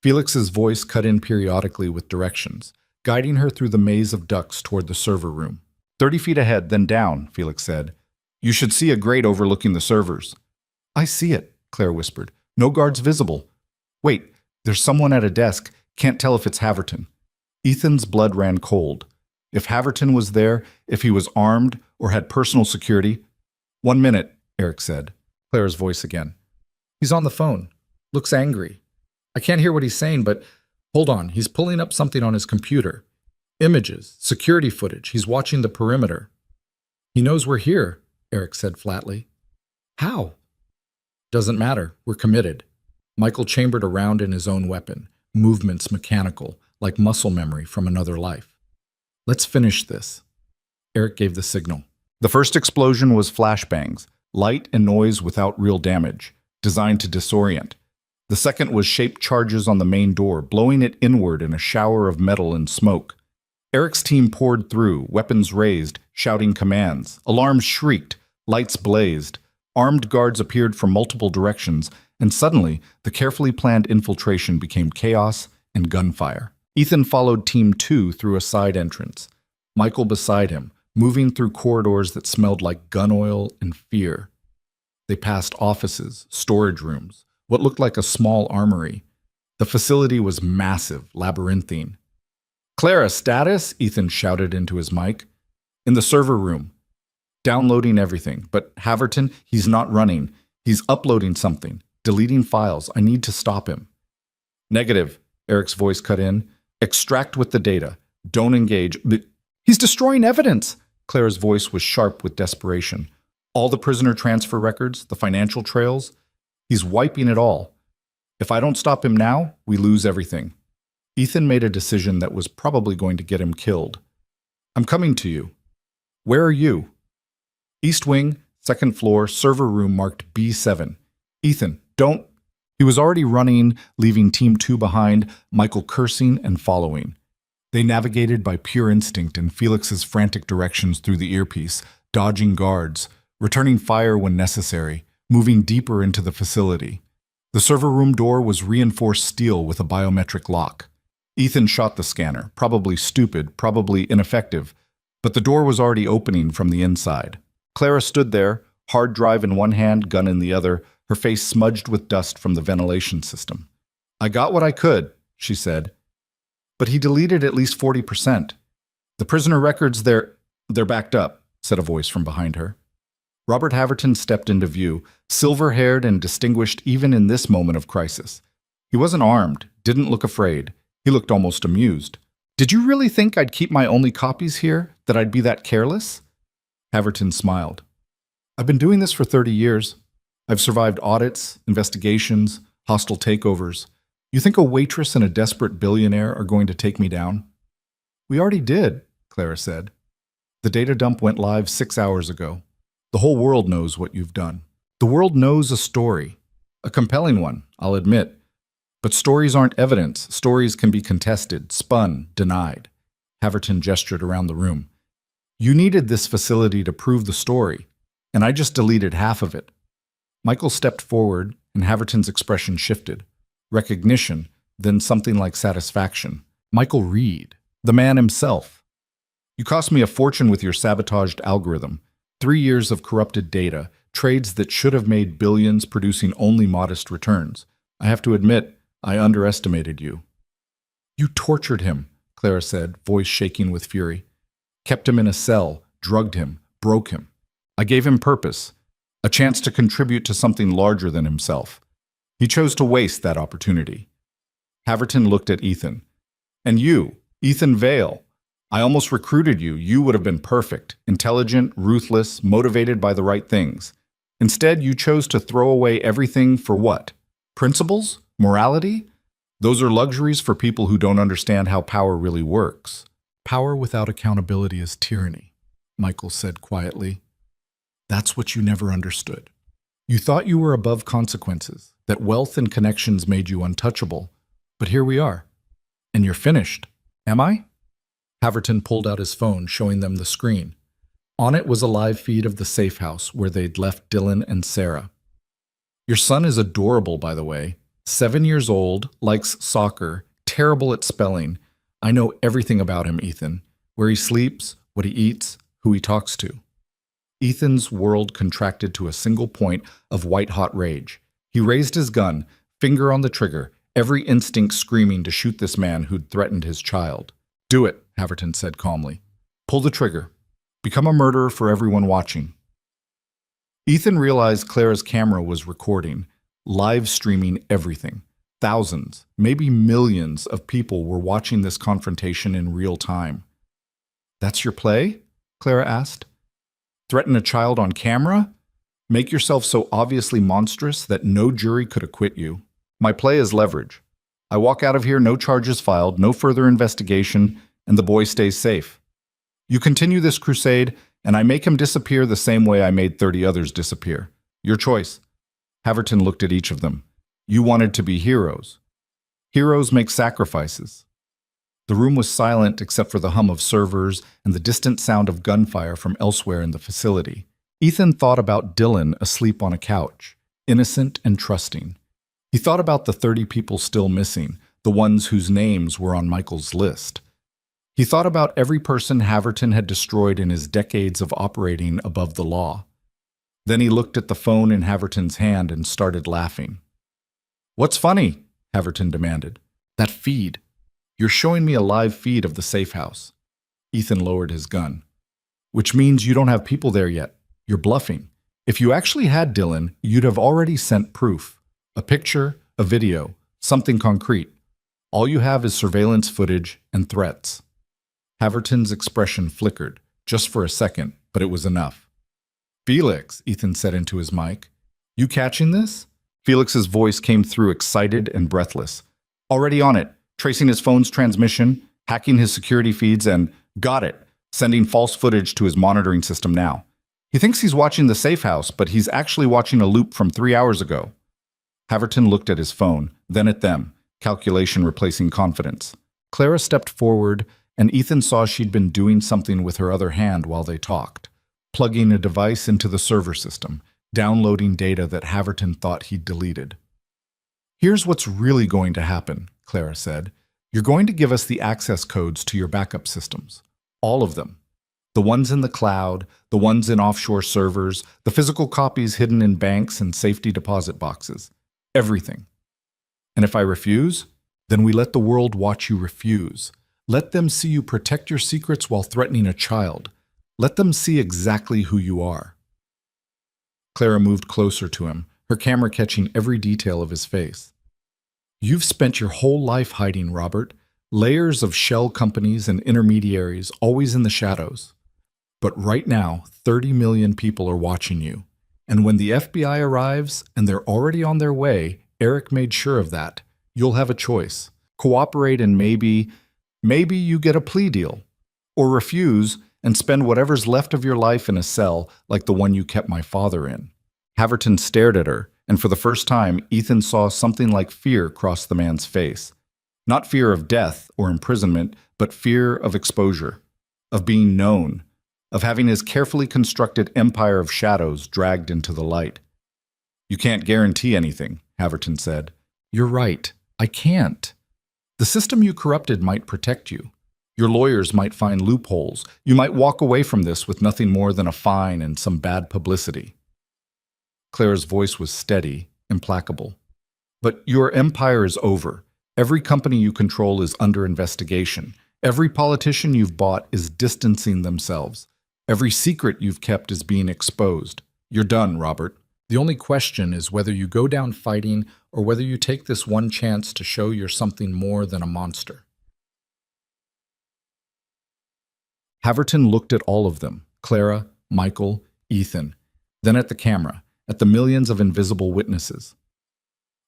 Felix's voice cut in periodically with directions, guiding her through the maze of ducts toward the server room. 30 feet ahead, then down, Felix said. You should see a grate overlooking the servers. I see it, Clara whispered. No guards visible. Wait, there's someone at a desk. Can't tell if it's Haverton. Ethan's blood ran cold. If Haverton was there, if he was armed or had personal security. 1 minute, Eric said. Clara's voice again. He's on the phone. Looks angry. I can't hear what he's saying, but hold on. He's pulling up something on his computer. Images, security footage. He's watching the perimeter. He knows we're here, Eric said flatly. How? Doesn't matter. We're committed. Michael chambered around in his own weapon, movements mechanical, like muscle memory from another life. Let's finish this. Eric gave the signal. The first explosion was flashbangs, light and noise without real damage, designed to disorient. The second was shaped charges on the main door, blowing it inward in a shower of metal and smoke. Eric's team poured through, weapons raised, shouting commands. Alarms shrieked, lights blazed. Armed guards appeared from multiple directions, and suddenly, the carefully planned infiltration became chaos and gunfire. Ethan followed Team 2 through a side entrance, Michael beside him, moving through corridors that smelled like gun oil and fear. They passed offices, storage rooms, what looked like a small armory. The facility was massive, labyrinthine. Clara, status? Ethan shouted into his mic. In the server room. Downloading everything. But Haverton, he's not running. He's uploading something, deleting files. I need to stop him. Negative, Eric's voice cut in. Extract with the data. Don't engage. But he's destroying evidence. Clara's voice was sharp with desperation. All the prisoner transfer records, the financial trails. He's wiping it all. If I don't stop him now, we lose everything. Ethan made a decision that was probably going to get him killed. I'm coming to you. Where are you? East Wing, second floor, server room marked B7. Ethan, don't. He was already running, leaving Team 2 behind, Michael cursing and following. They navigated by pure instinct and Felix's frantic directions through the earpiece, dodging guards, returning fire when necessary, moving deeper into the facility. The server room door was reinforced steel with a biometric lock. Ethan shot the scanner, probably stupid, probably ineffective, but the door was already opening from the inside. Clara stood there, hard drive in one hand, gun in the other, her face smudged with dust from the ventilation system. I got what I could, she said. But he deleted at least 40%. The prisoner records, they're backed up, said a voice from behind her. Robert Haverton stepped into view, silver-haired and distinguished even in this moment of crisis. He wasn't armed, didn't look afraid. He looked almost amused. Did you really think I'd keep my only copies here? That I'd be that careless? Haverton smiled. I've been doing this for 30 years. I've survived audits, investigations, hostile takeovers. You think a waitress and a desperate billionaire are going to take me down? We already did, Clara said. The data dump went live 6 hours ago. The whole world knows what you've done. The world knows a story. A compelling one, I'll admit. But stories aren't evidence. Stories can be contested, spun, denied. Haverton gestured around the room. You needed this facility to prove the story, and I just deleted half of it. Michael stepped forward, and Haverton's expression shifted. Recognition, then something like satisfaction. Michael Reed, the man himself. You cost me a fortune with your sabotaged algorithm. 3 years of corrupted data, trades that should have made billions producing only modest returns. I have to admit, I underestimated you. You tortured him, Clara said, voice shaking with fury. Kept him in a cell, drugged him, broke him. I gave him purpose, a chance to contribute to something larger than himself. He chose to waste that opportunity. Haverton looked at Ethan. And you, Ethan Vale, I almost recruited you. You would have been perfect, intelligent, ruthless, motivated by the right things. Instead, you chose to throw away everything for what? Principles? Morality? Those are luxuries for people who don't understand how power really works. Power without accountability is tyranny, Michael said quietly. That's what you never understood. You thought you were above consequences, that wealth and connections made you untouchable. But here we are. And you're finished. Am I? Haverton pulled out his phone, showing them the screen. On it was a live feed of the safe house where they'd left Dylan and Sarah. Your son is adorable, by the way. 7 years old, likes soccer, terrible at spelling. I know everything about him, Ethan. Where he sleeps, what he eats, who he talks to. Ethan's world contracted to a single point of white-hot rage. He raised his gun, finger on the trigger, every instinct screaming to shoot this man who'd threatened his child. Do it, Haverton said calmly. Pull the trigger. Become a murderer for everyone watching. Ethan realized Clara's camera was recording, live streaming everything. Thousands, maybe millions of people were watching this confrontation in real time. That's your play? Clara asked. Threaten a child on camera? Make yourself so obviously monstrous that no jury could acquit you. My play is leverage. I walk out of here, no charges filed, no further investigation, and the boy stays safe. You continue this crusade, and I make him disappear the same way I made 30 others disappear. Your choice. Haverton looked at each of them. You wanted to be heroes. Heroes make sacrifices. The room was silent except for the hum of servers and the distant sound of gunfire from elsewhere in the facility. Ethan thought about Dylan asleep on a couch, innocent and trusting. He thought about the 30 people still missing, the ones whose names were on Michael's list. He thought about every person Haverton had destroyed in his decades of operating above the law. Then he looked at the phone in Haverton's hand and started laughing. What's funny? Haverton demanded. That feed. You're showing me a live feed of the safe house. Ethan lowered his gun. Which means you don't have people there yet. You're bluffing. If you actually had Dylan, you'd have already sent proof. A picture, a video, something concrete. All you have is surveillance footage and threats. Haverton's expression flickered, just for a second, but it was enough. Felix, Ethan said into his mic. You catching this? Felix's voice came through excited and breathless. Already on it, tracing his phone's transmission, hacking his security feeds, and got it, sending false footage to his monitoring system now. He thinks he's watching the safe house, but he's actually watching a loop from 3 hours ago. Haverton looked at his phone, then at them, calculation replacing confidence. Clara stepped forward, and Ethan saw she'd been doing something with her other hand while they talked, plugging a device into the server system, downloading data that Haverton thought he'd deleted. Here's what's really going to happen, Clara said. You're going to give us the access codes to your backup systems. All of them. The ones in the cloud, the ones in offshore servers, the physical copies hidden in banks and safety deposit boxes. Everything. And if I refuse, then we let the world watch you refuse. Let them see you protect your secrets while threatening a child. Let them see exactly who you are. Clara moved closer to him, her camera catching every detail of his face. You've spent your whole life hiding, Robert. Layers of shell companies and intermediaries, always in the shadows. But right now, 30 million people are watching you. And when the FBI arrives, and they're already on their way, Eric made sure of that. You'll have a choice. Cooperate and maybe you get a plea deal. Or refuse and spend whatever's left of your life in a cell like the one you kept my father in. Haverton stared at her, and for the first time, Ethan saw something like fear cross the man's face. Not fear of death or imprisonment, but fear of exposure, of being known, of having his carefully constructed empire of shadows dragged into the light. "You can't guarantee anything," Haverton said. "You're right. I can't. The system you corrupted might protect you. Your lawyers might find loopholes. You might walk away from this with nothing more than a fine and some bad publicity." Clara's voice was steady, implacable. "But your empire is over. Every company you control is under investigation. Every politician you've bought is distancing themselves. Every secret you've kept is being exposed. You're done, Robert. The only question is whether you go down fighting or whether you take this one chance to show you're something more than a monster." Haverton looked at all of them, Clara, Michael, Ethan, then at the camera, at the millions of invisible witnesses.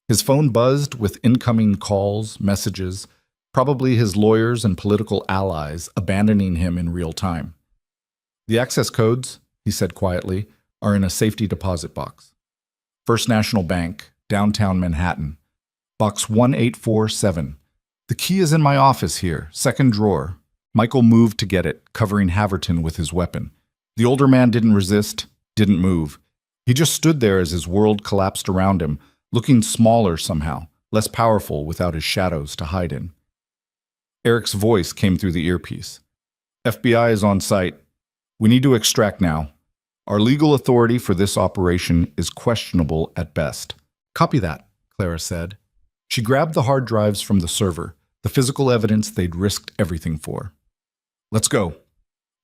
His phone buzzed with incoming calls, messages, probably his lawyers and political allies abandoning him in real time. "The access codes," he said quietly, "are in a safety deposit box. First National Bank, downtown Manhattan. Box 1847. The key is in my office here, second drawer." Michael moved to get it, covering Haverton with his weapon. The older man didn't resist, didn't move. He just stood there as his world collapsed around him, looking smaller somehow, less powerful without his shadows to hide in. Eric's voice came through the earpiece. "FBI is on site. We need to extract now. Our legal authority for this operation is questionable at best." "Copy that," Clara said. She grabbed the hard drives from the server, the physical evidence they'd risked everything for. "Let's go."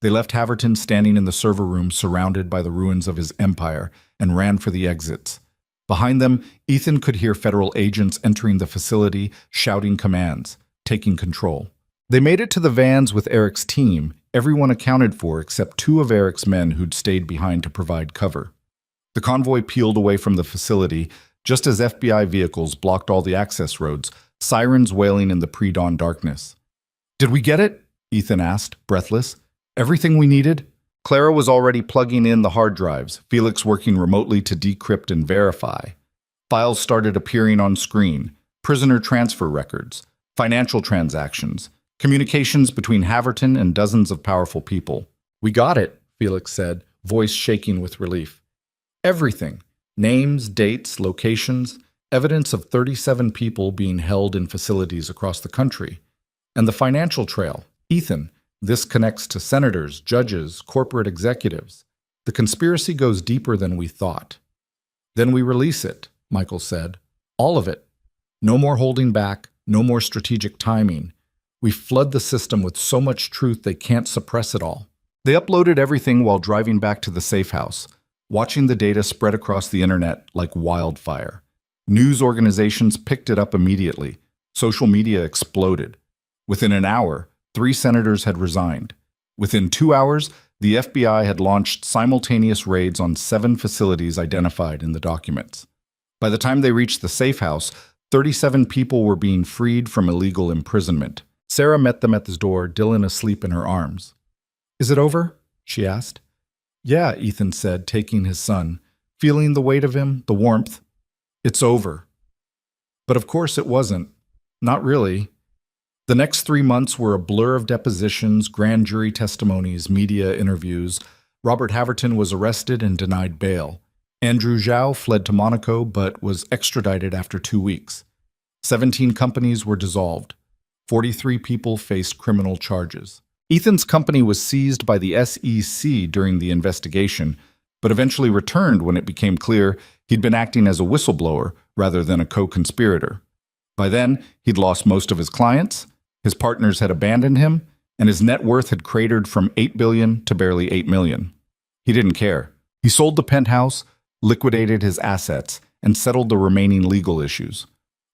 They left Haverton standing in the server room surrounded by the ruins of his empire and ran for the exits. Behind them, Ethan could hear federal agents entering the facility, shouting commands, taking control. They made it to the vans with Eric's team, everyone accounted for except two of Eric's men who'd stayed behind to provide cover. The convoy peeled away from the facility just as FBI vehicles blocked all the access roads, sirens wailing in the pre-dawn darkness. "Did we get it?" Ethan asked, breathless. "Everything we needed?" Clara was already plugging in the hard drives, Felix working remotely to decrypt and verify. Files started appearing on screen, prisoner transfer records, financial transactions, communications between Haverton and dozens of powerful people. "We got it," Felix said, voice shaking with relief. "Everything. Names, dates, locations, evidence of 37 people being held in facilities across the country. And the financial trail. Ethan, this connects to senators, judges, corporate executives. The conspiracy goes deeper than we thought." "Then we release it," Michael said. "All of it. No more holding back, no more strategic timing. We flood the system with so much truth they can't suppress it all." They uploaded everything while driving back to the safe house, watching the data spread across the internet like wildfire. News organizations picked it up immediately. Social media exploded. Within an hour, 3 senators had resigned. Within 2 hours, the FBI had launched simultaneous raids on 7 facilities identified in the documents. By the time they reached the safe house, 37 people were being freed from illegal imprisonment. Sarah met them at the door, Dylan asleep in her arms. "Is it over?" she asked. "Yeah," Ethan said, taking his son, feeling the weight of him, the warmth. "It's over." But of course it wasn't. Not really. The next 3 months were a blur of depositions, grand jury testimonies, media interviews. Robert Haverton was arrested and denied bail. Andrew Zhao fled to Monaco but was extradited after 2 weeks. 17 companies were dissolved. 43 people faced criminal charges. Ethan's company was seized by the SEC during the investigation, but eventually returned when it became clear he'd been acting as a whistleblower rather than a co-conspirator. By then, he'd lost most of his clients, his partners had abandoned him, and his net worth had cratered from $8 billion to barely $8 million. He didn't care. He sold the penthouse, liquidated his assets, and settled the remaining legal issues.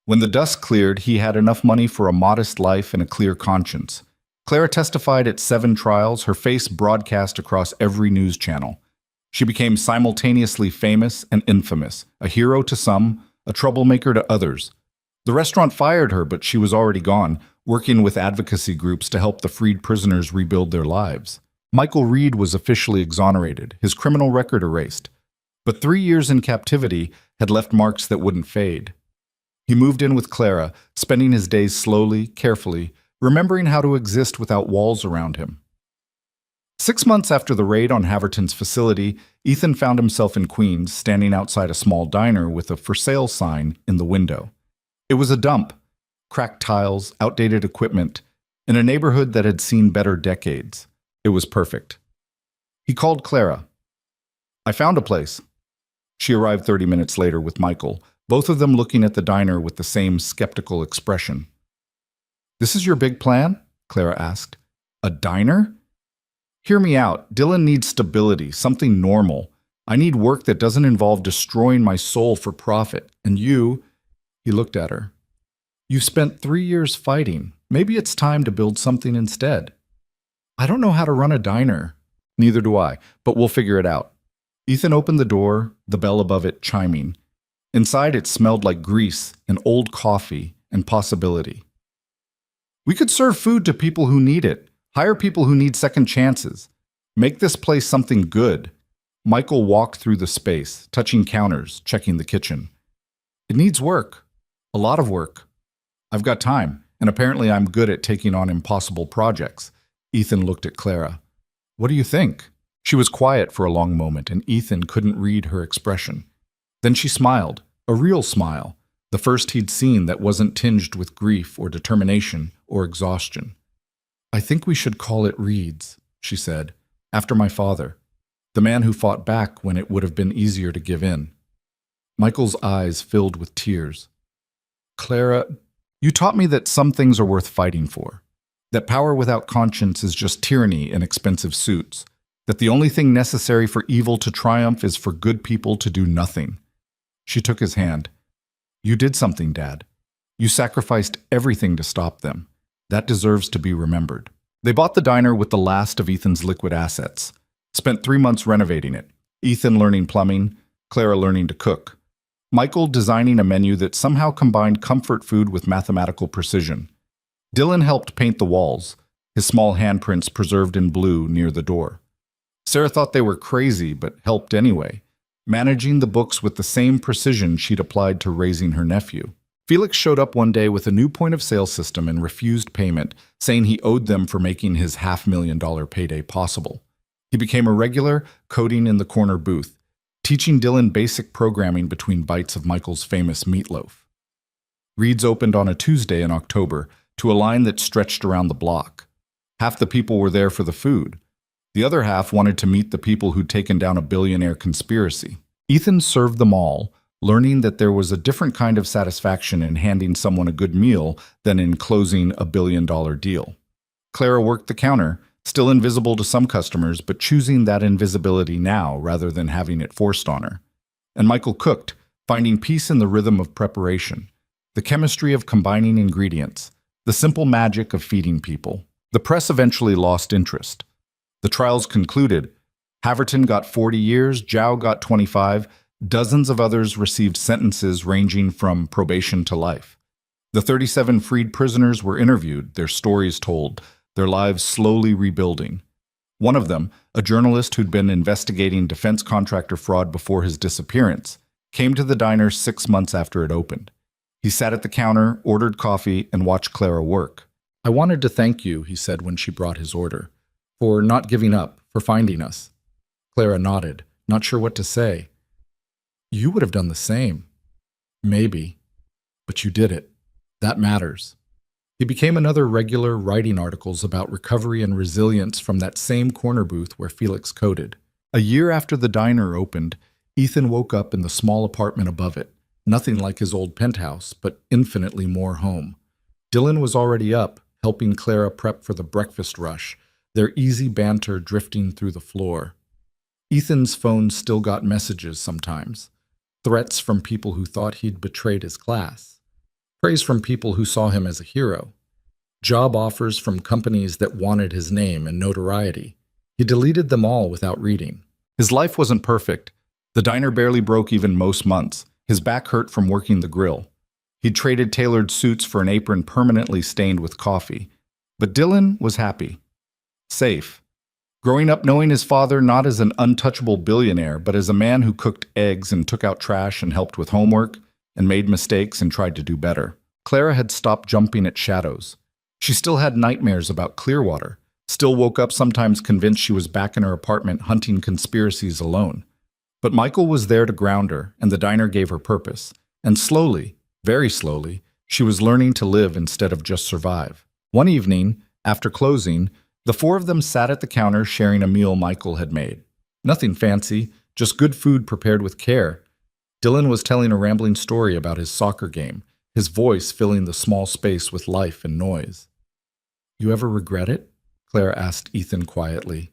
When the dust cleared, he had enough money for a modest life and a clear conscience. Clara testified at 7 trials, her face broadcast across every news channel. She became simultaneously famous and infamous, a hero to some, a troublemaker to others. The restaurant fired her, but she was already gone, working with advocacy groups to help the freed prisoners rebuild their lives. Michael Reed was officially exonerated, his criminal record erased. But 3 years in captivity had left marks that wouldn't fade. He moved in with Clara, spending his days slowly, carefully, remembering how to exist without walls around him. 6 months after the raid on Haverton's facility, Ethan found himself in Queens, standing outside a small diner with a for sale sign in the window. It was a dump, cracked tiles, outdated equipment, in a neighborhood that had seen better decades. It was perfect. He called Clara. "I found a place." She arrived 30 minutes later with Michael, both of them looking at the diner with the same skeptical expression. "This is your big plan?" Clara asked. "A diner?" "Hear me out. Dylan needs stability, something normal. I need work that doesn't involve destroying my soul for profit. And you," he looked at her, "you've spent 3 years fighting. Maybe it's time to build something instead." "I don't know how to run a diner." "Neither do I, but we'll figure it out." Ethan opened the door, the bell above it chiming. Inside, it smelled like grease and old coffee and possibility. "We could serve food to people who need it. Hire people who need second chances. Make this place something good." Michael walked through the space, touching counters, checking the kitchen. "It needs work. A lot of work. I've got time, and apparently I'm good at taking on impossible projects." Ethan looked at Clara. "What do you think?" She was quiet for a long moment, and Ethan couldn't read her expression. Then she smiled, a real smile, the first he'd seen that wasn't tinged with grief or determination or exhaustion. "I think we should call it Reed's," she said, "after my father, the man who fought back when it would have been easier to give in." Michael's eyes filled with tears. "Clara, you taught me that some things are worth fighting for, that power without conscience is just tyranny in expensive suits, that the only thing necessary for evil to triumph is for good people to do nothing." She took his hand. "You did something, Dad. You sacrificed everything to stop them. That deserves to be remembered." They bought the diner with the last of Ethan's liquid assets, spent 3 months renovating it, Ethan learning plumbing, Clara learning to cook, Michael designing a menu that somehow combined comfort food with mathematical precision. Dylan helped paint the walls, his small handprints preserved in blue near the door. Sarah thought they were crazy, but helped anyway, managing the books with the same precision she'd applied to raising her nephew. Felix showed up one day with a new point-of-sale system and refused payment, saying he owed them for making his $500,000 payday possible. He became a regular, coding in the corner booth, teaching Dylan basic programming between bites of Michael's famous meatloaf. Reed's opened on a Tuesday in October to a line that stretched around the block. Half the people were there for the food. The other half wanted to meet the people who'd taken down a billionaire conspiracy. Ethan served them all, learning that there was a different kind of satisfaction in handing someone a good meal than in closing a billion-dollar deal. Clara worked the counter, still invisible to some customers, but choosing that invisibility now rather than having it forced on her. And Michael cooked, finding peace in the rhythm of preparation, the chemistry of combining ingredients, the simple magic of feeding people. The press eventually lost interest. The trials concluded. Haverton got 40 years, Zhao got 25, dozens of others received sentences ranging from probation to life. The 37 freed prisoners were interviewed, their stories told, their lives slowly rebuilding. One of them, a journalist who'd been investigating defense contractor fraud before his disappearance, came to the diner 6 months after it opened. He sat at the counter, ordered coffee, and watched Clara work. "I wanted to thank you," he said when she brought his order, "for not giving up, for finding us." Clara nodded, not sure what to say. "You would have done the same." "Maybe. But you did it. That matters." He became another regular, writing articles about recovery and resilience from that same corner booth where Felix coded. A year after the diner opened, Ethan woke up in the small apartment above it, nothing like his old penthouse, but infinitely more home. Dylan was already up, helping Clara prep for the breakfast rush, their easy banter drifting through the floor. Ethan's phone still got messages sometimes, threats from people who thought he'd betrayed his class, praise from people who saw him as a hero, job offers from companies that wanted his name and notoriety. He deleted them all without reading. His life wasn't perfect. The diner barely broke even most months. His back hurt from working the grill. He'd traded tailored suits for an apron permanently stained with coffee. But Dylan was happy. Safe. Growing up knowing his father not as an untouchable billionaire, but as a man who cooked eggs and took out trash and helped with homework and made mistakes and tried to do better. Clara had stopped jumping at shadows. She still had nightmares about Clearwater, still woke up sometimes convinced she was back in her apartment hunting conspiracies alone. But Michael was there to ground her, and the diner gave her purpose. And slowly, very slowly, she was learning to live instead of just survive. One evening, after closing, the four of them sat at the counter sharing a meal Michael had made. Nothing fancy, just good food prepared with care. Dylan was telling a rambling story about his soccer game, his voice filling the small space with life and noise. "You ever regret it?" Claire asked Ethan quietly.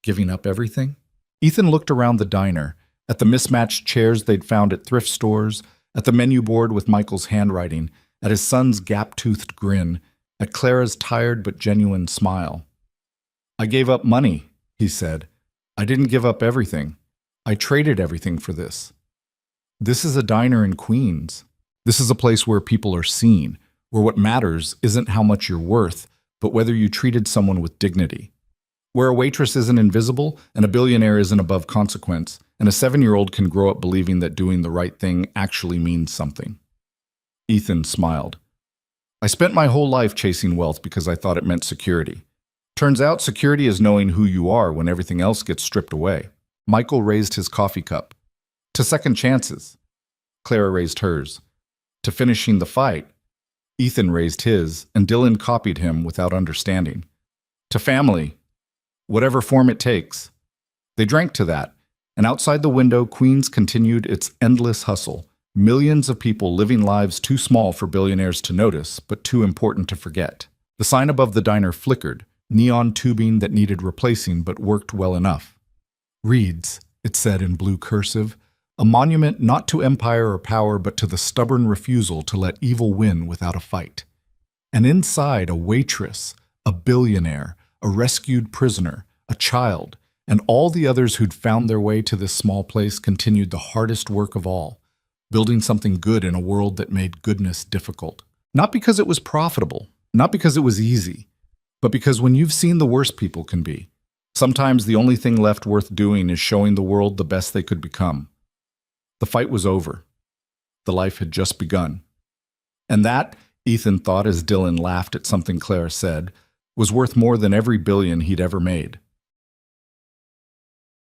"Giving up everything?" Ethan looked around the diner, at the mismatched chairs they'd found at thrift stores, at the menu board with Michael's handwriting, at his son's gap-toothed grin, at Clara's tired but genuine smile. "I gave up money," he said. "I didn't give up everything. I traded everything for this. This is a diner in Queens. This is a place where people are seen, where what matters isn't how much you're worth, but whether you treated someone with dignity. Where a waitress isn't invisible, and a billionaire isn't above consequence, and a 7-year-old can grow up believing that doing the right thing actually means something." Ethan smiled. "I spent my whole life chasing wealth because I thought it meant security. Turns out security is knowing who you are when everything else gets stripped away." Michael raised his coffee cup. "To second chances." Clara raised hers. "To finishing the fight." Ethan raised his, and Dylan copied him without understanding. "To family. Whatever form it takes." They drank to that, and outside the window, Queens continued its endless hustle. Millions of people living lives too small for billionaires to notice, but too important to forget. The sign above the diner flickered, neon tubing that needed replacing but worked well enough. "Reads," it said in blue cursive, "a monument not to empire or power but to the stubborn refusal to let evil win without a fight." And inside, a waitress, a billionaire, a rescued prisoner, a child, and all the others who'd found their way to this small place continued the hardest work of all, building something good in a world that made goodness difficult. Not because it was profitable, not because it was easy, but because when you've seen the worst people can be, sometimes the only thing left worth doing is showing the world the best they could become. The fight was over. The life had just begun. And that, Ethan thought as Dylan laughed at something Clara said, was worth more than every billion he'd ever made.